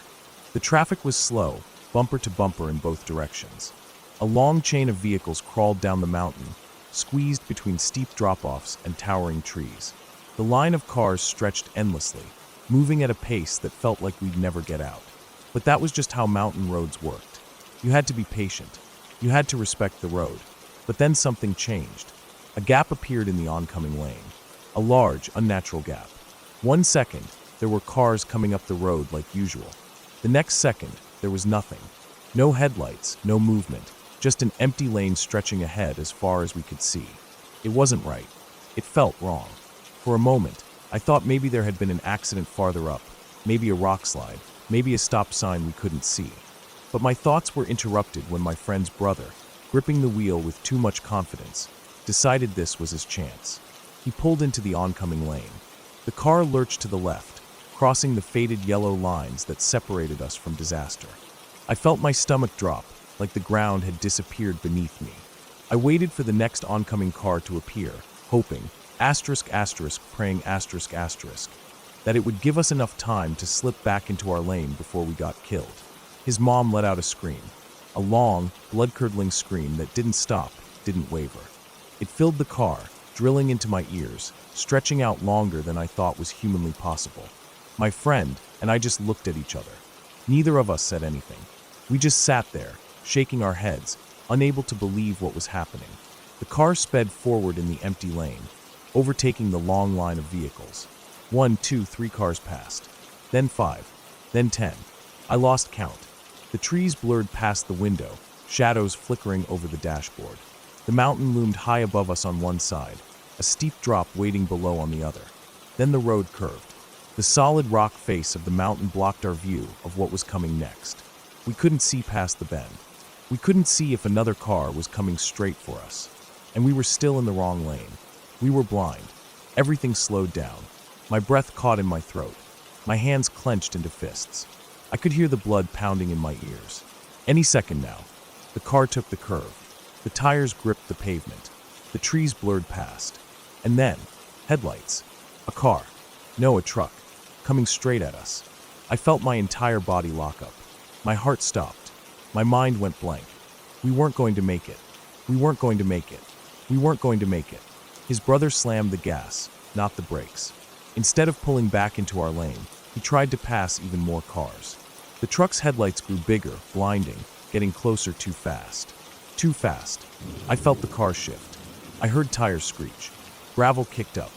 The traffic was slow, bumper to bumper in both directions. A long chain of vehicles crawled down the mountain, squeezed between steep drop-offs and towering trees. The line of cars stretched endlessly, moving at a pace that felt like we'd never get out. But that was just how mountain roads worked. You had to be patient. You had to respect the road. But then something changed. A gap appeared in the oncoming lane. A large, unnatural gap. 1 second, there were cars coming up the road like usual. The next second, there was nothing. No headlights, no movement, just an empty lane stretching ahead as far as we could see. It wasn't right. It felt wrong. For a moment, I thought maybe there had been an accident farther up, maybe a rock slide, maybe a stop sign we couldn't see. But my thoughts were interrupted when my friend's brother, gripping the wheel with too much confidence, decided this was his chance. He pulled into the oncoming lane. The car lurched to the left, crossing the faded yellow lines that separated us from disaster. I felt my stomach drop, like the ground had disappeared beneath me. I waited for the next oncoming car to appear, hoping, praying, that it would give us enough time to slip back into our lane before we got killed. His mom let out a scream. A long, blood-curdling scream that didn't stop, didn't waver. It filled the car, drilling into my ears, stretching out longer than I thought was humanly possible. My friend and I just looked at each other. Neither of us said anything. We just sat there, shaking our heads, unable to believe what was happening. The car sped forward in the empty lane, overtaking the long line of vehicles. 1, 2, 3 cars passed. Then 5. Then 10. I lost count. The trees blurred past the window, shadows flickering over the dashboard. The mountain loomed high above us on one side, a steep drop waiting below on the other. Then the road curved. The solid rock face of the mountain blocked our view of what was coming next. We couldn't see past the bend. We couldn't see if another car was coming straight for us. And we were still in the wrong lane. We were blind. Everything slowed down. My breath caught in my throat. My hands clenched into fists. I could hear the blood pounding in my ears. Any second now. The car took the curve. The tires gripped the pavement. The trees blurred past. And then, headlights. A car. No, a truck. Coming straight at us. I felt my entire body lock up. My heart stopped. My mind went blank. We weren't going to make it. We weren't going to make it. We weren't going to make it. His brother slammed the gas, not the brakes. Instead of pulling back into our lane, He tried to pass even more cars. The truck's headlights grew bigger, blinding, getting closer too fast. Too fast. I felt the car shift. I heard tires screech. Gravel kicked up.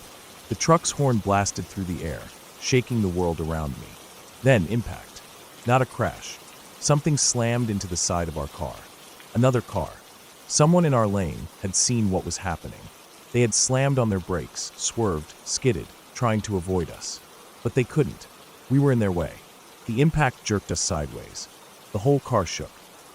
The truck's horn blasted through the air, shaking the world around me. Then impact. Not a crash. Something slammed into the side of our car. Another car. Someone in our lane had seen what was happening. They had slammed on their brakes, swerved, skidded, trying to avoid us. But they couldn't. We were in their way. The impact jerked us sideways. The whole car shook.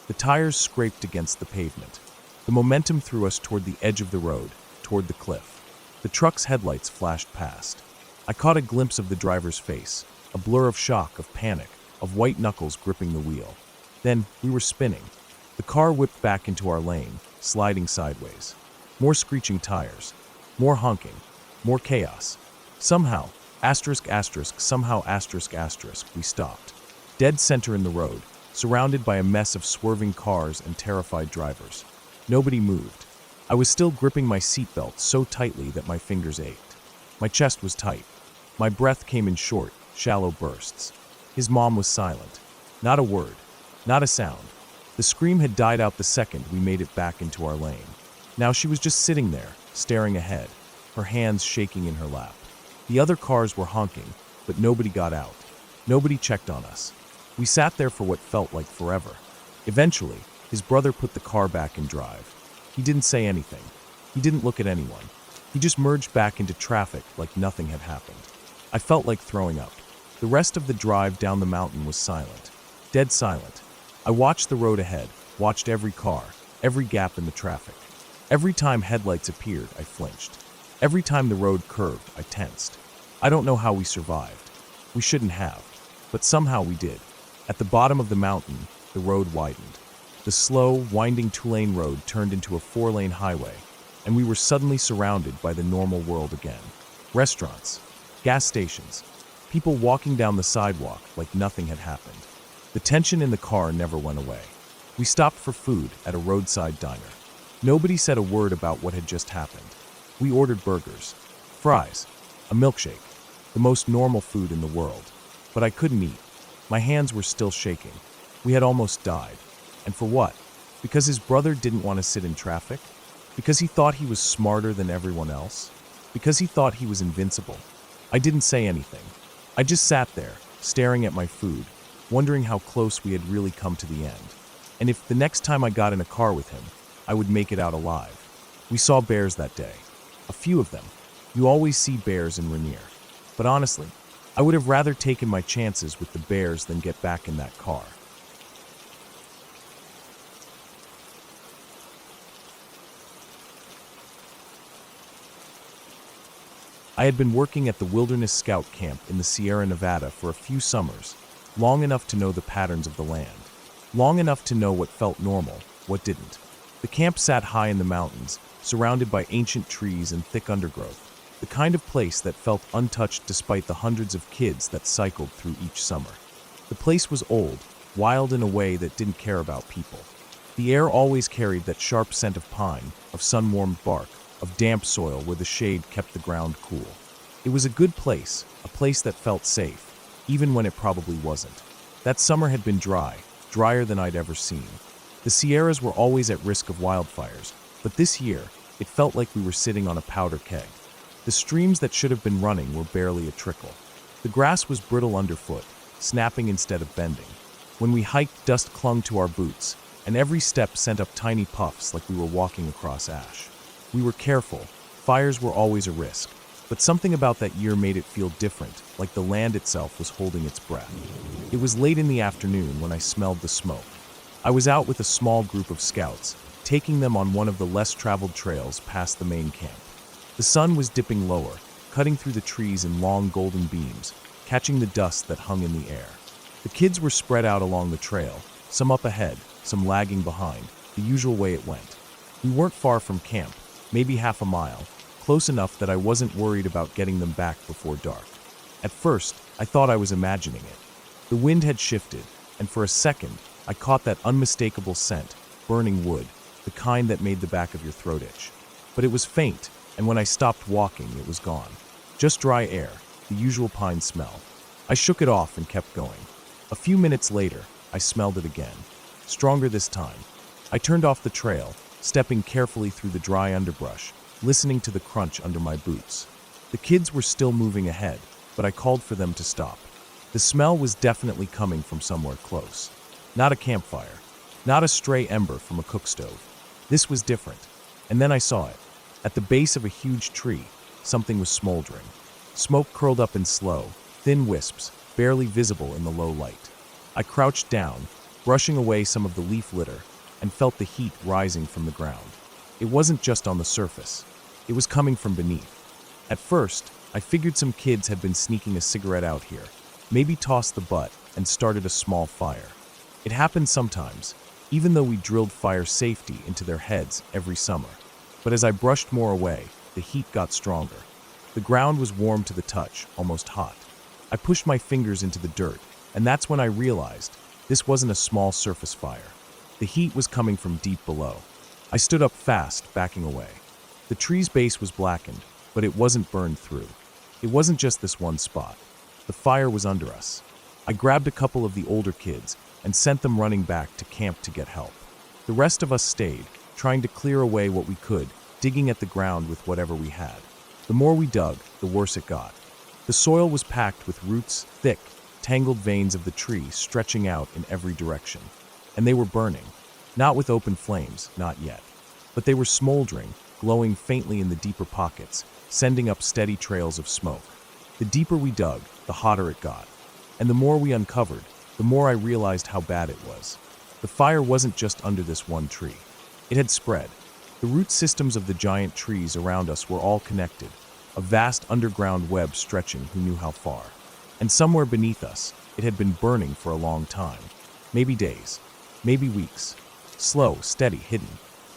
The tires scraped against the pavement. The momentum threw us toward the edge of the road, toward the cliff. The truck's headlights flashed past. I caught a glimpse of the driver's face, a blur of shock, of panic, of white knuckles gripping the wheel. Then we were spinning. The car whipped back into our lane, sliding sideways. More screeching tires, more honking, more chaos. Somehow, we stopped. Dead center in the road, surrounded by a mess of swerving cars and terrified drivers. Nobody moved. I was still gripping my seatbelt so tightly that my fingers ached. My chest was tight. My breath came in short, shallow bursts. His mom was silent. Not a word. Not a sound. The scream had died out the second we made it back into our lane. Now she was just sitting there, staring ahead, her hands shaking in her lap. The other cars were honking, but nobody got out. Nobody checked on us. We sat there for what felt like forever. Eventually, his brother put the car back in drive. He didn't say anything. He didn't look at anyone. He just merged back into traffic like nothing had happened. I felt like throwing up. The rest of the drive down the mountain was silent. Dead silent. I watched the road ahead, watched every car, every gap in the traffic. Every time headlights appeared, I flinched. Every time the road curved, I tensed. I don't know how we survived. We shouldn't have. But somehow we did. At the bottom of the mountain, the road widened. The slow, winding two-lane road turned into a four-lane highway, and we were suddenly surrounded by the normal world again. Restaurants, gas stations, people walking down the sidewalk like nothing had happened. The tension in the car never went away. We stopped for food at a roadside diner. Nobody said a word about what had just happened. We ordered burgers, fries, a milkshake, the most normal food in the world. But I couldn't eat. My hands were still shaking. We had almost died. And for what? Because his brother didn't want to sit in traffic? Because he thought he was smarter than everyone else? Because he thought he was invincible? I didn't say anything. I just sat there, staring at my food, wondering how close we had really come to the end. And if the next time I got in a car with him, I would make it out alive. We saw bears that day. A few of them. You always see bears in Rainier. But honestly, I would have rather taken my chances with the bears than get back in that car. I had been working at the Wilderness Scout Camp in the Sierra Nevada for a few summers, long enough to know the patterns of the land, long enough to know what felt normal, what didn't. The camp sat high in the mountains, surrounded by ancient trees and thick undergrowth, the kind of place that felt untouched despite the hundreds of kids that cycled through each summer. The place was old, wild in a way that didn't care about people. The air always carried that sharp scent of pine, of sun-warmed bark, of damp soil where the shade kept the ground cool. It was a good place, a place that felt safe, even when it probably wasn't. That summer had been dry, drier than I'd ever seen. The Sierras were always at risk of wildfires, but this year, it felt like we were sitting on a powder keg. The streams that should have been running were barely a trickle. The grass was brittle underfoot, snapping instead of bending. When we hiked, dust clung to our boots, and every step sent up tiny puffs like we were walking across ash. We were careful. Fires were always a risk. But something about that year made it feel different, like the land itself was holding its breath. It was late in the afternoon when I smelled the smoke. I was out with a small group of scouts, taking them on one of the less traveled trails past the main camp. The sun was dipping lower, cutting through the trees in long golden beams, catching the dust that hung in the air. The kids were spread out along the trail, some up ahead, some lagging behind, the usual way it went. We weren't far from camp, maybe half a mile, close enough that I wasn't worried about getting them back before dark. At first, I thought I was imagining it. The wind had shifted, and for a second, I caught that unmistakable scent, burning wood, the kind that made the back of your throat itch. But it was faint, and when I stopped walking, it was gone. Just dry air, the usual pine smell. I shook it off and kept going. A few minutes later, I smelled it again. Stronger this time. I turned off the trail, stepping carefully through the dry underbrush, listening to the crunch under my boots. The kids were still moving ahead, but I called for them to stop. The smell was definitely coming from somewhere close. Not a campfire. Not a stray ember from a cook stove. This was different. And then I saw it. At the base of a huge tree, something was smoldering. Smoke curled up in slow, thin wisps, barely visible in the low light. I crouched down, brushing away some of the leaf litter, and felt the heat rising from the ground. It wasn't just on the surface. It was coming from beneath. At first, I figured some kids had been sneaking a cigarette out here, maybe tossed the butt and started a small fire. It happened sometimes, even though we drilled fire safety into their heads every summer. But as I brushed more away, the heat got stronger. The ground was warm to the touch, almost hot. I pushed my fingers into the dirt, and that's when I realized this wasn't a small surface fire. The heat was coming from deep below. I stood up fast, backing away. The tree's base was blackened, but it wasn't burned through. It wasn't just this one spot. The fire was under us. I grabbed a couple of the older kids and sent them running back to camp to get help. The rest of us stayed, trying to clear away what we could, digging at the ground with whatever we had. The more we dug, the worse it got. The soil was packed with roots, thick, tangled veins of the tree stretching out in every direction. And they were burning. Not with open flames, not yet. But they were smoldering, glowing faintly in the deeper pockets, sending up steady trails of smoke. The deeper we dug, the hotter it got. And the more we uncovered, the more I realized how bad it was. The fire wasn't just under this one tree. It had spread. The root systems of the giant trees around us were all connected, a vast underground web stretching who knew how far. And somewhere beneath us, it had been burning for a long time. Maybe days, maybe weeks. Slow, steady, hidden.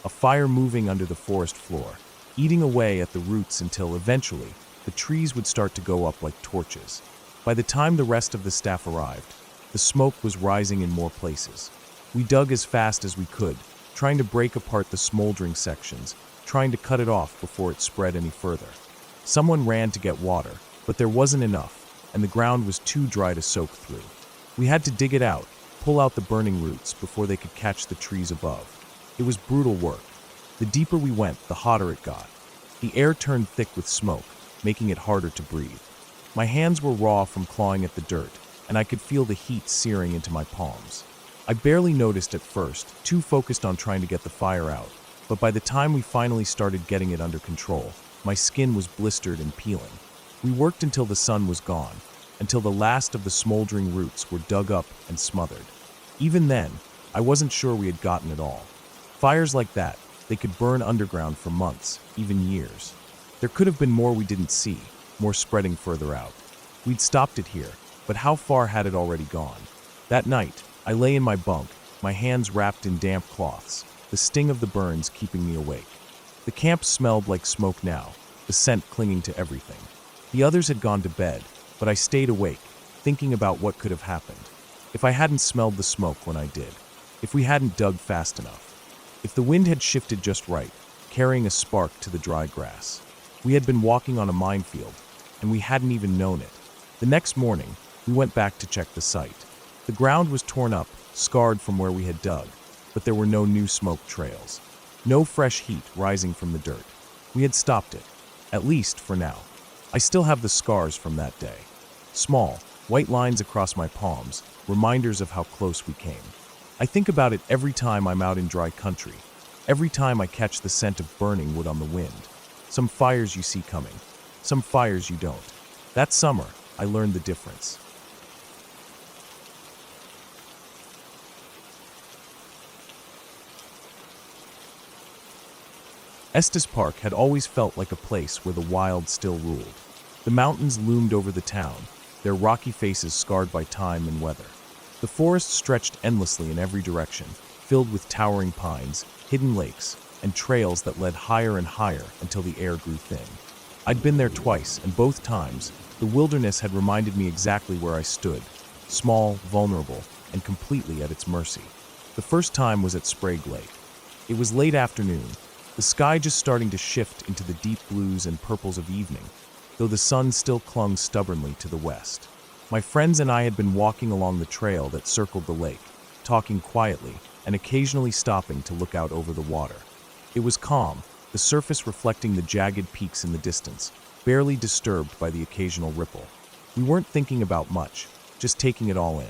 A fire moving under the forest floor, eating away at the roots until eventually the trees would start to go up like torches. By the time the rest of the staff arrived, the smoke was rising in more places. We dug as fast as we could, trying to break apart the smoldering sections, trying to cut it off before it spread any further. Someone ran to get water, but there wasn't enough, and the ground was too dry to soak through. We had to dig it out, pull out the burning roots before they could catch the trees above. It was brutal work. The deeper we went, the hotter it got. The air turned thick with smoke, making it harder to breathe. My hands were raw from clawing at the dirt, and I could feel the heat searing into my palms. I barely noticed at first, too focused on trying to get the fire out, but by the time we finally started getting it under control, my skin was blistered and peeling. We worked until the sun was gone, until the last of the smoldering roots were dug up and smothered. Even then, I wasn't sure we had gotten it all. Fires like that, they could burn underground for months, even years. There could have been more we didn't see, more spreading further out. We'd stopped it here, but how far had it already gone? That night, I lay in my bunk, my hands wrapped in damp cloths, the sting of the burns keeping me awake. The camp smelled like smoke now, the scent clinging to everything. The others had gone to bed, but I stayed awake, thinking about what could have happened. If I hadn't smelled the smoke when I did, if we hadn't dug fast enough, if the wind had shifted just right, carrying a spark to the dry grass. We had been walking on a minefield, and we hadn't even known it. The next morning, we went back to check the site. The ground was torn up, scarred from where we had dug, but there were no new smoke trails. No fresh heat rising from the dirt. We had stopped it, at least for now. I still have the scars from that day. Small, white lines across my palms, reminders of how close we came. I think about it every time I'm out in dry country, every time I catch the scent of burning wood on the wind. Some fires you see coming, some fires you don't. That summer, I learned the difference. Estes Park had always felt like a place where the wild still ruled. The mountains loomed over the town, their rocky faces scarred by time and weather. The forest stretched endlessly in every direction, filled with towering pines, hidden lakes, and trails that led higher and higher until the air grew thin. I'd been there twice, and both times, the wilderness had reminded me exactly where I stood, small, vulnerable, and completely at its mercy. The first time was at Sprague Lake. It was late afternoon, the sky just starting to shift into the deep blues and purples of evening, though the sun still clung stubbornly to the west. My friends and I had been walking along the trail that circled the lake, talking quietly and occasionally stopping to look out over the water. It was calm, the surface reflecting the jagged peaks in the distance, barely disturbed by the occasional ripple. We weren't thinking about much, just taking it all in.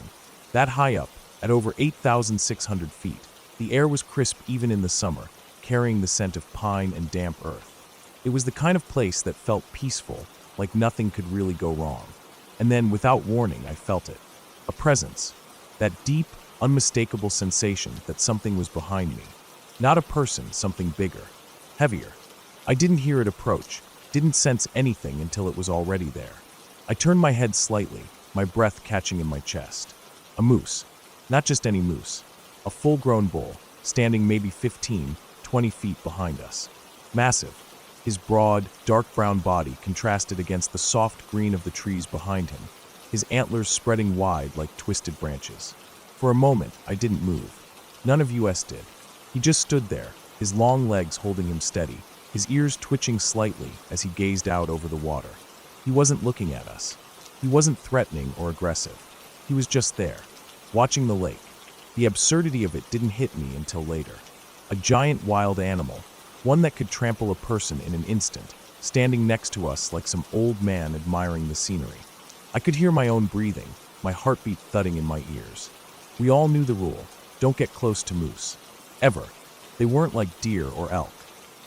That high up, at over 8,600 feet, the air was crisp even in the summer, carrying the scent of pine and damp earth. It was the kind of place that felt peaceful, like nothing could really go wrong. And then, without warning, I felt it. A presence. That deep, unmistakable sensation that something was behind me. Not a person, something bigger. Heavier. I didn't hear it approach, didn't sense anything until it was already there. I turned my head slightly, my breath catching in my chest. A moose. Not just any moose. A full-grown bull, standing maybe 15, 20 feet behind us. Massive. His broad, dark brown body contrasted against the soft green of the trees behind him, his antlers spreading wide like twisted branches. For a moment, I didn't move. None of us did. He just stood there, his long legs holding him steady, his ears twitching slightly as he gazed out over the water. He wasn't looking at us. He wasn't threatening or aggressive. He was just there, watching the lake. The absurdity of it didn't hit me until later. A giant wild animal, one that could trample a person in an instant, standing next to us like some old man admiring the scenery. I could hear my own breathing, my heartbeat thudding in my ears. We all knew the rule: don't get close to moose. Ever. They weren't like deer or elk.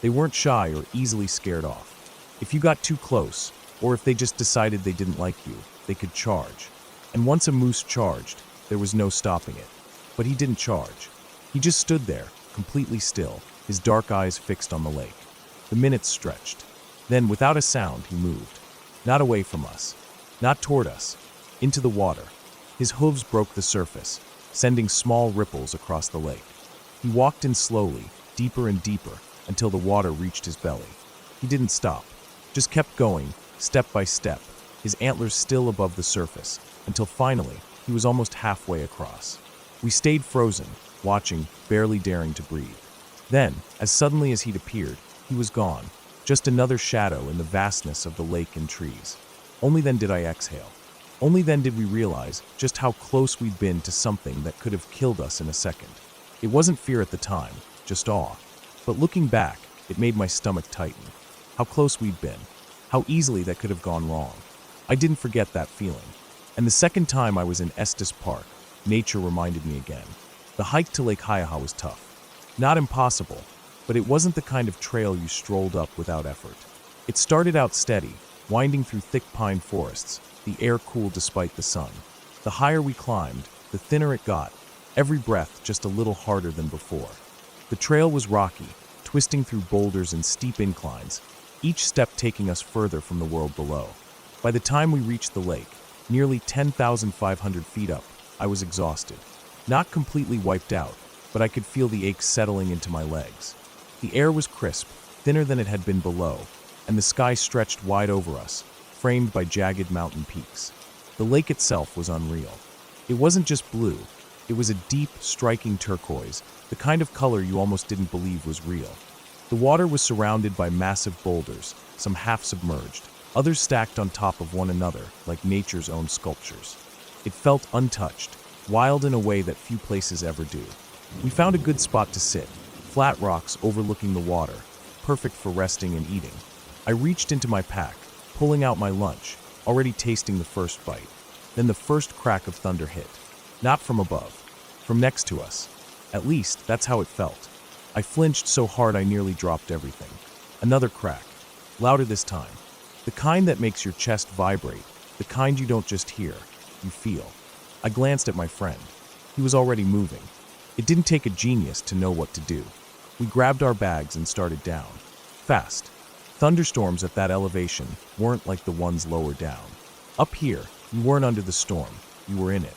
They weren't shy or easily scared off. If you got too close, or if they just decided they didn't like you, they could charge. And once a moose charged, there was no stopping it. But he didn't charge. He just stood there, completely still, his dark eyes fixed on the lake. The minutes stretched. Then, without a sound, he moved. Not away from us. Not toward us. Into the water. His hooves broke the surface, sending small ripples across the lake. He walked in slowly, deeper and deeper, until the water reached his belly. He didn't stop. Just kept going, step by step, his antlers still above the surface, until finally, he was almost halfway across. We stayed frozen, watching, barely daring to breathe. Then, as suddenly as he'd appeared, he was gone, just another shadow in the vastness of the lake and trees. Only then did I exhale. Only then did we realize just how close we'd been to something that could have killed us in a second. It wasn't fear at the time, just awe. But looking back, it made my stomach tighten. How close we'd been. How easily that could have gone wrong. I didn't forget that feeling. And the second time I was in Estes Park, nature reminded me again. The hike to Lake Hiaha was tough. Not impossible, but it wasn't the kind of trail you strolled up without effort. It started out steady, winding through thick pine forests, the air cool despite the sun. The higher we climbed, the thinner it got, every breath just a little harder than before. The trail was rocky, twisting through boulders and steep inclines, each step taking us further from the world below. By the time we reached the lake, nearly 10,500 feet up, I was exhausted. Not completely wiped out, but I could feel the ache settling into my legs. The air was crisp, thinner than it had been below, and the sky stretched wide over us, framed by jagged mountain peaks. The lake itself was unreal. It wasn't just blue, it was a deep, striking turquoise, the kind of color you almost didn't believe was real. The water was surrounded by massive boulders, some half-submerged, others stacked on top of one another like nature's own sculptures. It felt untouched, wild in a way that few places ever do. We found a good spot to sit, flat rocks overlooking the water, perfect for resting and eating. I reached into my pack, pulling out my lunch, already tasting the first bite. Then the first crack of thunder hit. Not from above, from next to us. At least, that's how it felt. I flinched so hard I nearly dropped everything. Another crack, louder this time. The kind that makes your chest vibrate, the kind you don't just hear, you feel. I glanced at my friend. He was already moving. It didn't take a genius to know what to do. We grabbed our bags and started down. Fast. Thunderstorms at that elevation weren't like the ones lower down. Up here, you weren't under the storm, you were in it.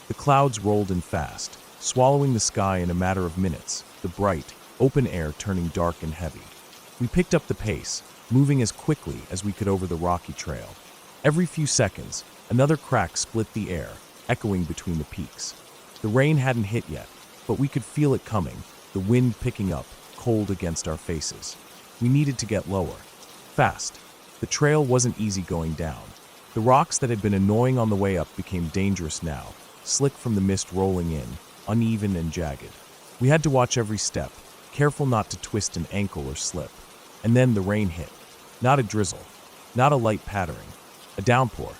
The clouds rolled in fast, swallowing the sky in a matter of minutes, the bright, open air turning dark and heavy. We picked up the pace, moving as quickly as we could over the rocky trail. Every few seconds, another crack split the air, echoing between the peaks. The rain hadn't hit yet, but we could feel it coming, the wind picking up, cold against our faces. We needed to get lower. Fast. The trail wasn't easy going down. The rocks that had been annoying on the way up became dangerous now, slick from the mist rolling in, uneven and jagged. We had to watch every step, careful not to twist an ankle or slip. And then the rain hit. Not a drizzle, not a light pattering, a downpour.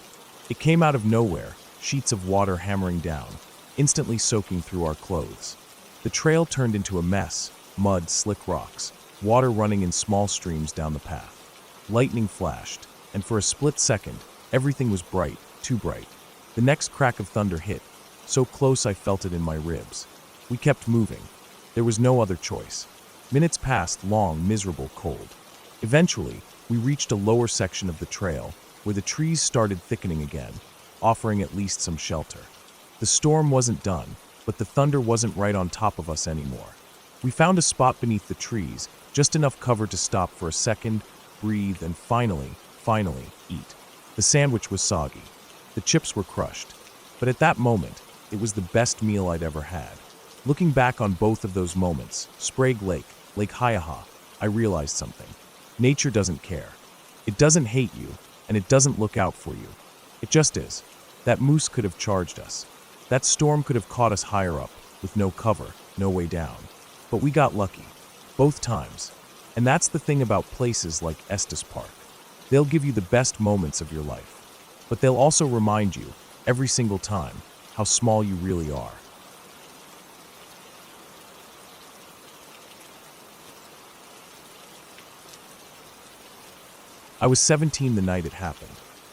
It came out of nowhere, sheets of water hammering down, instantly soaking through our clothes. The trail turned into a mess, mud, slick rocks, water running in small streams down the path. Lightning flashed, and for a split second, everything was bright, too bright. The next crack of thunder hit, so close I felt it in my ribs. We kept moving. There was no other choice. Minutes passed, long, miserable, cold. Eventually, we reached a lower section of the trail, where the trees started thickening again, offering at least some shelter. The storm wasn't done, but the thunder wasn't right on top of us anymore. We found a spot beneath the trees, just enough cover to stop for a second, breathe, and finally, eat. The sandwich was soggy. The chips were crushed. But at that moment, it was the best meal I'd ever had. Looking back on both of those moments, Sprague Lake, Lake Hiaha, I realized something. Nature doesn't care. It doesn't hate you, and it doesn't look out for you. It just is. That moose could have charged us. That storm could have caught us higher up, with no cover, no way down. But we got lucky. Both times. And that's the thing about places like Estes Park. They'll give you the best moments of your life. But they'll also remind you, every single time, how small you really are. I was 17 the night it happened.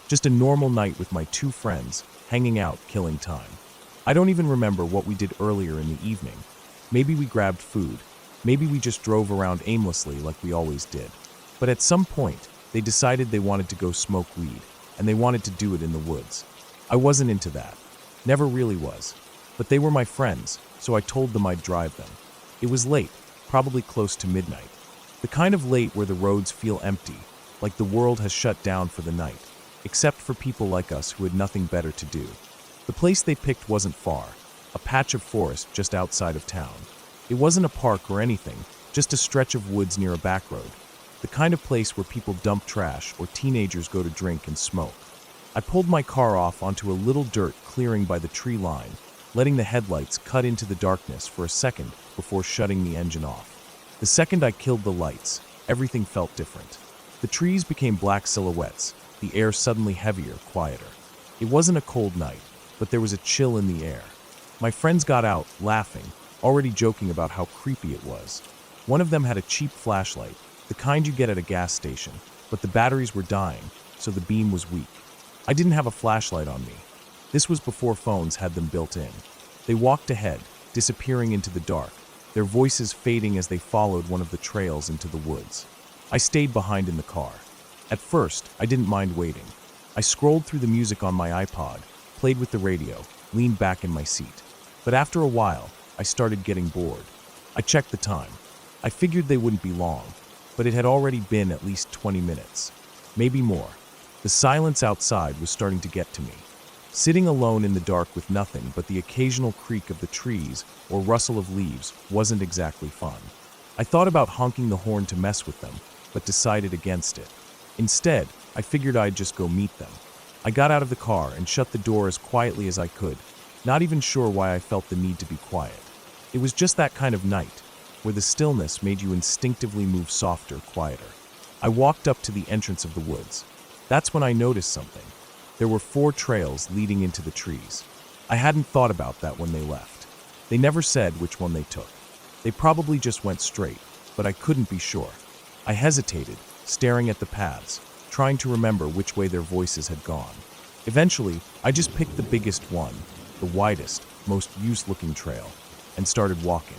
Just a normal night with my 2 friends, hanging out, killing time. I don't even remember what we did earlier in the evening. Maybe we grabbed food. Maybe we just drove around aimlessly like we always did. But at some point, they decided they wanted to go smoke weed, and they wanted to do it in the woods. I wasn't into that. Never really was. But they were my friends, so I told them I'd drive them. It was late, probably close to midnight. The kind of late where the roads feel empty, like the world has shut down for the night, except for people like us who had nothing better to do. The place they picked wasn't far, a patch of forest just outside of town. It wasn't a park or anything, just a stretch of woods near a back road, the kind of place where people dump trash or teenagers go to drink and smoke. I pulled my car off onto a little dirt clearing by the tree line, letting the headlights cut into the darkness for a second before shutting the engine off. The second I killed the lights, everything felt different. The trees became black silhouettes, the air suddenly heavier, quieter. It wasn't a cold night, but there was a chill in the air. My friends got out, laughing, already joking about how creepy it was. One of them had a cheap flashlight, the kind you get at a gas station, but the batteries were dying, so the beam was weak. I didn't have a flashlight on me. This was before phones had them built in. They walked ahead, disappearing into the dark, their voices fading as they followed one of the trails into the woods. I stayed behind in the car. At first, I didn't mind waiting. I scrolled through the music on my iPod, played with the radio, leaned back in my seat. But after a while, I started getting bored. I checked the time. I figured they wouldn't be long, but it had already been at least 20 minutes. Maybe more. The silence outside was starting to get to me. Sitting alone in the dark with nothing but the occasional creak of the trees or rustle of leaves wasn't exactly fun. I thought about honking the horn to mess with them, but decided against it. Instead, I figured I'd just go meet them. I got out of the car and shut the door as quietly as I could, not even sure why I felt the need to be quiet. It was just that kind of night, where the stillness made you instinctively move softer, quieter. I walked up to the entrance of the woods. That's when I noticed something. There were 4 trails leading into the trees. I hadn't thought about that when they left. They never said which one they took. They probably just went straight, but I couldn't be sure. I hesitated, staring at the paths, trying to remember which way their voices had gone. Eventually, I just picked the biggest one, the widest, most used-looking trail, and started walking.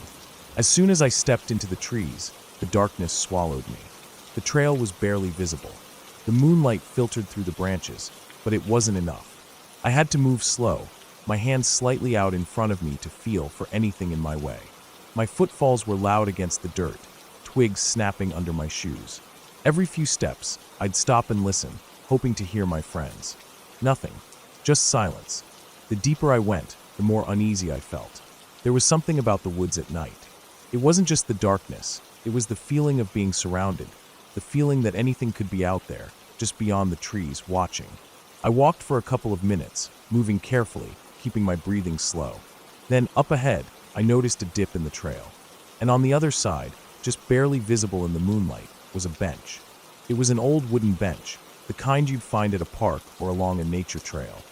As soon as I stepped into the trees, the darkness swallowed me. The trail was barely visible. The moonlight filtered through the branches, but it wasn't enough. I had to move slow, my hands slightly out in front of me to feel for anything in my way. My footfalls were loud against the dirt, twigs snapping under my shoes. Every few steps, I'd stop and listen, hoping to hear my friends. Nothing, just silence. The deeper I went, the more uneasy I felt. There was something about the woods at night. It wasn't just the darkness, it was the feeling of being surrounded, the feeling that anything could be out there, just beyond the trees, watching. I walked for a couple of minutes, moving carefully, keeping my breathing slow. Then, up ahead, I noticed a dip in the trail. And on the other side, just barely visible in the moonlight, was a bench. It was an old wooden bench, the kind you'd find at a park or along a nature trail.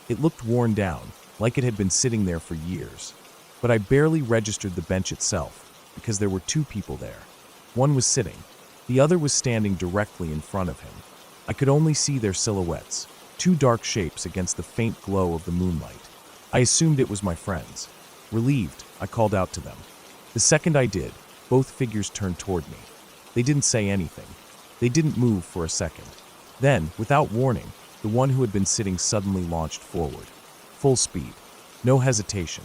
It looked worn down, like it had been sitting there for years. But I barely registered the bench itself, because there were two people there. One was sitting, the other was standing directly in front of him. I could only see their silhouettes, two dark shapes against the faint glow of the moonlight. I assumed it was my friends. Relieved, I called out to them. The second I did, both figures turned toward me. They didn't say anything. They didn't move for a second. Then, without warning, the one who had been sitting suddenly launched forward. Full speed. No hesitation.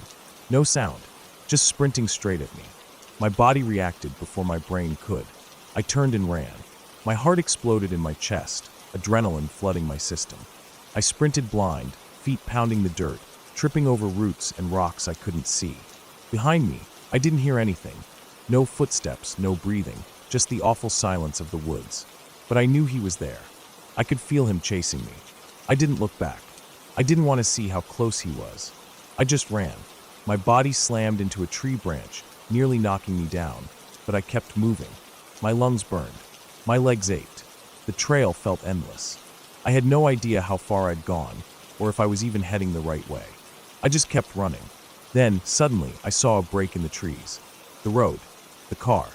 No sound. Just sprinting straight at me. My body reacted before my brain could. I turned and ran. My heart exploded in my chest, adrenaline flooding my system. I sprinted blind, feet pounding the dirt, tripping over roots and rocks I couldn't see. Behind me, I didn't hear anything. No footsteps, no breathing, just the awful silence of the woods. But I knew he was there. I could feel him chasing me. I didn't look back. I didn't want to see how close he was. I just ran. My body slammed into a tree branch, nearly knocking me down, but I kept moving. My lungs burned. My legs ached. The trail felt endless. I had no idea how far I'd gone, or if I was even heading the right way. I just kept running. Then, suddenly, I saw a break in the trees. The road. The car.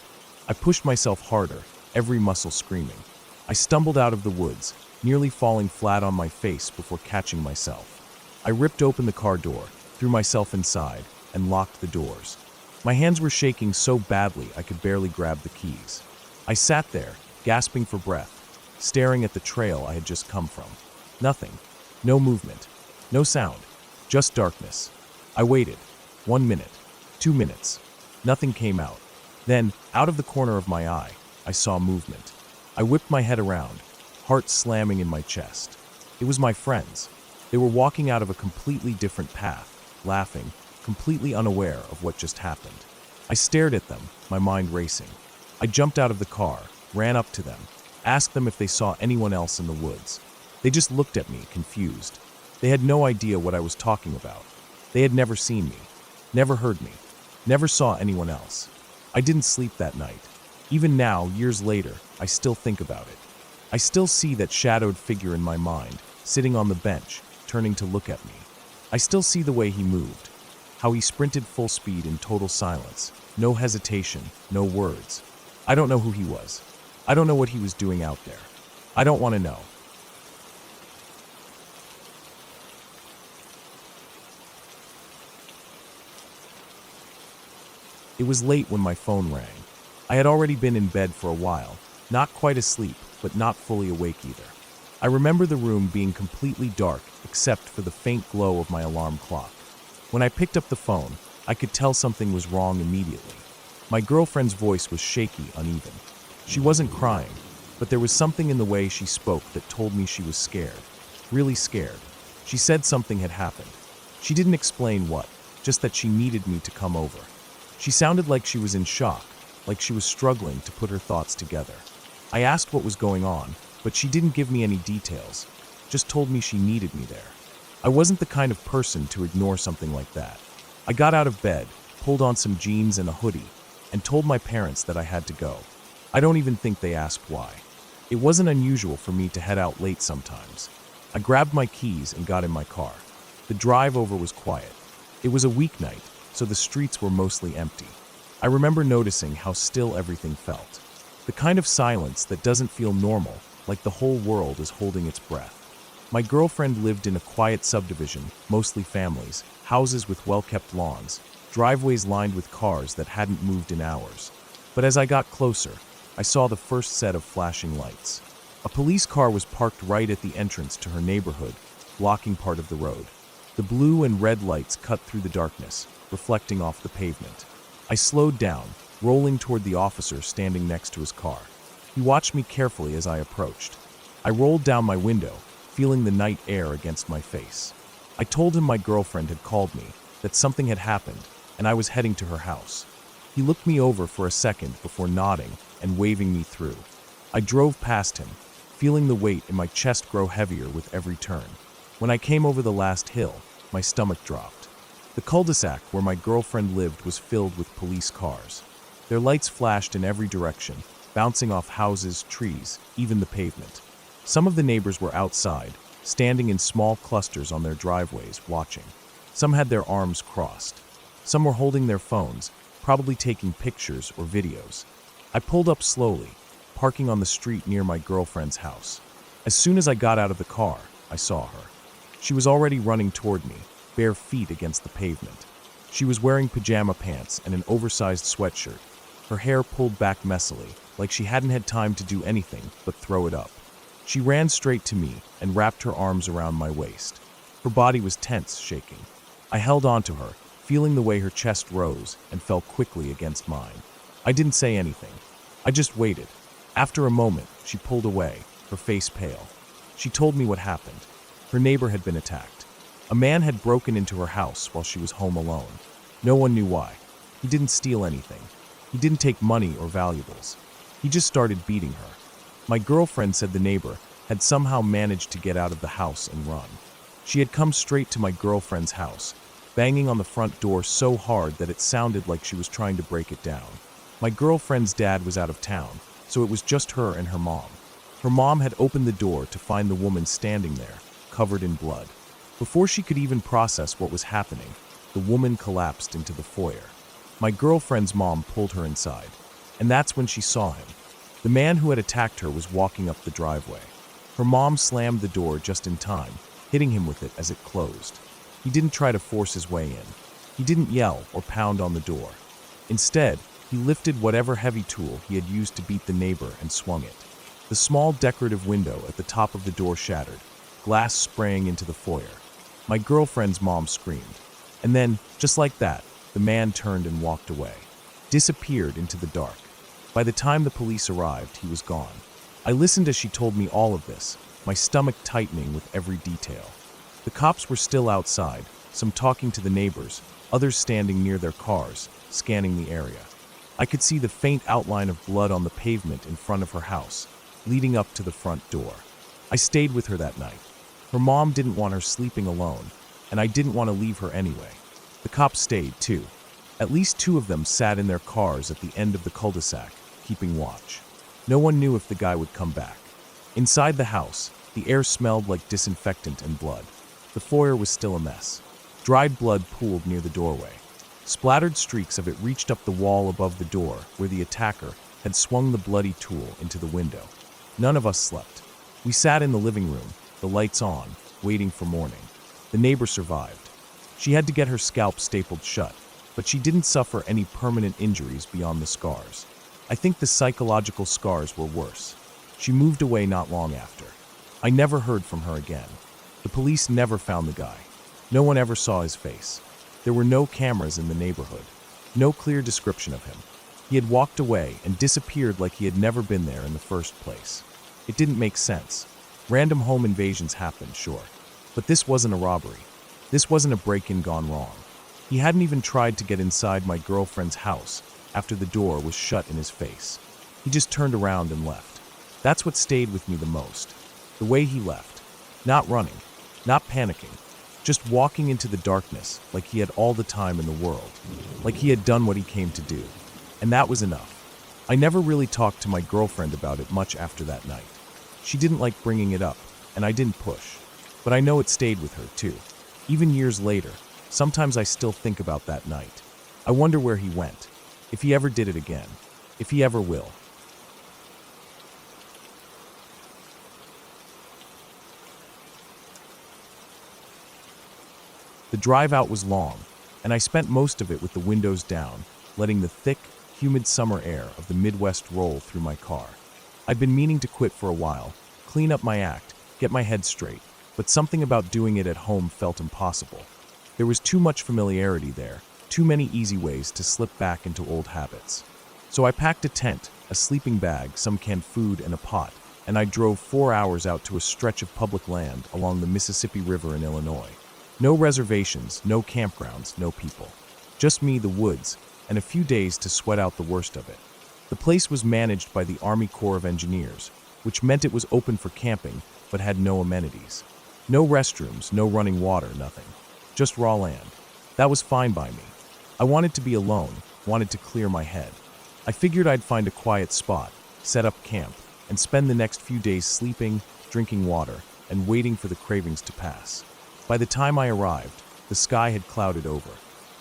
I pushed myself harder, every muscle screaming. I stumbled out of the woods, nearly falling flat on my face before catching myself. I ripped open the car door, threw myself inside, and locked the doors. My hands were shaking so badly I could barely grab the keys. I sat there, gasping for breath, staring at the trail I had just come from. Nothing. No movement. No sound. Just darkness. I waited. 1 minute. 2 minutes. Nothing came out. Then, out of the corner of my eye, I saw movement. I whipped my head around, heart slamming in my chest. It was my friends. They were walking out of a completely different path, laughing, completely unaware of what just happened. I stared at them, my mind racing. I jumped out of the car, ran up to them, asked them if they saw anyone else in the woods. They just looked at me, confused. They had no idea what I was talking about. They had never seen me, never heard me, never saw anyone else. I didn't sleep that night. Even now, years later, I still think about it. I still see that shadowed figure in my mind, sitting on the bench, turning to look at me. I still see the way he moved, how he sprinted full speed in total silence, no hesitation, no words. I don't know who he was. I don't know what he was doing out there. I don't want to know. It was late when my phone rang. I had already been in bed for a while, not quite asleep, but not fully awake either. I remember the room being completely dark except for the faint glow of my alarm clock. When I picked up the phone, I could tell something was wrong immediately. My girlfriend's voice was shaky, uneven. She wasn't crying, but there was something in the way she spoke that told me she was scared, really scared. She said something had happened. She didn't explain what, just that she needed me to come over. She sounded like she was in shock, like she was struggling to put her thoughts together. I asked what was going on, but she didn't give me any details, just told me she needed me there. I wasn't the kind of person to ignore something like that. I got out of bed, pulled on some jeans and a hoodie, and told my parents that I had to go. I don't even think they asked why. It wasn't unusual for me to head out late sometimes. I grabbed my keys and got in my car. The drive over was quiet. It was a weeknight, so the streets were mostly empty. I remember noticing how still everything felt. The kind of silence that doesn't feel normal, like the whole world is holding its breath. My girlfriend lived in a quiet subdivision, mostly families, houses with well-kept lawns, driveways lined with cars that hadn't moved in hours. But as I got closer, I saw the first set of flashing lights. A police car was parked right at the entrance to her neighborhood, blocking part of the road. The blue and red lights cut through the darkness, reflecting off the pavement. I slowed down, rolling toward the officer standing next to his car. He watched me carefully as I approached. I rolled down my window, feeling the night air against my face. I told him my girlfriend had called me, that something had happened, and I was heading to her house. He looked me over for a second before nodding and waving me through. I drove past him, feeling the weight in my chest grow heavier with every turn. When I came over the last hill, my stomach dropped. The cul-de-sac where my girlfriend lived was filled with police cars. Their lights flashed in every direction, bouncing off houses, trees, even the pavement. Some of the neighbors were outside, standing in small clusters on their driveways, watching. Some had their arms crossed. Some were holding their phones, probably taking pictures or videos. I pulled up slowly, parking on the street near my girlfriend's house. As soon as I got out of the car, I saw her. She was already running toward me, bare feet against the pavement. She was wearing pajama pants and an oversized sweatshirt, her hair pulled back messily, like she hadn't had time to do anything but throw it up. She ran straight to me and wrapped her arms around my waist. Her body was tense, shaking. I held on to her, feeling the way her chest rose and fell quickly against mine. I didn't say anything. I just waited. After a moment, she pulled away, her face pale. She told me what happened. Her neighbor had been attacked. A man had broken into her house while she was home alone. No one knew why. He didn't steal anything. He didn't take money or valuables. He just started beating her. My girlfriend said the neighbor had somehow managed to get out of the house and run. She had come straight to my girlfriend's house, banging on the front door so hard that it sounded like she was trying to break it down. My girlfriend's dad was out of town, so it was just her and her mom. Her mom had opened the door to find the woman standing there, covered in blood. Before she could even process what was happening, the woman collapsed into the foyer. My girlfriend's mom pulled her inside, and that's when she saw him. The man who had attacked her was walking up the driveway. Her mom slammed the door just in time, hitting him with it as it closed. He didn't try to force his way in. He didn't yell or pound on the door. Instead, he lifted whatever heavy tool he had used to beat the neighbor and swung it. The small decorative window at the top of the door shattered, glass spraying into the foyer. My girlfriend's mom screamed. And then, just like that, the man turned and walked away, disappeared into the dark. By the time the police arrived, he was gone. I listened as she told me all of this, my stomach tightening with every detail. The cops were still outside, some talking to the neighbors, others standing near their cars, scanning the area. I could see the faint outline of blood on the pavement in front of her house, leading up to the front door. I stayed with her that night. Her mom didn't want her sleeping alone, and I didn't want to leave her anyway. The cops stayed, too. At least 2 of them sat in their cars at the end of the cul-de-sac, keeping watch. No one knew if the guy would come back. Inside the house, the air smelled like disinfectant and blood. The foyer was still a mess. Dried blood pooled near the doorway. Splattered streaks of it reached up the wall above the door where the attacker had swung the bloody tool into the window. None of us slept. We sat in the living room, the lights on, waiting for morning. The neighbor survived. She had to get her scalp stapled shut, but she didn't suffer any permanent injuries beyond the scars. I think the psychological scars were worse. She moved away not long after. I never heard from her again. The police never found the guy. No one ever saw his face. There were no cameras in the neighborhood. No clear description of him. He had walked away and disappeared like he had never been there in the first place. It didn't make sense. Random home invasions happened, sure. But this wasn't a robbery. This wasn't a break-in gone wrong. He hadn't even tried to get inside my girlfriend's house after the door was shut in his face. He just turned around and left. That's what stayed with me the most. The way he left. Not running. Not panicking. Just walking into the darkness like he had all the time in the world. Like he had done what he came to do. And that was enough. I never really talked to my girlfriend about it much after that night. She didn't like bringing it up, and I didn't push. But I know it stayed with her, too. Even years later, sometimes I still think about that night. I wonder where he went, if he ever did it again, if he ever will. The drive out was long, and I spent most of it with the windows down, letting the thick, humid summer air of the Midwest roll through my car. I'd been meaning to quit for a while, clean up my act, get my head straight, but something about doing it at home felt impossible. There was too much familiarity there, too many easy ways to slip back into old habits. So I packed a tent, a sleeping bag, some canned food, and a pot, and I drove 4 hours out to a stretch of public land along the Mississippi River in Illinois. No reservations, no campgrounds, no people. Just me, the woods, and a few days to sweat out the worst of it. The place was managed by the Army Corps of Engineers, which meant it was open for camping, but had no amenities. No restrooms, no running water, nothing. Just raw land. That was fine by me. I wanted to be alone, wanted to clear my head. I figured I'd find a quiet spot, set up camp, and spend the next few days sleeping, drinking water, and waiting for the cravings to pass. By the time I arrived, the sky had clouded over.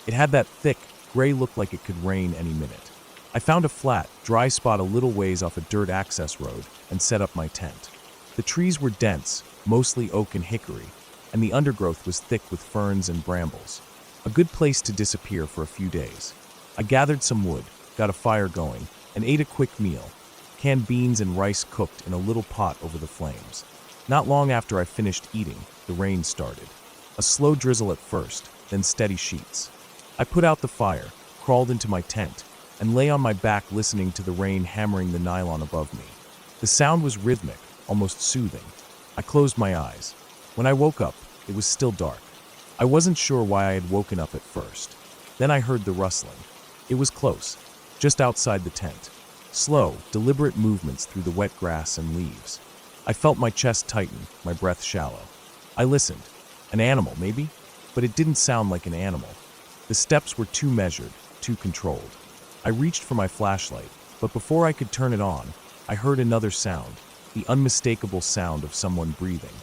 It had that thick, gray look like it could rain any minute. I found a flat, dry spot a little ways off a dirt access road and set up my tent. The trees were dense, mostly oak and hickory, and the undergrowth was thick with ferns and brambles. A good place to disappear for a few days. I gathered some wood, got a fire going, and ate a quick meal. Canned beans and rice cooked in a little pot over the flames. Not long after I finished eating, the rain started. A slow drizzle at first, then steady sheets. I put out the fire, crawled into my tent, and lay on my back listening to the rain hammering the nylon above me. The sound was rhythmic, almost soothing. I closed my eyes. When I woke up, it was still dark. I wasn't sure why I had woken up at first. Then I heard the rustling. It was close, just outside the tent. Slow, deliberate movements through the wet grass and leaves. I felt my chest tighten, my breath shallow. I listened. An animal, maybe? But it didn't sound like an animal. The steps were too measured, too controlled. I reached for my flashlight, but before I could turn it on, I heard another sound, the unmistakable sound of someone breathing.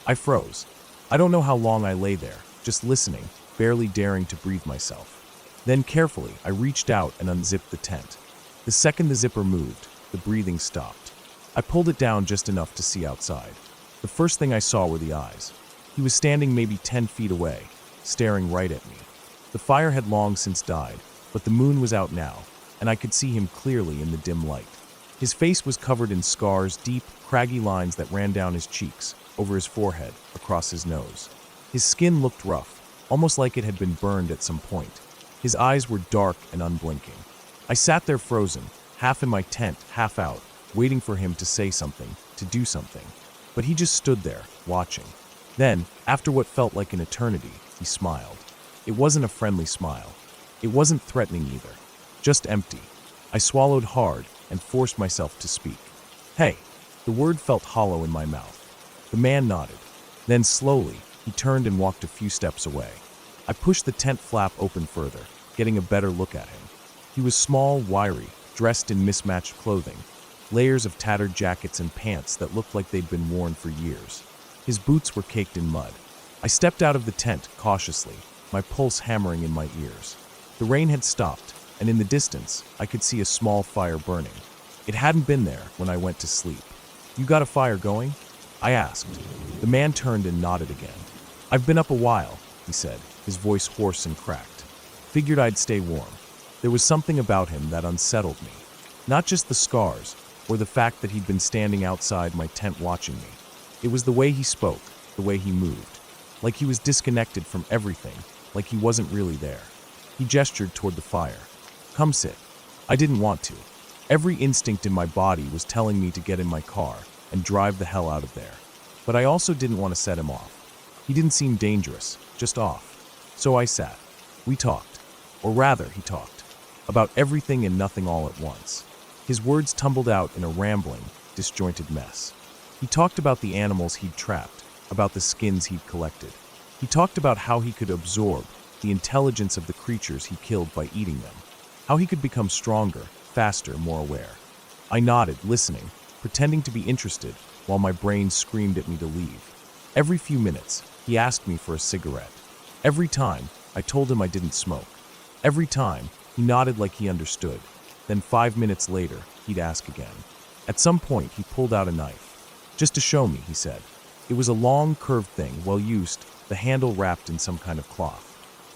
I froze. I don't know how long I lay there, just listening, barely daring to breathe myself. Then carefully, I reached out and unzipped the tent. The second the zipper moved, the breathing stopped. I pulled it down just enough to see outside. The first thing I saw were the eyes. He was standing maybe 10 feet away, staring right at me. The fire had long since died, but the moon was out now, and I could see him clearly in the dim light. His face was covered in scars, deep, craggy lines that ran down his cheeks, over his forehead, across his nose. His skin looked rough, almost like it had been burned at some point. His eyes were dark and unblinking. I sat there frozen, half in my tent, half out, waiting for him to say something, to do something. But he just stood there, watching. Then, after what felt like an eternity, he smiled. It wasn't a friendly smile. It wasn't threatening either. Just empty. I swallowed hard and forced myself to speak. "Hey." The word felt hollow in my mouth. The man nodded. Then slowly, he turned and walked a few steps away. I pushed the tent flap open further, getting a better look at him. He was small, wiry, dressed in mismatched clothing, layers of tattered jackets and pants that looked like they'd been worn for years. His boots were caked in mud. I stepped out of the tent cautiously, my pulse hammering in my ears. The rain had stopped, and in the distance, I could see a small fire burning. It hadn't been there when I went to sleep. "You got a fire going?" I asked. The man turned and nodded again. "I've been up a while," he said, his voice hoarse and cracked. "Figured I'd stay warm." There was something about him that unsettled me. Not just the scars, or the fact that he'd been standing outside my tent watching me. It was the way he spoke, the way he moved. Like he was disconnected from everything, like he wasn't really there. He gestured toward the fire. "Come sit." I didn't want to. Every instinct in my body was telling me to get in my car and drive the hell out of there. But I also didn't want to set him off. He didn't seem dangerous, just off. So I sat. We talked. Or rather, he talked. About everything and nothing all at once. His words tumbled out in a rambling, disjointed mess. He talked about the animals he'd trapped, about the skins he'd collected. He talked about how he could absorb the intelligence of the creatures he killed by eating them. How he could become stronger, faster, more aware. I nodded, listening, pretending to be interested, while my brain screamed at me to leave. Every few minutes, he asked me for a cigarette. Every time, I told him I didn't smoke. Every time, he nodded like he understood. Then 5 minutes later, he'd ask again. At some point, he pulled out a knife. "Just to show me," he said. It was a long, curved thing, well used, the handle wrapped in some kind of cloth.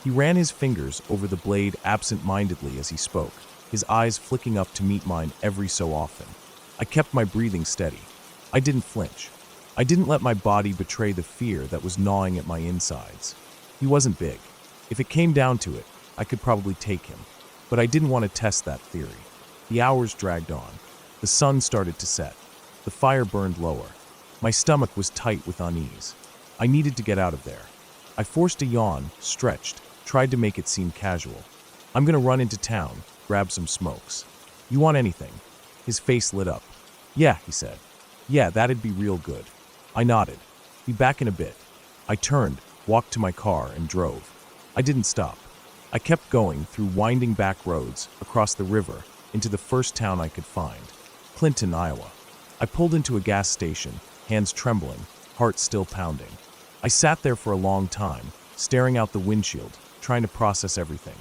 He ran his fingers over the blade absent-mindedly as he spoke, his eyes flicking up to meet mine every so often. I kept my breathing steady. I didn't flinch. I didn't let my body betray the fear that was gnawing at my insides. He wasn't big. If it came down to it, I could probably take him. But I didn't want to test that theory. The hours dragged on. The sun started to set. The fire burned lower. My stomach was tight with unease. I needed to get out of there. I forced a yawn, stretched, tried to make it seem casual. "I'm gonna run into town, grab some smokes. You want anything?" His face lit up. "Yeah," he said. "Yeah, that'd be real good." I nodded. "Be back in a bit." I turned, walked to my car, and drove. I didn't stop. I kept going through winding back roads, across the river, into the first town I could find, Clinton, Iowa. I pulled into a gas station, hands trembling, heart still pounding. I sat there for a long time, staring out the windshield, trying to process everything.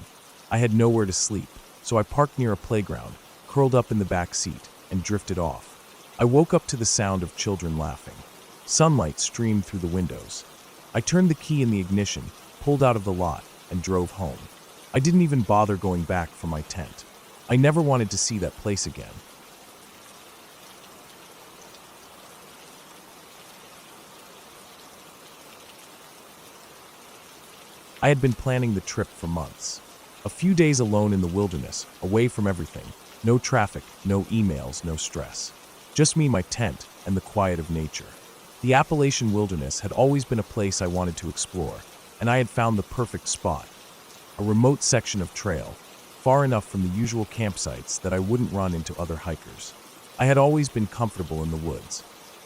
I had nowhere to sleep, so I parked near a playground, curled up in the back seat, and drifted off. I woke up to the sound of children laughing. Sunlight streamed through the windows. I turned the key in the ignition, pulled out of the lot, and drove home. I didn't even bother going back for my tent. I never wanted to see that place again. I had been planning the trip for months. A few days alone in the wilderness, away from everything. No traffic, no emails, no stress. Just me, my tent, and the quiet of nature. The Appalachian wilderness had always been a place I wanted to explore, and I had found the perfect spot. A remote section of trail, far enough from the usual campsites that I wouldn't run into other hikers. I had always been comfortable in the woods.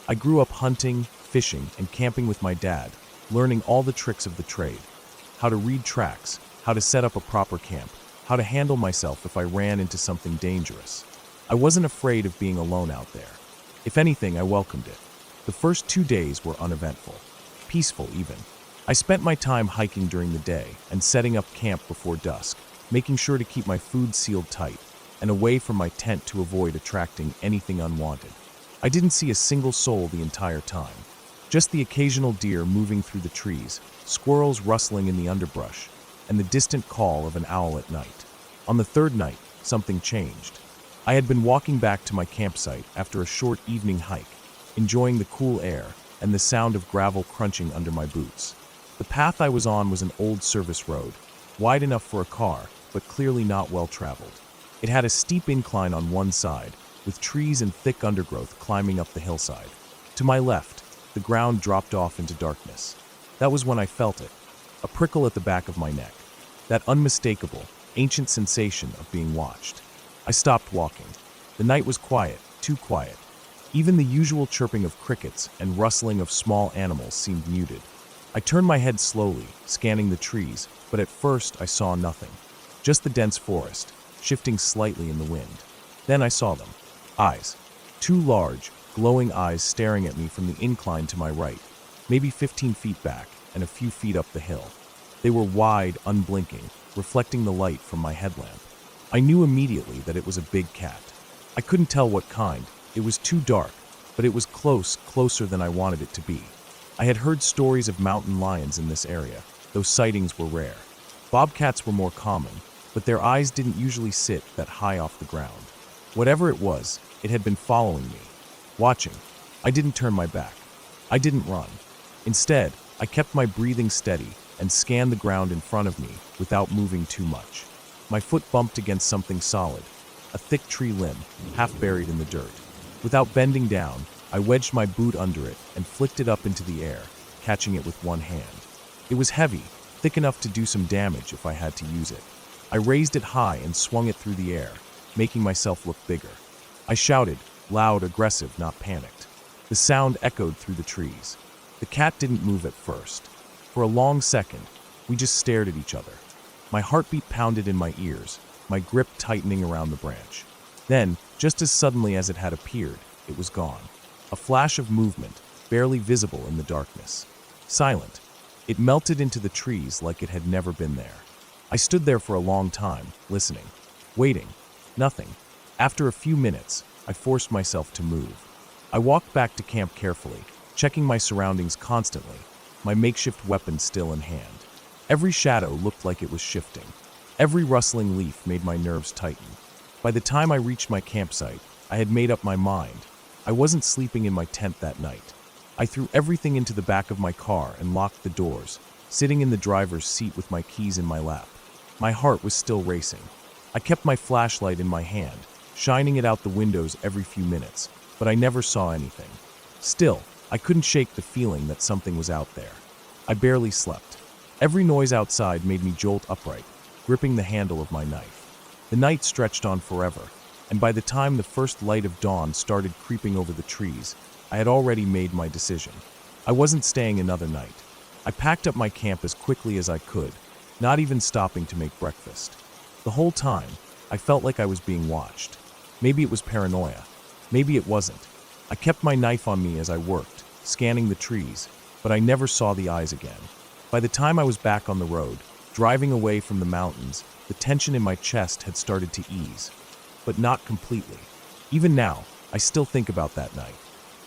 I grew up hunting, fishing, and camping with my dad, learning all the tricks of the trade. How to read tracks, how to set up a proper camp, how to handle myself if I ran into something dangerous. I wasn't afraid of being alone out there. If anything, I welcomed it. The first 2 days were uneventful, peaceful even. I spent my time hiking during the day and setting up camp before dusk, making sure to keep my food sealed tight and away from my tent to avoid attracting anything unwanted. I didn't see a single soul the entire time. Just the occasional deer moving through the trees, squirrels rustling in the underbrush, and the distant call of an owl at night. On the third night, something changed. I had been walking back to my campsite after a short evening hike, enjoying the cool air and the sound of gravel crunching under my boots. The path I was on was an old service road, wide enough for a car, but clearly not well traveled. It had a steep incline on one side, with trees and thick undergrowth climbing up the hillside. To my left, the ground dropped off into darkness. That was when I felt it, a prickle at the back of my neck, that unmistakable, ancient sensation of being watched. I stopped walking. The night was quiet, too quiet. Even the usual chirping of crickets and rustling of small animals seemed muted. I turned my head slowly, scanning the trees, but at first I saw nothing. Just the dense forest, shifting slightly in the wind. Then I saw them. Eyes. Two large, glowing eyes staring at me from the incline to my right, maybe 15 feet back and a few feet up the hill. They were wide, unblinking, reflecting the light from my headlamp. I knew immediately that it was a big cat. I couldn't tell what kind. It was too dark, but it was closer than I wanted it to be. I had heard stories of mountain lions in this area, though sightings were rare. Bobcats were more common, but their eyes didn't usually sit that high off the ground. Whatever it was, it had been following me, watching. I didn't turn my back. I didn't run. Instead, I kept my breathing steady and scanned the ground in front of me without moving too much. My foot bumped against something solid, a thick tree limb, half buried in the dirt. Without bending down, I wedged my boot under it and flicked it up into the air, catching it with one hand. It was heavy, thick enough to do some damage if I had to use it. I raised it high and swung it through the air, making myself look bigger. I shouted, loud, aggressive, not panicked. The sound echoed through the trees. The cat didn't move at first. For a long second, we just stared at each other. My heartbeat pounded in my ears, my grip tightening around the branch. Then, just as suddenly as it had appeared, it was gone. A flash of movement, barely visible in the darkness. Silent. It melted into the trees like it had never been there. I stood there for a long time, listening, waiting. Nothing. After a few minutes, I forced myself to move. I walked back to camp carefully, checking my surroundings constantly, my makeshift weapon still in hand. Every shadow looked like it was shifting. Every rustling leaf made my nerves tighten. By the time I reached my campsite, I had made up my mind. I wasn't sleeping in my tent that night. I threw everything into the back of my car and locked the doors, sitting in the driver's seat with my keys in my lap. My heart was still racing. I kept my flashlight in my hand, shining it out the windows every few minutes, but I never saw anything. Still, I couldn't shake the feeling that something was out there. I barely slept. Every noise outside made me jolt upright, gripping the handle of my knife. The night stretched on forever, and by the time the first light of dawn started creeping over the trees, I had already made my decision. I wasn't staying another night. I packed up my camp as quickly as I could, not even stopping to make breakfast. The whole time, I felt like I was being watched. Maybe it was paranoia. Maybe it wasn't. I kept my knife on me as I worked, scanning the trees, but I never saw the eyes again. By the time I was back on the road, driving away from the mountains, the tension in my chest had started to ease. But not completely. Even now, I still think about that night.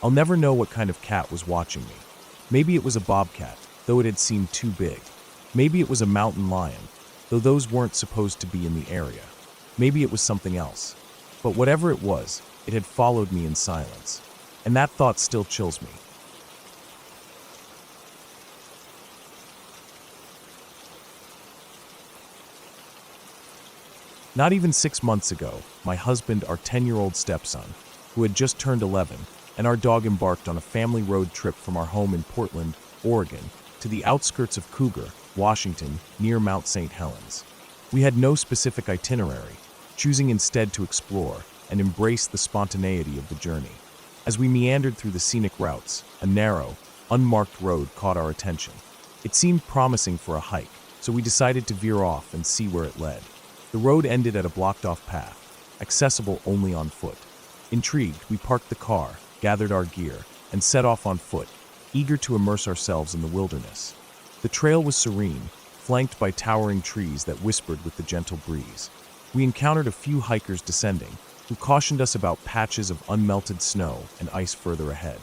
I'll never know what kind of cat was watching me. Maybe it was a bobcat, though it had seemed too big. Maybe it was a mountain lion, though those weren't supposed to be in the area. Maybe it was something else. But whatever it was, it had followed me in silence. And that thought still chills me. Not even 6 months ago, my husband, our 10-year-old stepson, who had just turned 11, and our dog embarked on a family road trip from our home in Portland, Oregon, to the outskirts of Cougar, Washington, near Mount St. Helens. We had no specific itinerary, choosing instead to explore and embrace the spontaneity of the journey. As we meandered through the scenic routes, a narrow, unmarked road caught our attention. It seemed promising for a hike, so we decided to veer off and see where it led. The road ended at a blocked-off path, accessible only on foot. Intrigued, we parked the car, gathered our gear, and set off on foot, eager to immerse ourselves in the wilderness. The trail was serene, flanked by towering trees that whispered with the gentle breeze. We encountered a few hikers descending, who cautioned us about patches of unmelted snow and ice further ahead.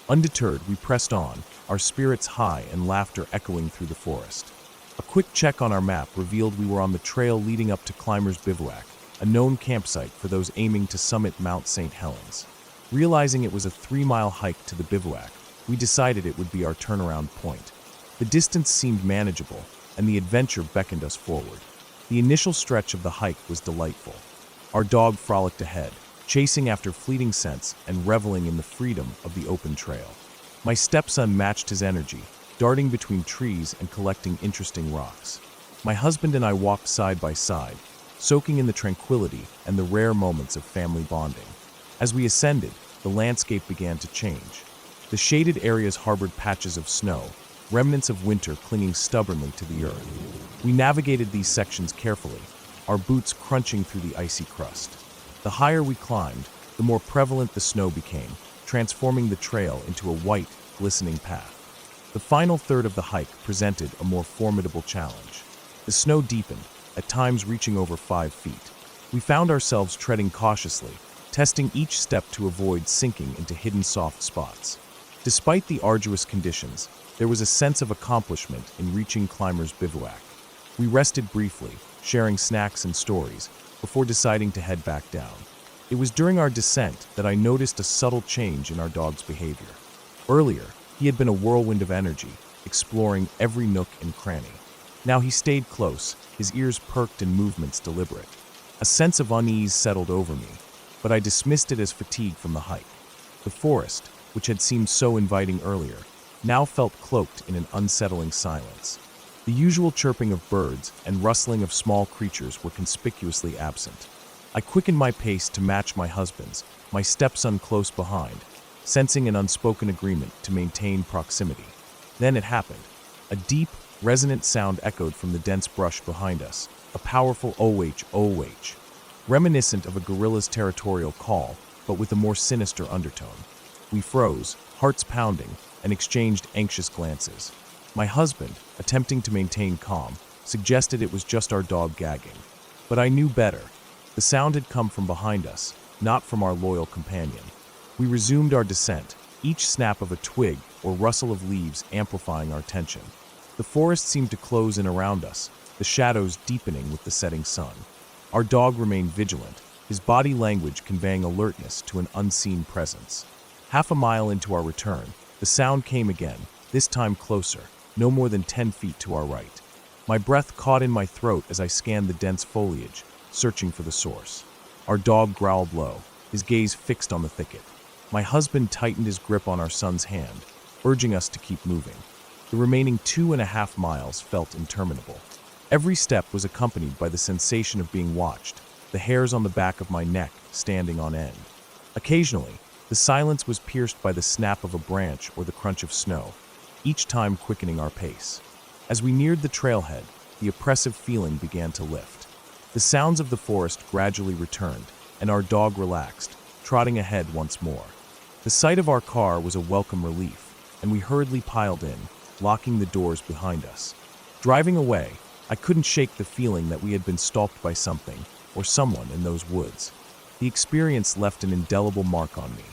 Undeterred, we pressed on, our spirits high and laughter echoing through the forest. A quick check on our map revealed we were on the trail leading up to Climbers Bivouac, a known campsite for those aiming to summit Mount St. Helens. Realizing it was a 3-mile hike to the bivouac, we decided it would be our turnaround point. The distance seemed manageable, and the adventure beckoned us forward. The initial stretch of the hike was delightful. Our dog frolicked ahead, chasing after fleeting scents and reveling in the freedom of the open trail. My stepson matched his energy, darting between trees and collecting interesting rocks. My husband and I walked side by side, soaking in the tranquility and the rare moments of family bonding. As we ascended, the landscape began to change. The shaded areas harbored patches of snow, remnants of winter clinging stubbornly to the earth. We navigated these sections carefully, our boots crunching through the icy crust. The higher we climbed, the more prevalent the snow became, transforming the trail into a white, glistening path. The final third of the hike presented a more formidable challenge. The snow deepened, at times reaching over 5 feet. We found ourselves treading cautiously, testing each step to avoid sinking into hidden soft spots. Despite the arduous conditions, there was a sense of accomplishment in reaching Climbers Bivouac. We rested briefly, sharing snacks and stories, before deciding to head back down. It was during our descent that I noticed a subtle change in our dog's behavior. Earlier, he had been a whirlwind of energy, exploring every nook and cranny. Now he stayed close, his ears perked and movements deliberate. A sense of unease settled over me, but I dismissed it as fatigue from the hike. The forest, which had seemed so inviting earlier, now felt cloaked in an unsettling silence. The usual chirping of birds and rustling of small creatures were conspicuously absent. I quickened my pace to match my husband's, my stepson close behind, sensing an unspoken agreement to maintain proximity. Then it happened. A deep, resonant sound echoed from the dense brush behind us, a powerful oh-wach, reminiscent of a gorilla's territorial call, but with a more sinister undertone. We froze, hearts pounding, and exchanged anxious glances. My husband, attempting to maintain calm, suggested it was just our dog gagging. But I knew better. The sound had come from behind us, not from our loyal companion. We resumed our descent, each snap of a twig or rustle of leaves amplifying our tension. The forest seemed to close in around us, the shadows deepening with the setting sun. Our dog remained vigilant, his body language conveying alertness to an unseen presence. Half a mile into our return, the sound came again, this time closer, no more than 10 feet to our right. My breath caught in my throat as I scanned the dense foliage, searching for the source. Our dog growled low, his gaze fixed on the thicket. My husband tightened his grip on our son's hand, urging us to keep moving. The remaining 2.5 miles felt interminable. Every step was accompanied by the sensation of being watched, the hairs on the back of my neck standing on end. Occasionally, the silence was pierced by the snap of a branch or the crunch of snow. each time quickening our pace. As we neared the trailhead, the oppressive feeling began to lift. The sounds of the forest gradually returned, and our dog relaxed, trotting ahead once more. The sight of our car was a welcome relief, and we hurriedly piled in, locking the doors behind us. Driving away, I couldn't shake the feeling that we had been stalked by something or someone in those woods. The experience left an indelible mark on me.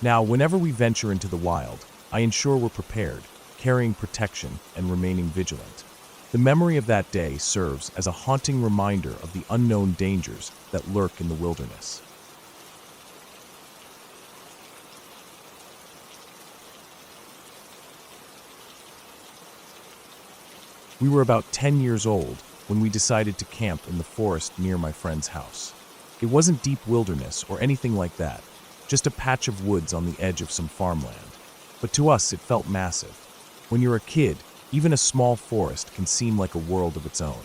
Now, whenever we venture into the wild, I ensure we're prepared, carrying protection and remaining vigilant. The memory of that day serves as a haunting reminder of the unknown dangers that lurk in the wilderness. We were about 10 years old when we decided to camp in the forest near my friend's house. It wasn't deep wilderness or anything like that, just a patch of woods on the edge of some farmland. But to us, it felt massive. When you're a kid, even a small forest can seem like a world of its own.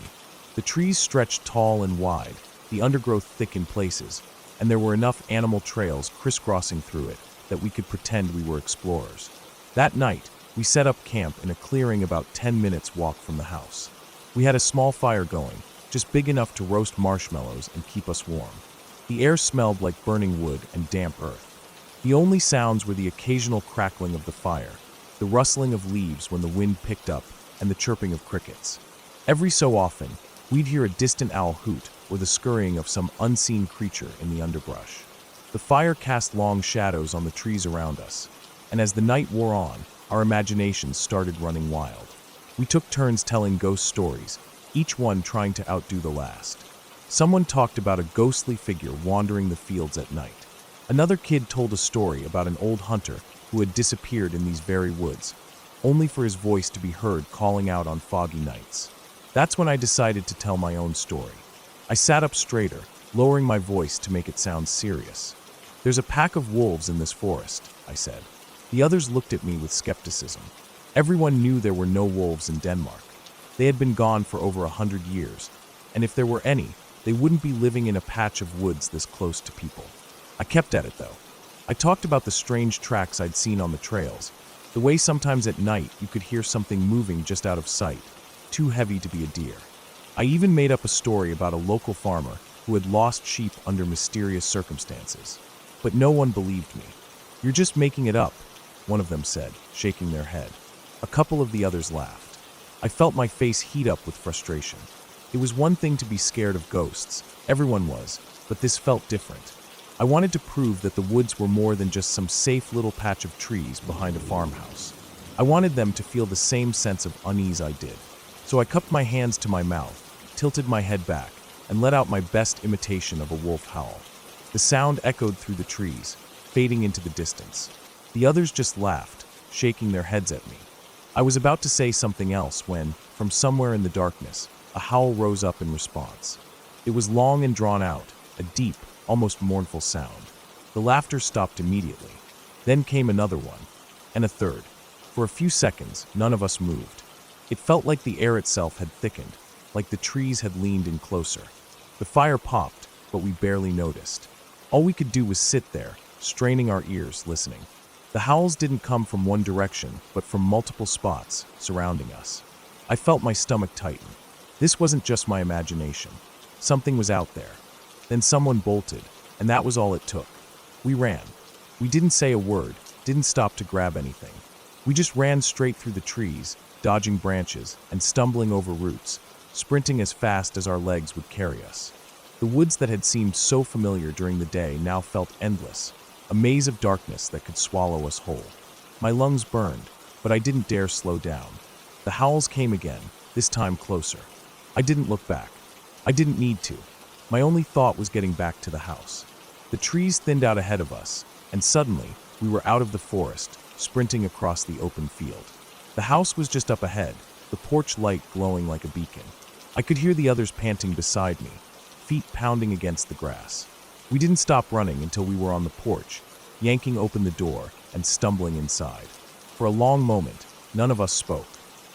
The trees stretched tall and wide, the undergrowth thick in places, and there were enough animal trails crisscrossing through it that we could pretend we were explorers. That night, we set up camp in a clearing about 10 minutes walk from the house. We had a small fire going, just big enough to roast marshmallows and keep us warm. The air smelled like burning wood and damp earth. The only sounds were the occasional crackling of the fire, the rustling of leaves when the wind picked up, and the chirping of crickets. Every so often, we'd hear a distant owl hoot or the scurrying of some unseen creature in the underbrush. The fire cast long shadows on the trees around us, and as the night wore on, our imaginations started running wild. We took turns telling ghost stories, each one trying to outdo the last. Someone talked about a ghostly figure wandering the fields at night. Another kid told a story about an old hunter who had disappeared in these very woods, only for his voice to be heard calling out on foggy nights. That's when I decided to tell my own story. I sat up straighter, lowering my voice to make it sound serious. "There's a pack of wolves in this forest," I said. The others looked at me with skepticism. Everyone knew there were no wolves in Denmark. They had been gone for over 100 years, and if there were any, they wouldn't be living in a patch of woods this close to people. I kept at it, though. I talked about the strange tracks I'd seen on the trails, the way sometimes at night you could hear something moving just out of sight, too heavy to be a deer. I even made up a story about a local farmer who had lost sheep under mysterious circumstances. But no one believed me. "You're just making it up," one of them said, shaking their head. A couple of the others laughed. I felt my face heat up with frustration. It was one thing to be scared of ghosts, everyone was, but this felt different. I wanted to prove that the woods were more than just some safe little patch of trees behind a farmhouse. I wanted them to feel the same sense of unease I did. So I cupped my hands to my mouth, tilted my head back, and let out my best imitation of a wolf howl. The sound echoed through the trees, fading into the distance. The others just laughed, shaking their heads at me. I was about to say something else when, from somewhere in the darkness, a howl rose up in response. It was long and drawn out, a deep, almost mournful sound. The laughter stopped immediately. Then came another one, and a third. For a few seconds, none of us moved. It felt like the air itself had thickened, like the trees had leaned in closer. The fire popped, but we barely noticed. All we could do was sit there, straining our ears, listening. The howls didn't come from one direction, but from multiple spots surrounding us. I felt my stomach tighten. This wasn't just my imagination. Something was out there. Then someone bolted, and that was all it took. We ran. We didn't say a word, didn't stop to grab anything. We just ran straight through the trees, dodging branches and stumbling over roots, sprinting as fast as our legs would carry us. The woods that had seemed so familiar during the day now felt endless, a maze of darkness that could swallow us whole. My lungs burned, but I didn't dare slow down. The howls came again, this time closer. I didn't look back. I didn't need to. My only thought was getting back to the house. The trees thinned out ahead of us, and suddenly, we were out of the forest, sprinting across the open field. The house was just up ahead, the porch light glowing like a beacon. I could hear the others panting beside me, feet pounding against the grass. We didn't stop running until we were on the porch, yanking open the door and stumbling inside. For a long moment, none of us spoke.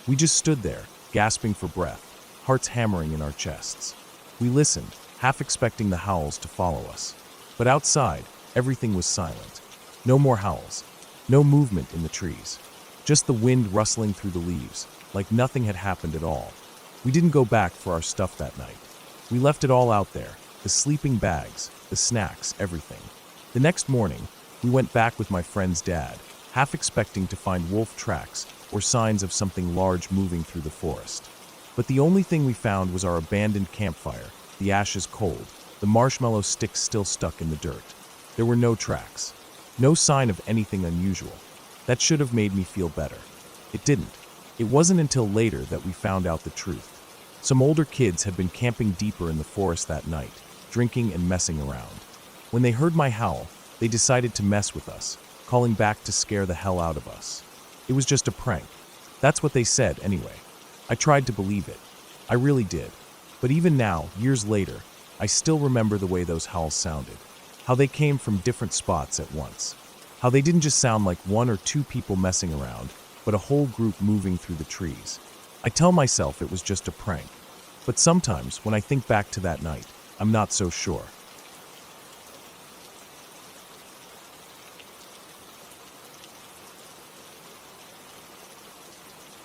We just stood there, gasping for breath, hearts hammering in our chests. We listened, half expecting the howls to follow us. But outside, everything was silent. No more howls. No movement in the trees. just the wind rustling through the leaves, like nothing had happened at all. We didn't go back for our stuff that night. We left it all out there, the sleeping bags, the snacks, everything. The next morning, we went back with my friend's dad, half expecting to find wolf tracks or signs of something large moving through the forest. But the only thing we found was our abandoned campfire, the ashes cold, the marshmallow sticks still stuck in the dirt. There were no tracks, no sign of anything unusual. That should have made me feel better. It didn't. It wasn't until later that we found out the truth. Some older kids had been camping deeper in the forest that night, drinking and messing around. When they heard my howl, they decided to mess with us, calling back to scare the hell out of us. It was just a prank. That's what they said anyway. I tried to believe it. I really did. But even now, years later, I still remember the way those howls sounded. How they came from different spots at once. How they didn't just sound like one or two people messing around, but a whole group moving through the trees. I tell myself it was just a prank. But sometimes, when I think back to that night, I'm not so sure.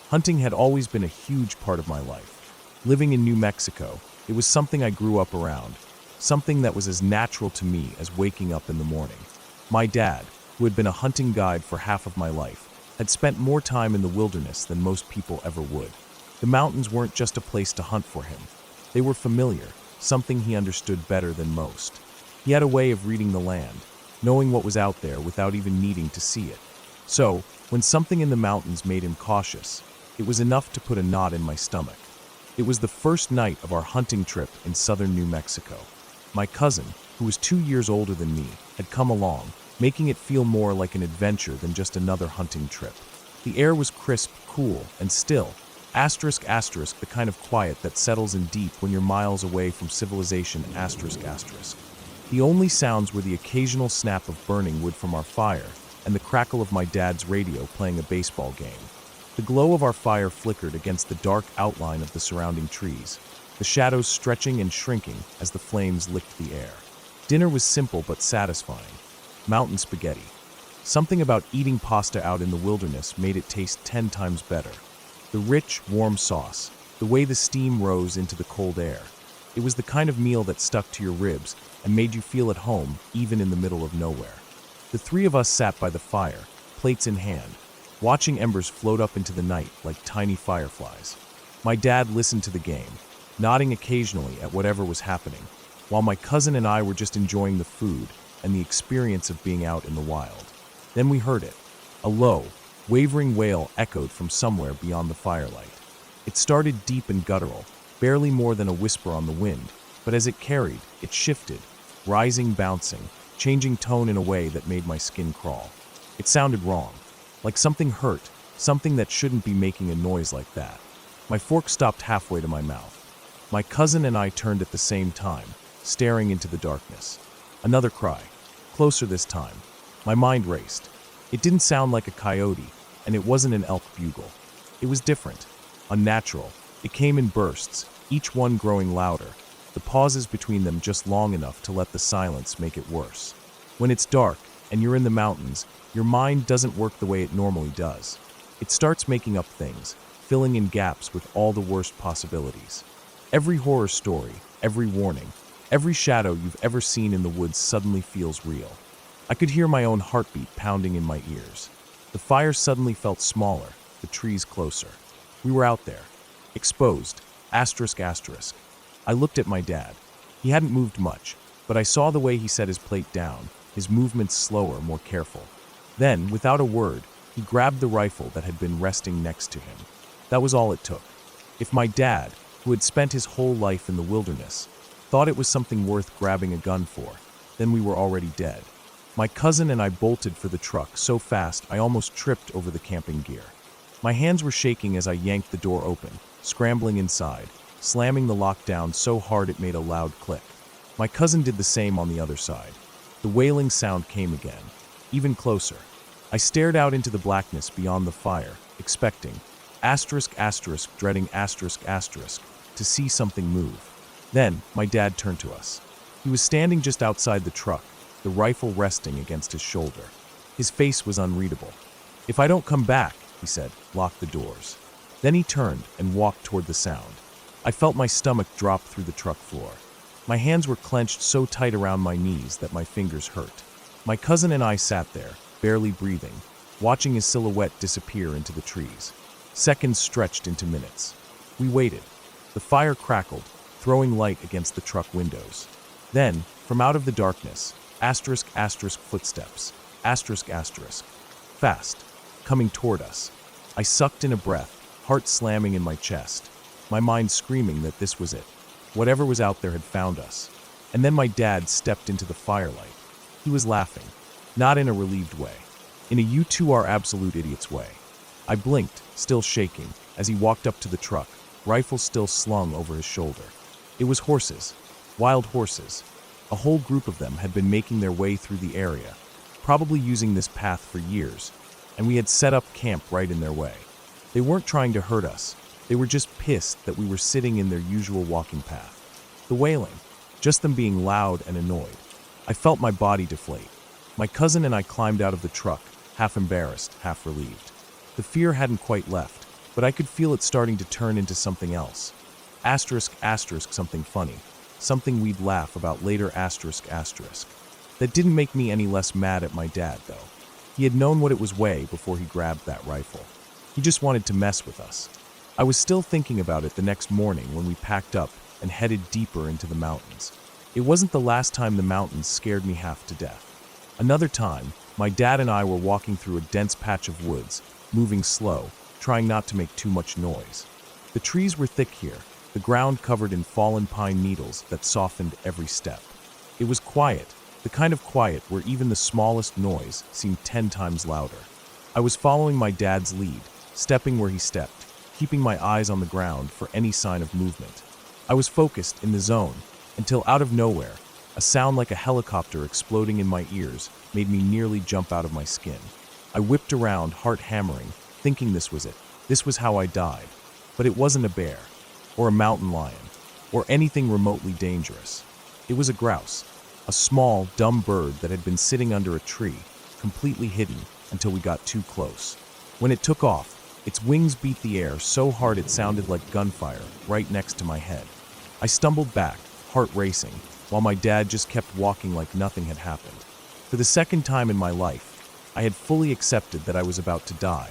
Hunting had always been a huge part of my life. Living in New Mexico, it was something I grew up around, something that was as natural to me as waking up in the morning. My dad, who had been a hunting guide for half of my life, had spent more time in the wilderness than most people ever would. The mountains weren't just a place to hunt for him. They were familiar, something he understood better than most. He had a way of reading the land, knowing what was out there without even needing to see it. So, when something in the mountains made him cautious, it was enough to put a knot in my stomach. It was the first night of our hunting trip in southern New Mexico. My cousin, who was 2 years older than me, had come along, making it feel more like an adventure than just another hunting trip. The air was crisp, cool, and still. Asterisk, asterisk, the kind of quiet that settles in deep when you're miles away from civilization, asterisk, asterisk. The only sounds were the occasional snap of burning wood from our fire and the crackle of my dad's radio playing a baseball game. The glow of our fire flickered against the dark outline of the surrounding trees, the shadows stretching and shrinking as the flames licked the air. Dinner was simple but satisfying. Mountain spaghetti. Something about eating pasta out in the wilderness made it taste 10 times better. The rich, warm sauce, the way the steam rose into the cold air. It was the kind of meal that stuck to your ribs and made you feel at home even in the middle of nowhere. The three of us sat by the fire, plates in hand, watching embers float up into the night like tiny fireflies. My dad listened to the game, nodding occasionally at whatever was happening, while my cousin and I were just enjoying the food and the experience of being out in the wild. Then we heard it. A low, wavering wail echoed from somewhere beyond the firelight. It started deep and guttural, barely more than a whisper on the wind, but as it carried, it shifted, rising, bouncing, changing tone in a way that made my skin crawl. It sounded wrong, like something hurt, something that shouldn't be making a noise like that. My fork stopped halfway to my mouth. My cousin and I turned at the same time, staring into the darkness. Another cry, closer this time. My mind raced. It didn't sound like a coyote, and it wasn't an elk bugle. It was different, unnatural. It came in bursts, each one growing louder, the pauses between them just long enough to let the silence make it worse. When it's dark and you're in the mountains, your mind doesn't work the way it normally does. It starts making up things, filling in gaps with all the worst possibilities. Every horror story, every warning, every shadow you've ever seen in the woods suddenly feels real. I could hear my own heartbeat pounding in my ears. The fire suddenly felt smaller, the trees closer. We were out there, exposed, asterisk, asterisk. I looked at my dad. He hadn't moved much, but I saw the way he set his plate down, his movements slower, more careful. Then, without a word, he grabbed the rifle that had been resting next to him. That was all it took. If my dad, who had spent his whole life in the wilderness, thought it was something worth grabbing a gun for, then we were already dead. My cousin and I bolted for the truck so fast I almost tripped over the camping gear. My hands were shaking as I yanked the door open, scrambling inside, slamming the lock down so hard it made a loud click. My cousin did the same on the other side. The wailing sound came again, even closer. I stared out into the blackness beyond the fire, expecting, asterisk, asterisk, dreading asterisk, asterisk, to see something move. Then, my dad turned to us. He was standing just outside the truck, the rifle resting against his shoulder. His face was unreadable. "If I don't come back," he said. "Lock the doors." Then he turned and walked toward the sound. I felt my stomach drop through the truck floor. My hands were clenched so tight around my knees that my fingers hurt. My cousin and I sat there, barely breathing, watching his silhouette disappear into the trees. Seconds stretched into minutes. We waited. The fire crackled, throwing light against the truck windows. Then, from out of the darkness, footsteps, fast, coming toward us. I sucked in a breath, heart slamming in my chest, my mind screaming that this was it. Whatever was out there had found us. And then my dad stepped into the firelight. He was laughing, not in a relieved way, in a "you two are absolute idiots" way. I blinked, still shaking, as he walked up to the truck, rifle still slung over his shoulder. It was horses, wild horses. A whole group of them had been making their way through the area, probably using this path for years, and we had set up camp right in their way. They weren't trying to hurt us. They were just pissed that we were sitting in their usual walking path. The wailing, just them being loud and annoyed. I felt my body deflate. My cousin and I climbed out of the truck, half embarrassed, half relieved. The fear hadn't quite left, but I could feel it starting to turn into something else. Something funny. Something we'd laugh about later. That didn't make me any less mad at my dad, though. He had known what it was way before he grabbed that rifle. He just wanted to mess with us. I was still thinking about it the next morning when we packed up and headed deeper into the mountains. It wasn't the last time the mountains scared me half to death. Another time, my dad and I were walking through a dense patch of woods, moving slow, trying not to make too much noise. The trees were thick here, the ground covered in fallen pine needles that softened every step. It was quiet, the kind of quiet where even the smallest noise seemed 10 times louder. I was following my dad's lead, stepping where he stepped, keeping my eyes on the ground for any sign of movement. I was focused in the zone until out of nowhere, a sound like a helicopter exploding in my ears made me nearly jump out of my skin. I whipped around, heart hammering, thinking this was it. This was how I died. But it wasn't a bear, or a mountain lion, or anything remotely dangerous. It was a grouse, a small, dumb bird that had been sitting under a tree, completely hidden until we got too close. When it took off, its wings beat the air so hard it sounded like gunfire right next to my head. I stumbled back, heart racing, while my dad just kept walking like nothing had happened. For the second time in my life, I had fully accepted that I was about to die,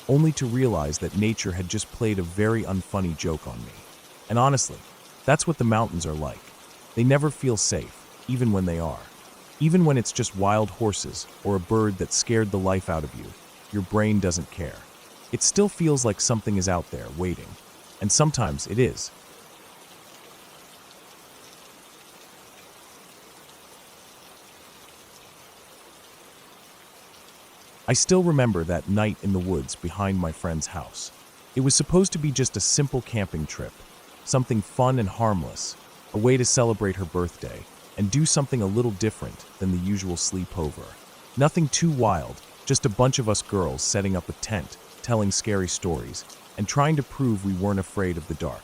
only to realize that nature had just played a very unfunny joke on me. And honestly, that's what the mountains are like. They never feel safe, even when they are. Even when it's just wild horses or a bird that scared the life out of you, your brain doesn't care. It still feels like something is out there waiting, and sometimes it is. I still remember that night in the woods behind my friend's house. It was supposed to be just a simple camping trip, something fun and harmless, a way to celebrate her birthday and do something a little different than the usual sleepover. Nothing too wild, just a bunch of us girls setting up a tent, telling scary stories, and trying to prove we weren't afraid of the dark.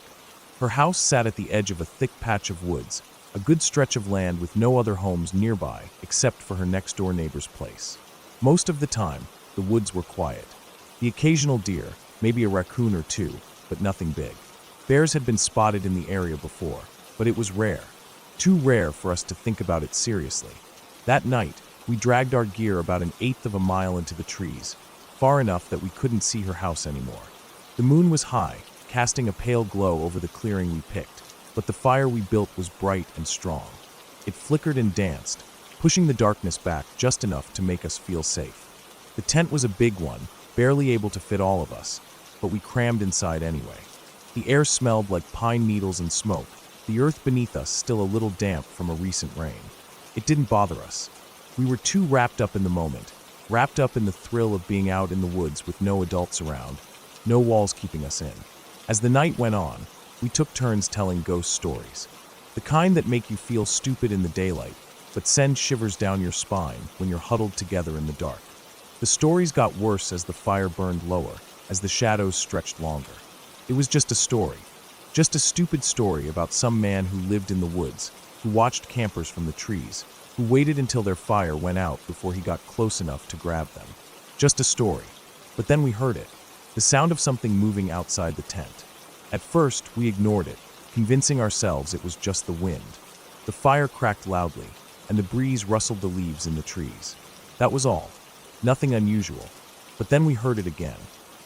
Her house sat at the edge of a thick patch of woods, a good stretch of land with no other homes nearby except for her next-door neighbor's place. Most of the time, the woods were quiet. The occasional deer, maybe a raccoon or two, but nothing big. Bears had been spotted in the area before, but it was rare. Too rare for us to think about it seriously. That night, we dragged our gear about 1/8 of a mile into the trees, far enough that we couldn't see her house anymore. The moon was high, casting a pale glow over the clearing we picked, but the fire we built was bright and strong. It flickered and danced, pushing the darkness back just enough to make us feel safe. The tent was a big one, barely able to fit all of us, but we crammed inside anyway. The air smelled like pine needles and smoke, the earth beneath us still a little damp from a recent rain. It didn't bother us. We were too wrapped up in the moment, wrapped up in the thrill of being out in the woods with no adults around, no walls keeping us in. As the night went on, we took turns telling ghost stories. The kind that make you feel stupid in the daylight, but send shivers down your spine when you're huddled together in the dark. The stories got worse as the fire burned lower, as the shadows stretched longer. It was just a story. Just a stupid story about some man who lived in the woods, who watched campers from the trees, who waited until their fire went out before he got close enough to grab them. Just a story. But then we heard it. the sound of something moving outside the tent. At first, we ignored it, convincing ourselves it was just the wind. The fire cracked loudly, and the breeze rustled the leaves in the trees. That was all. Nothing unusual. But then we heard it again.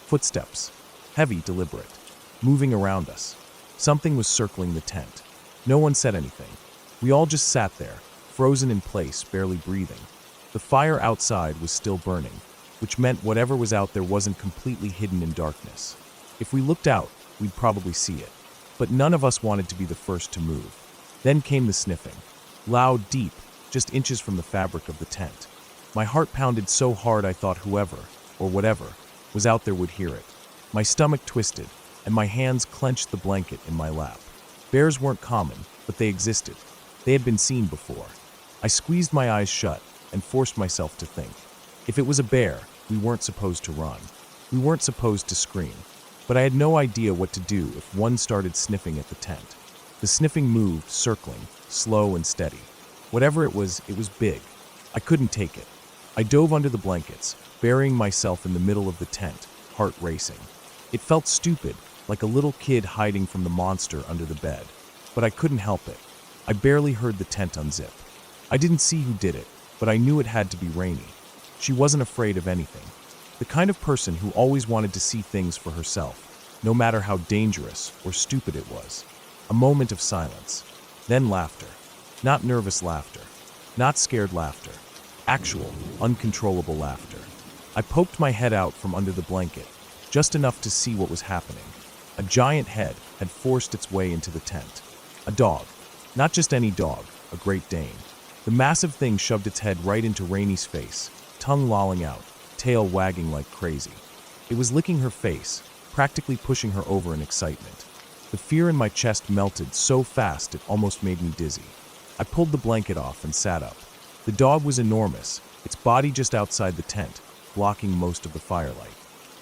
Footsteps. Heavy, deliberate. Moving around us. Something was circling the tent. No one said anything. We all just sat there, frozen in place, barely breathing. The fire outside was still burning, which meant whatever was out there wasn't completely hidden in darkness. If we looked out, we'd probably see it. But none of us wanted to be the first to move. Then came the sniffing. Loud, deep, just inches from the fabric of the tent. My heart pounded so hard I thought whoever, or whatever, was out there would hear it. My stomach twisted, and my hands clenched the blanket in my lap. Bears weren't common, but they existed. They had been seen before. I squeezed my eyes shut and forced myself to think. If it was a bear, we weren't supposed to run. We weren't supposed to scream. But I had no idea what to do if one started sniffing at the tent. The sniffing moved, circling, slow and steady. Whatever it was big. I couldn't take it. I dove under the blankets, burying myself in the middle of the tent, heart racing. It felt stupid, like a little kid hiding from the monster under the bed. But I couldn't help it. I barely heard the tent unzip. I didn't see who did it, but I knew it had to be Rainey. She wasn't afraid of anything. The kind of person who always wanted to see things for herself, no matter how dangerous or stupid it was. A moment of silence. Then laughter. Not nervous laughter. Not scared laughter. Actual, uncontrollable laughter. I poked my head out from under the blanket, just enough to see what was happening. A giant head had forced its way into the tent. A dog. Not just any dog, a Great Dane. The massive thing shoved its head right into Rainey's face, tongue lolling out, tail wagging like crazy. It was licking her face, practically pushing her over in excitement. The fear in my chest melted so fast it almost made me dizzy. I pulled the blanket off and sat up. The dog was enormous, its body just outside the tent, blocking most of the firelight.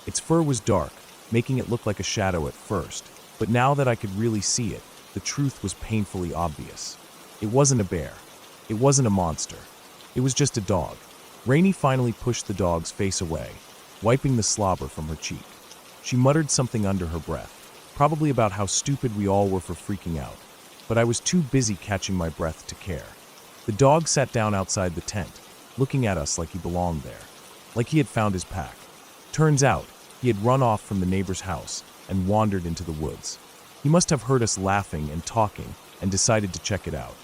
Its fur was dark, making it look like a shadow at first, but now that I could really see it, the truth was painfully obvious. It wasn't a bear. It wasn't a monster. It was just a dog. Rainey finally pushed the dog's face away, wiping the slobber from her cheek. She muttered something under her breath, probably about how stupid we all were for freaking out, but I was too busy catching my breath to care. The dog sat down outside the tent, looking at us like he belonged there, like he had found his pack. Turns out, he had run off from the neighbor's house and wandered into the woods. He must have heard us laughing and talking and decided to check it out.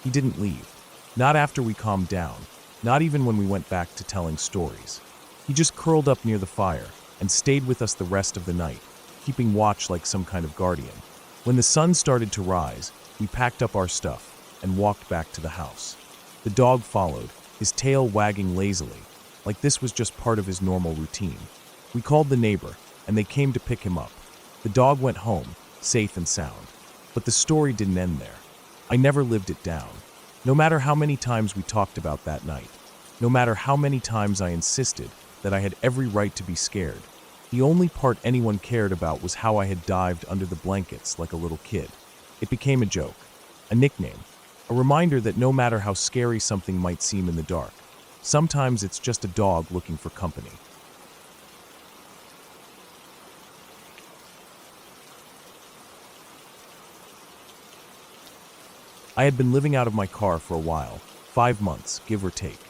He didn't leave. Not after we calmed down, not even when we went back to telling stories. He just curled up near the fire and stayed with us the rest of the night, keeping watch like some kind of guardian. When the sun started to rise, we packed up our stuff and walked back to the house. The dog followed, his tail wagging lazily, like this was just part of his normal routine. We called the neighbor, and they came to pick him up. The dog went home, safe and sound. But the story didn't end there. I never lived it down. No matter how many times we talked about that night, no matter how many times I insisted that I had every right to be scared, the only part anyone cared about was how I had dived under the blankets like a little kid. It became a joke, a nickname, a reminder that no matter how scary something might seem in the dark, sometimes it's just a dog looking for company. I had been living out of my car for a while, 5 months, give or take.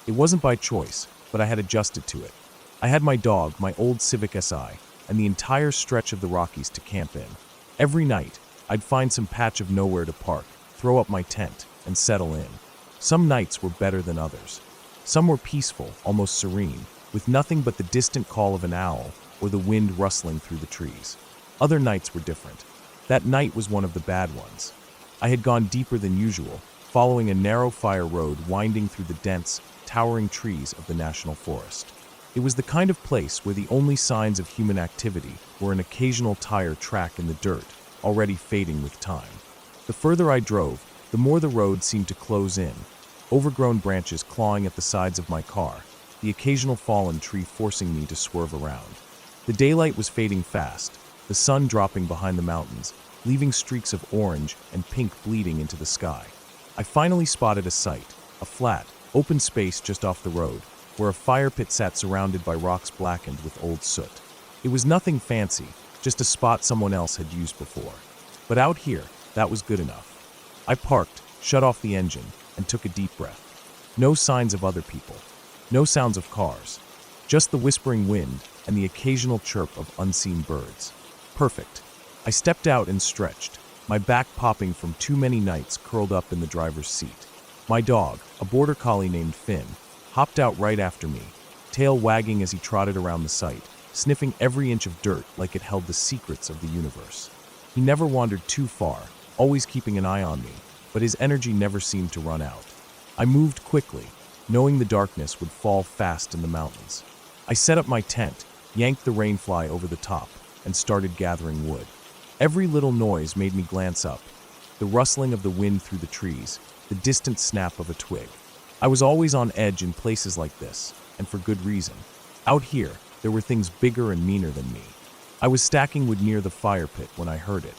It wasn't by choice, but I had adjusted to it. I had my dog, my old Civic Si, and the entire stretch of the Rockies to camp in. Every night, I'd find some patch of nowhere to park, throw up my tent, and settle in. Some nights were better than others. Some were peaceful, almost serene, with nothing but the distant call of an owl or the wind rustling through the trees. Other nights were different. That night was one of the bad ones. I had gone deeper than usual, following a narrow fire road winding through the dense, towering trees of the national forest. It was the kind of place where the only signs of human activity were an occasional tire track in the dirt, already fading with time. The further I drove, the more the road seemed to close in, overgrown branches clawing at the sides of my car, the occasional fallen tree forcing me to swerve around. The daylight was fading fast, the sun dropping behind the mountains, leaving streaks of orange and pink bleeding into the sky. I finally spotted a sight, a flat, open space just off the road, where a fire pit sat surrounded by rocks blackened with old soot. It was nothing fancy, just a spot someone else had used before. But out here, that was good enough. I parked, shut off the engine, and took a deep breath. No signs of other people. No sounds of cars. Just the whispering wind and the occasional chirp of unseen birds. Perfect. I stepped out and stretched, my back popping from too many nights curled up in the driver's seat. My dog, a border collie named Finn, hopped out right after me, tail wagging as he trotted around the site, sniffing every inch of dirt like it held the secrets of the universe. He never wandered too far, always keeping an eye on me, but his energy never seemed to run out. I moved quickly, knowing the darkness would fall fast in the mountains. I set up my tent, yanked the rainfly over the top, and started gathering wood. Every little noise made me glance up, the rustling of the wind through the trees, the distant snap of a twig. I was always on edge in places like this, and for good reason. Out here, there were things bigger and meaner than me. I was stacking wood near the fire pit when I heard it.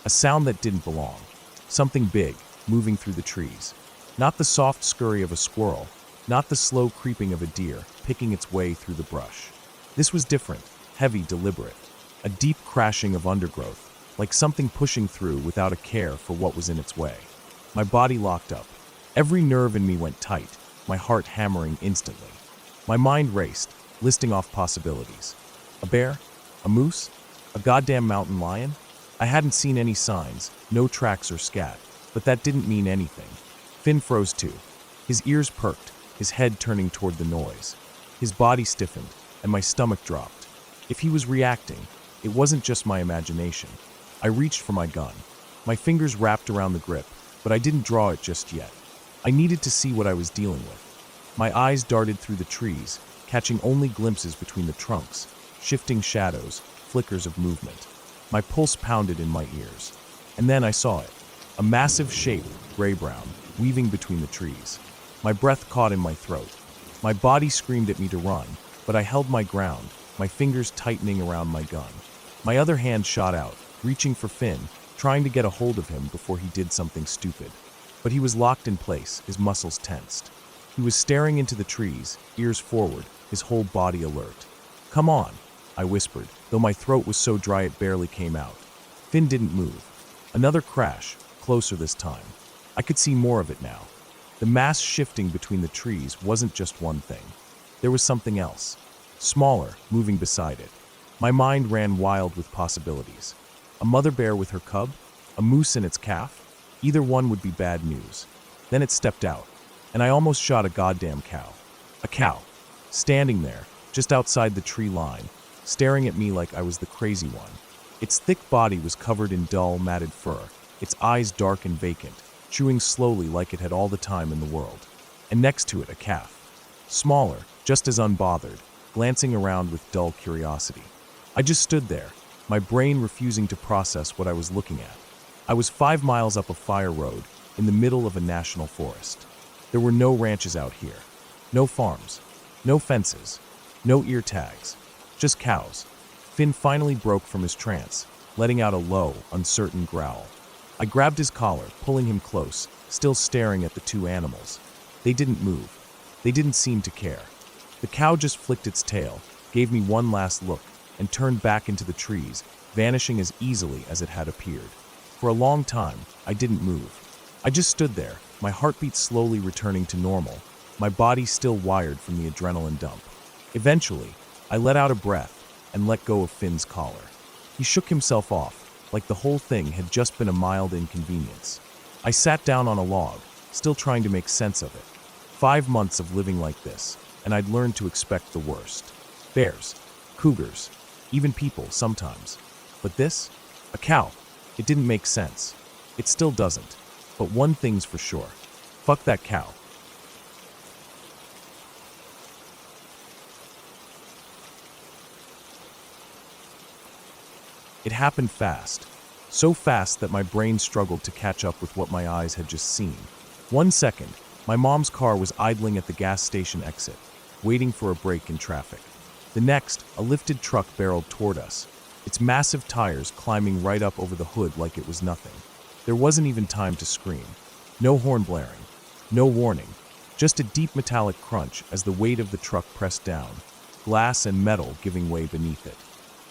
A sound that didn't belong. Something big, moving through the trees. Not the soft scurry of a squirrel, not the slow creeping of a deer picking its way through the brush. This was different, heavy, deliberate. A deep crashing of undergrowth, like something pushing through without a care for what was in its way. My body locked up. Every nerve in me went tight, my heart hammering instantly. My mind raced, listing off possibilities. A bear? A moose? A goddamn mountain lion? I hadn't seen any signs, no tracks or scat, but that didn't mean anything. Finn froze too. His ears perked, his head turning toward the noise. His body stiffened, and my stomach dropped. If he was reacting, it wasn't just my imagination. I reached for my gun. My fingers wrapped around the grip, but I didn't draw it just yet. I needed to see what I was dealing with. My eyes darted through the trees, catching only glimpses between the trunks, shifting shadows, flickers of movement. My pulse pounded in my ears. And then I saw it. A massive shape, gray-brown, weaving between the trees. My breath caught in my throat. My body screamed at me to run, but I held my ground, my fingers tightening around my gun. My other hand shot out, reaching for Finn, trying to get a hold of him before he did something stupid. But he was locked in place, his muscles tensed. He was staring into the trees, ears forward, his whole body alert. "Come on," I whispered, though my throat was so dry it barely came out. Finn didn't move. Another crash, closer this time. I could see more of it now. The mass shifting between the trees wasn't just one thing. There was something else, smaller, moving beside it. My mind ran wild with possibilities. A mother bear with her cub? A moose and its calf? Either one would be bad news. Then it stepped out, and I almost shot a goddamn cow. A cow, standing there, just outside the tree line, staring at me like I was the crazy one. Its thick body was covered in dull, matted fur, its eyes dark and vacant, chewing slowly like it had all the time in the world. And next to it, a calf. Smaller, just as unbothered, glancing around with dull curiosity. I just stood there, my brain refusing to process what I was looking at. I was 5 miles up a fire road, in the middle of a national forest. There were no ranches out here. No farms. No fences. No ear tags. Just cows. Finn finally broke from his trance, letting out a low, uncertain growl. I grabbed his collar, pulling him close, still staring at the two animals. They didn't move. They didn't seem to care. The cow just flicked its tail, gave me one last look, and turned back into the trees, vanishing as easily as it had appeared. For a long time, I didn't move. I just stood there, my heartbeat slowly returning to normal, my body still wired from the adrenaline dump. Eventually, I let out a breath and let go of Finn's collar. He shook himself off, like the whole thing had just been a mild inconvenience. I sat down on a log, still trying to make sense of it. 5 months of living like this, and I'd learned to expect the worst. Bears, cougars, even people sometimes. But this? A cow. It didn't make sense. It still doesn't. But one thing's for sure. Fuck that cow. It happened fast. So fast that my brain struggled to catch up with what my eyes had just seen. 1 second, my mom's car was idling at the gas station exit, waiting for a break in traffic. The next, a lifted truck barreled toward us, its massive tires climbing right up over the hood like it was nothing. There wasn't even time to scream. No horn blaring. No warning. Just a deep metallic crunch as the weight of the truck pressed down, glass and metal giving way beneath it.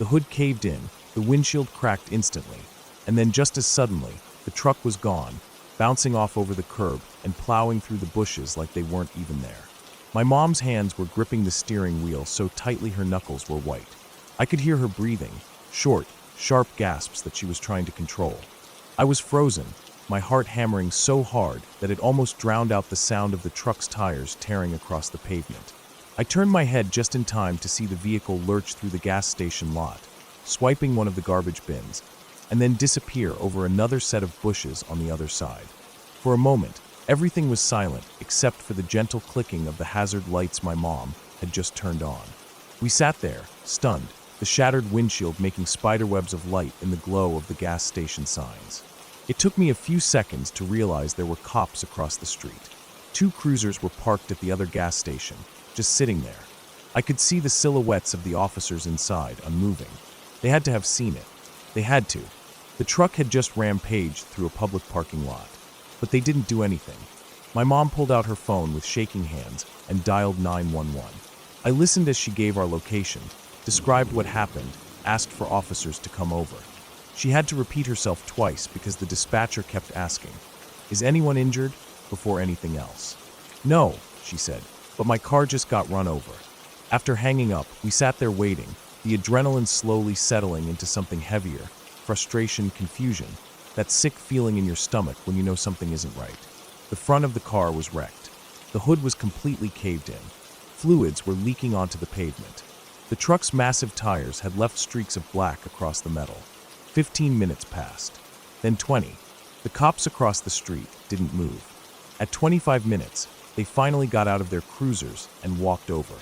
The hood caved in, the windshield cracked instantly, and then just as suddenly, the truck was gone, bouncing off over the curb and plowing through the bushes like they weren't even there. My mom's hands were gripping the steering wheel so tightly her knuckles were white. I could hear her breathing, short, sharp gasps that she was trying to control. I was frozen, my heart hammering so hard that it almost drowned out the sound of the truck's tires tearing across the pavement. I turned my head just in time to see the vehicle lurch through the gas station lot, swiping one of the garbage bins, and then disappear over another set of bushes on the other side. For a moment, everything was silent except for the gentle clicking of the hazard lights my mom had just turned on. We sat there, stunned, the shattered windshield making spiderwebs of light in the glow of the gas station signs. It took me a few seconds to realize there were cops across the street. 2 cruisers were parked at the other gas station, just sitting there. I could see the silhouettes of the officers inside, unmoving. They had to have seen it. They had to. The truck had just rampaged through a public parking lot. But they didn't do anything. My mom pulled out her phone with shaking hands and dialed 911. I listened as she gave our location, described what happened, asked for officers to come over. She had to repeat herself twice because the dispatcher kept asking, "Is anyone injured?" before anything else. "No," she said, "but my car just got run over." After hanging up, we sat there waiting, the adrenaline slowly settling into something heavier, frustration, confusion, that sick feeling in your stomach when you know something isn't right. The front of the car was wrecked. The hood was completely caved in. Fluids were leaking onto the pavement. The truck's massive tires had left streaks of black across the metal. 15 minutes passed. Then 20. The cops across the street didn't move. At 25 minutes, they finally got out of their cruisers and walked over.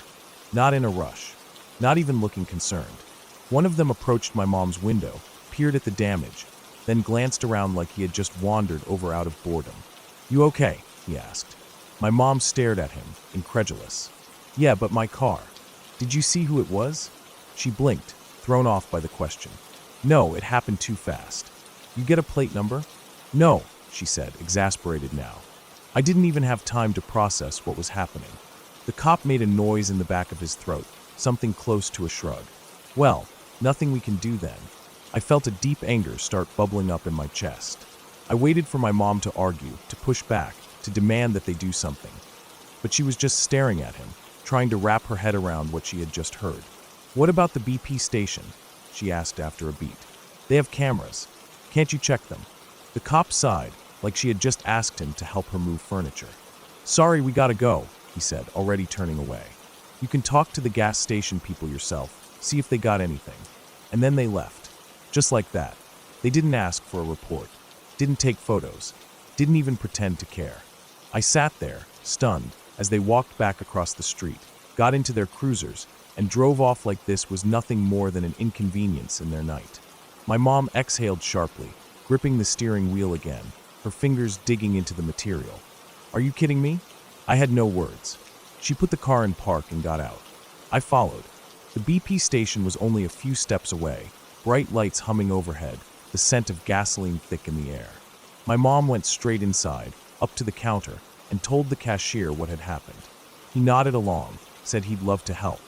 Not in a rush. Not even looking concerned. One of them approached my mom's window, peered at the damage, then glanced around like he had just wandered over out of boredom. "You okay?" he asked. My mom stared at him, incredulous. "Yeah, but my car. Did you see who it was?" She blinked, thrown off by the question. "No, it happened too fast." "You get a plate number?" "No," she said, exasperated now. I didn't even have time to process what was happening. The cop made a noise in the back of his throat, something close to a shrug. "Well, nothing we can do then." I felt a deep anger start bubbling up in my chest. I waited for my mom to argue, to push back, to demand that they do something. But she was just staring at him, trying to wrap her head around what she had just heard. "What about the BP station?" she asked after a beat. "They have cameras. Can't you check them?" The cop sighed, like she had just asked him to help her move furniture. "Sorry, we gotta go," he said, already turning away. "You can talk to the gas station people yourself, see if they got anything." And then they left. Just like that. They didn't ask for a report, didn't take photos, didn't even pretend to care. I sat there, stunned, as they walked back across the street, got into their cruisers, and drove off like this was nothing more than an inconvenience in their night. My mom exhaled sharply, gripping the steering wheel again, her fingers digging into the material. "Are you kidding me?" I had no words. She put the car in park and got out. I followed. The BP station was only a few steps away, bright lights humming overhead, the scent of gasoline thick in the air. My mom went straight inside, up to the counter, and told the cashier what had happened. He nodded along, said he'd love to help,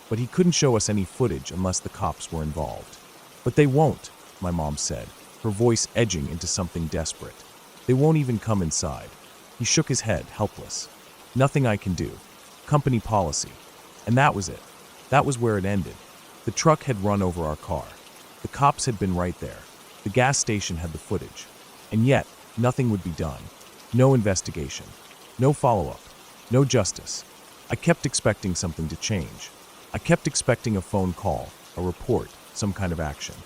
but he couldn't show us any footage unless the cops were involved. "But they won't," my mom said, her voice edging into something desperate. "They won't even come inside." He shook his head, helpless. "Nothing I can do. Company policy." And that was it. That was where it ended. The truck had run over our car. The cops had been right there. The gas station had the footage. And yet, nothing would be done. No investigation. No follow-up. No justice. I kept expecting something to change. I kept expecting a phone call, a report, some kind of action.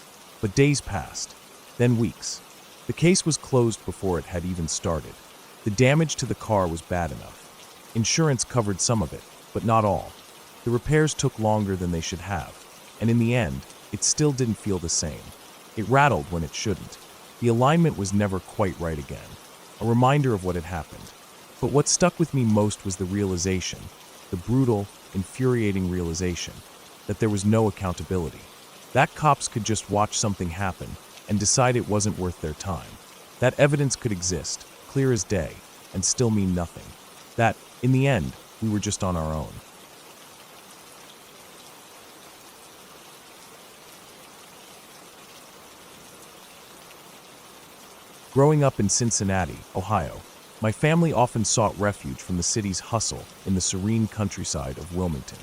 But days passed. Then weeks. The case was closed before it had even started. The damage to the car was bad enough. Insurance covered some of it, but not all. The repairs took longer than they should have, and in the end, it still didn't feel the same. It rattled when it shouldn't. The alignment was never quite right again, a reminder of what had happened. But what stuck with me most was the realization, the brutal, infuriating realization, that there was no accountability. That cops could just watch something happen and decide it wasn't worth their time. That evidence could exist, clear as day, and still mean nothing. That, in the end, we were just on our own. Growing up in Cincinnati, Ohio, my family often sought refuge from the city's hustle in the serene countryside of Wilmington.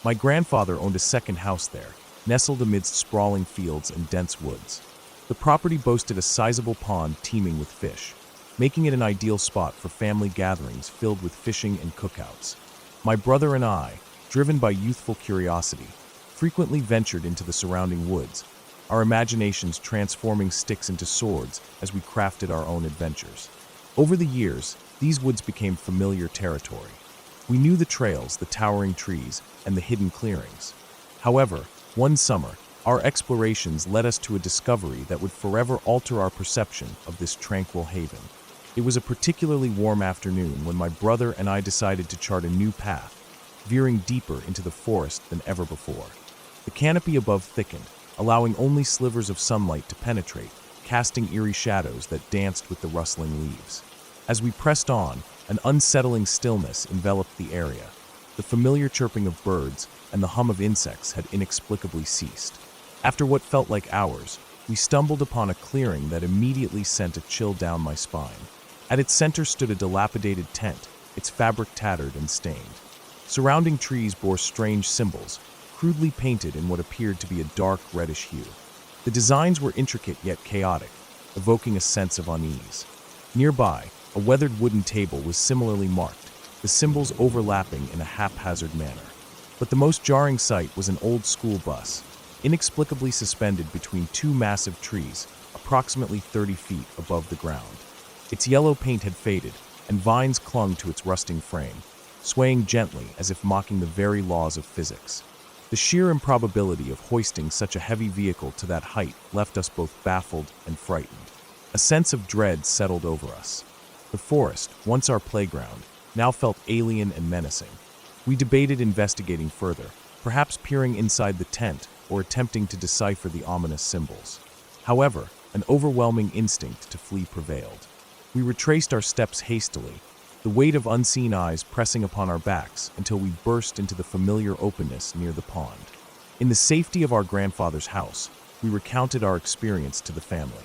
My grandfather owned a second house there, nestled amidst sprawling fields and dense woods. The property boasted a sizable pond teeming with fish, making it an ideal spot for family gatherings filled with fishing and cookouts. My brother and I, driven by youthful curiosity, frequently ventured into the surrounding woods, our imaginations transforming sticks into swords as we crafted our own adventures. Over the years, these woods became familiar territory. We knew the trails, the towering trees, and the hidden clearings. However, one summer, our explorations led us to a discovery that would forever alter our perception of this tranquil haven. It was a particularly warm afternoon when my brother and I decided to chart a new path, veering deeper into the forest than ever before. The canopy above thickened, allowing only slivers of sunlight to penetrate, casting eerie shadows that danced with the rustling leaves. As we pressed on, an unsettling stillness enveloped the area. The familiar chirping of birds and the hum of insects had inexplicably ceased. After what felt like hours, we stumbled upon a clearing that immediately sent a chill down my spine. At its center stood a dilapidated tent, its fabric tattered and stained. Surrounding trees bore strange symbols, crudely painted in what appeared to be a dark reddish hue. The designs were intricate yet chaotic, evoking a sense of unease. Nearby, a weathered wooden table was similarly marked, the symbols overlapping in a haphazard manner. But the most jarring sight was an old school bus, inexplicably suspended between two massive trees, approximately 30 feet above the ground. Its yellow paint had faded, and vines clung to its rusting frame, swaying gently as if mocking the very laws of physics. The sheer improbability of hoisting such a heavy vehicle to that height left us both baffled and frightened. A sense of dread settled over us. The forest, once our playground, now felt alien and menacing. We debated investigating further, perhaps peering inside the tent or attempting to decipher the ominous symbols. However, an overwhelming instinct to flee prevailed. We retraced our steps hastily, the weight of unseen eyes pressing upon our backs until we burst into the familiar openness near the pond. In the safety of our grandfather's house, we recounted our experience to the family.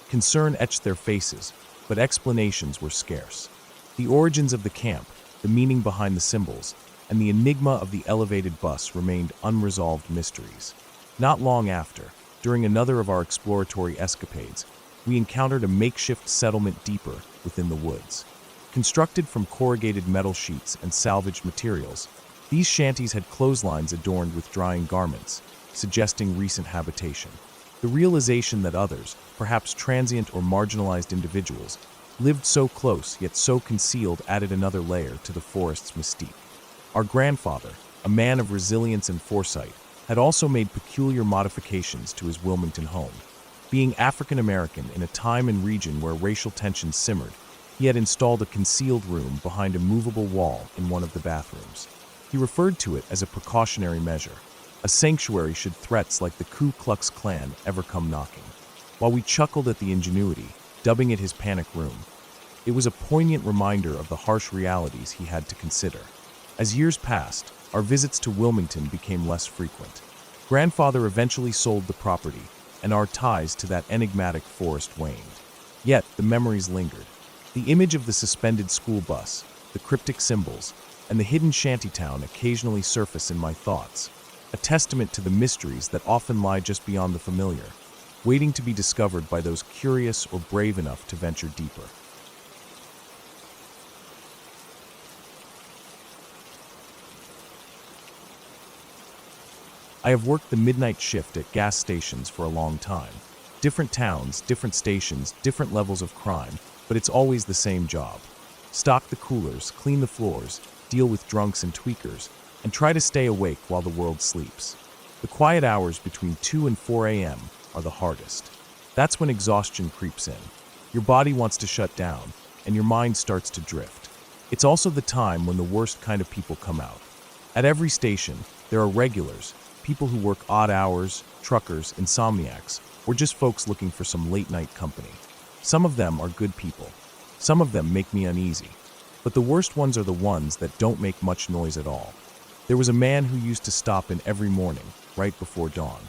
Concern etched their faces, but explanations were scarce. The origins of the camp, the meaning behind the symbols, and the enigma of the elevated bus remained unresolved mysteries. Not long after, during another of our exploratory escapades, we encountered a makeshift settlement deeper within the woods. Constructed from corrugated metal sheets and salvaged materials, these shanties had clotheslines adorned with drying garments, suggesting recent habitation. The realization that others, perhaps transient or marginalized individuals, lived so close yet so concealed added another layer to the forest's mystique. Our grandfather, a man of resilience and foresight, had also made peculiar modifications to his Wilmington home. Being African American in a time and region where racial tensions simmered, he had installed a concealed room behind a movable wall in one of the bathrooms. He referred to it as a precautionary measure, a sanctuary should threats like the Ku Klux Klan ever come knocking. While we chuckled at the ingenuity, dubbing it his panic room, it was a poignant reminder of the harsh realities he had to consider. As years passed, our visits to Wilmington became less frequent. Grandfather eventually sold the property, and our ties to that enigmatic forest waned. Yet, the memories lingered. The image of the suspended school bus, the cryptic symbols, and the hidden shantytown occasionally surface in my thoughts, a testament to the mysteries that often lie just beyond the familiar, waiting to be discovered by those curious or brave enough to venture deeper. I have worked the midnight shift at gas stations for a long time. Different towns, different stations, different levels of crime, but it's always the same job. Stock the coolers, clean the floors, deal with drunks and tweakers, and try to stay awake while the world sleeps. The quiet hours between 2 and 4 a.m. are the hardest. That's when exhaustion creeps in. Your body wants to shut down, and your mind starts to drift. It's also the time when the worst kind of people come out. At every station, there are regulars, people who work odd hours, truckers, insomniacs, or just folks looking for some late-night company. Some of them are good people. Some of them make me uneasy. But the worst ones are the ones that don't make much noise at all. There was a man who used to stop in every morning, right before dawn.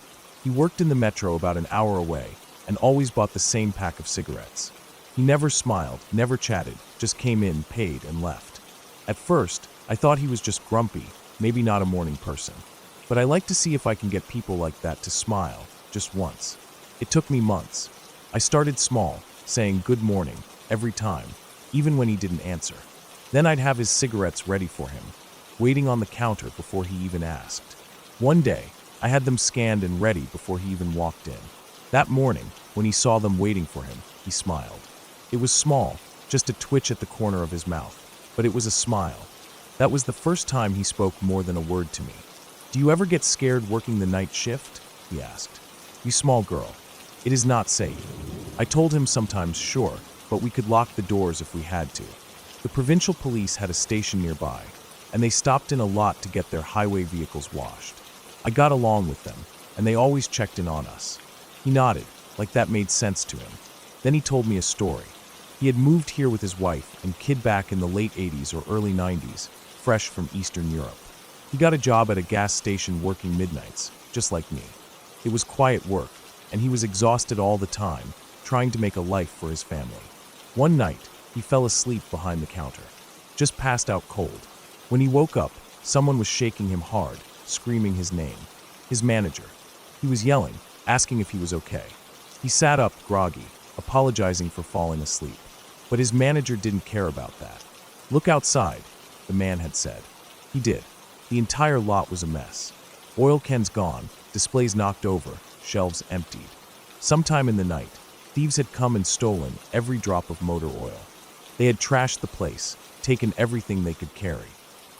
He worked in the metro about an hour away, and always bought the same pack of cigarettes. He never smiled, never chatted, just came in, paid, and left. At first, I thought he was just grumpy, maybe not a morning person. But I like to see if I can get people like that to smile, just once. It took me months. I started small, saying good morning, every time, even when he didn't answer. Then I'd have his cigarettes ready for him, waiting on the counter before he even asked. One day, I had them scanned and ready before he even walked in. That morning, when he saw them waiting for him, he smiled. It was small, just a twitch at the corner of his mouth, but it was a smile. That was the first time he spoke more than a word to me. "Do you ever get scared working the night shift?" he asked. "You small girl. It is not safe." I told him sometimes, sure, but we could lock the doors if we had to. The provincial police had a station nearby, and they stopped in a lot to get their highway vehicles washed. I got along with them, and they always checked in on us. He nodded, like that made sense to him. Then he told me a story. He had moved here with his wife and kid back in the late 80s or early 90s, fresh from Eastern Europe. He got a job at a gas station working midnights, just like me. It was quiet work, and he was exhausted all the time, trying to make a life for his family. One night, he fell asleep behind the counter, just passed out cold. When he woke up, someone was shaking him hard, screaming his name. His manager. He was yelling, asking if he was okay. He sat up, groggy, apologizing for falling asleep. But his manager didn't care about that. "Look outside," the man had said. He did. The entire lot was a mess. Oil cans gone, displays knocked over, shelves emptied. Sometime in the night, thieves had come and stolen every drop of motor oil. They had trashed the place, taken everything they could carry,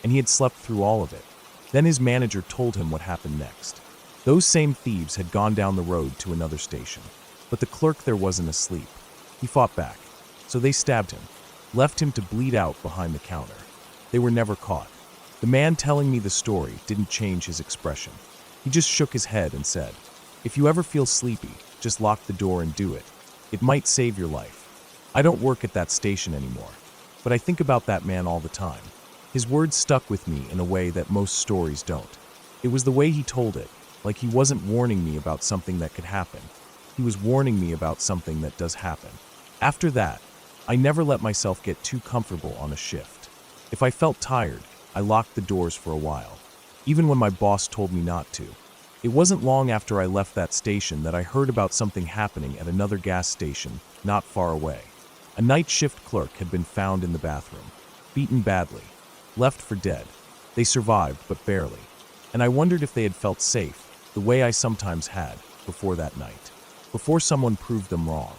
and he had slept through all of it. Then his manager told him what happened next. Those same thieves had gone down the road to another station, but the clerk there wasn't asleep. He fought back, so they stabbed him, left him to bleed out behind the counter. They were never caught. The man telling me the story didn't change his expression. He just shook his head and said, "If you ever feel sleepy, just lock the door and do it. It might save your life." I don't work at that station anymore, but I think about that man all the time. His words stuck with me in a way that most stories don't. It was the way he told it, like he wasn't warning me about something that could happen. He was warning me about something that does happen. After that, I never let myself get too comfortable on a shift. If I felt tired, I locked the doors for a while, even when my boss told me not to. It wasn't long after I left that station that I heard about something happening at another gas station not far away. A night shift clerk had been found in the bathroom, beaten badly, left for dead. They survived, but barely. And I wondered if they had felt safe, the way I sometimes had, before that night. Before someone proved them wrong.